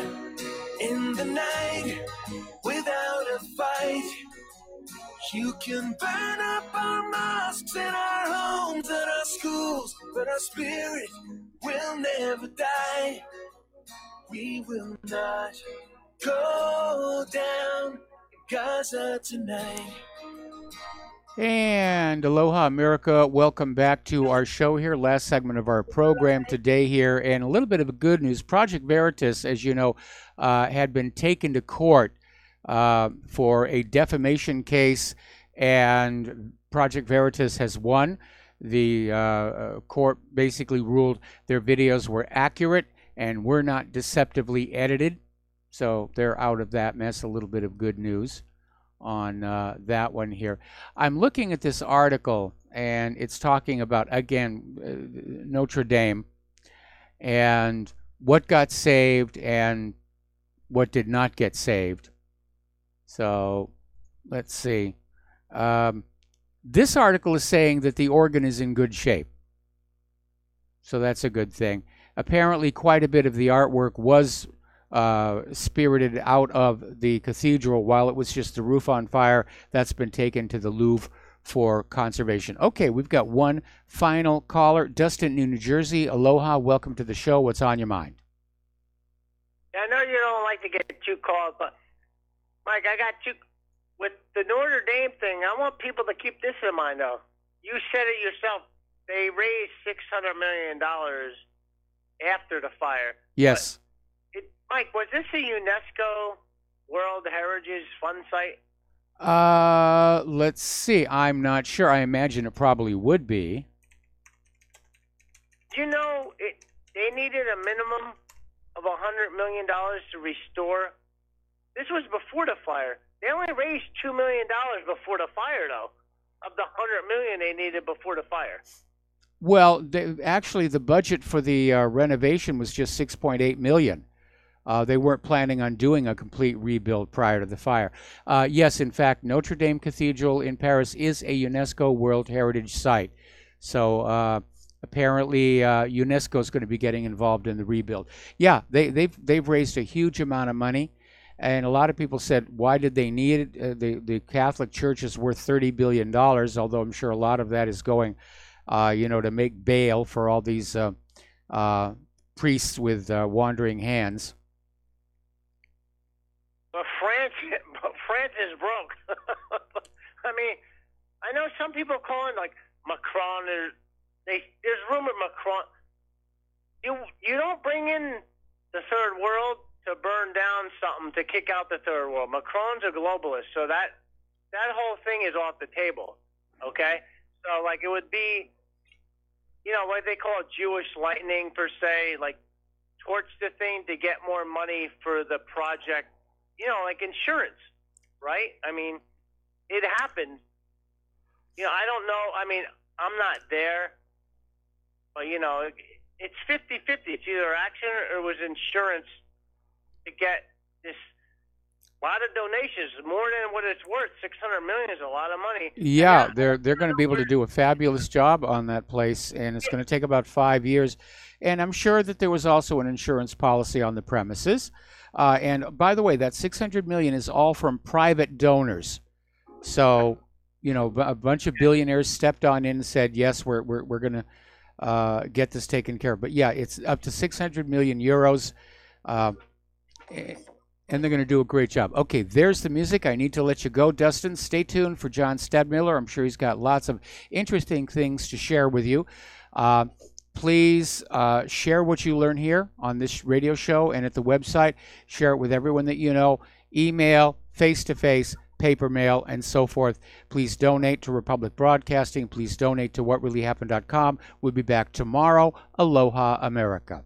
in the night without a fight. You can burn up our mosques and our homes and our schools, but our spirit will never die. We will not go down in Gaza tonight. And aloha, America. Welcome back to our show here. Last segment of our program today here. And a little bit of good news. Project Veritas, as you know, had been taken to court for a defamation case. And Project Veritas has won. The court basically ruled their videos were accurate and were not deceptively edited. So they're out of that mess. A little bit of good news on that one here. I'm looking at this article, and it's talking about, again, Notre Dame and what got saved and what did not get saved. So let's see. This article is saying that the organ is in good shape. So that's a good thing. Apparently, quite a bit of the artwork was spirited out of the cathedral while it was just the roof on fire. That's been taken to the Louvre for conservation. Okay, we've got one final caller. Dustin, New Jersey. Aloha, welcome to the show. What's on your mind? I know you don't like to get too called, but Mike, I got you with the Notre Dame thing. I want people to keep this in mind, though. You said it yourself. They raised $600 million after the fire. Yes. Mike, was this a UNESCO World Heritage Fund site? Let's see. I'm not sure. I imagine it probably would be. Do you know they needed a minimum of $100 million to restore? This was before the fire. They only raised $2 million before the fire, though, of the $100 million they needed before the fire. Well, actually, the budget for the renovation was just $6.8 million. They weren't planning on doing a complete rebuild prior to the fire. Yes, in fact, Notre Dame Cathedral in Paris is a UNESCO World Heritage Site. So apparently UNESCO is going to be getting involved in the rebuild. Yeah, they've raised a huge amount of money. And a lot of people said, why did they need it? The Catholic Church is worth $30 billion, although I'm sure a lot of that is going, to make bail for all these priests with wandering hands. But France is broke. I mean, I know some people calling like Macron. There's rumor Macron. You don't bring in the third world to burn down something to kick out the third world. Macron's a globalist, so that whole thing is off the table. Okay, so like it would be, what they call Jewish lightning per se, like torch the thing to get more money for the project. Like insurance, right? I mean, it happened. I don't know. I mean, I'm not there, but it's 50-50. It's either action or it was insurance to get this lot of donations, more than what it's worth. $600 million is a lot of money. Yeah, they're going to be able to do a fabulous job on that place, and it's going to take about 5 years. And I'm sure that there was also an insurance policy on the premises. And by the way, that $600 million is all from private donors. So, a bunch of billionaires stepped on in and said, yes, we're going to get this taken care of. But yeah, it's up to 600 million euros. And they're going to do a great job. Okay, there's the music. I need to let you go, Dustin. Stay tuned for John Stadmiller. I'm sure he's got lots of interesting things to share with you. Please share what you learn here on this radio show and at the website. Share it with everyone that you know. Email, face-to-face, paper mail, and so forth. Please donate to Republic Broadcasting. Please donate to whatreallyhappened.com. We'll be back tomorrow. Aloha, America.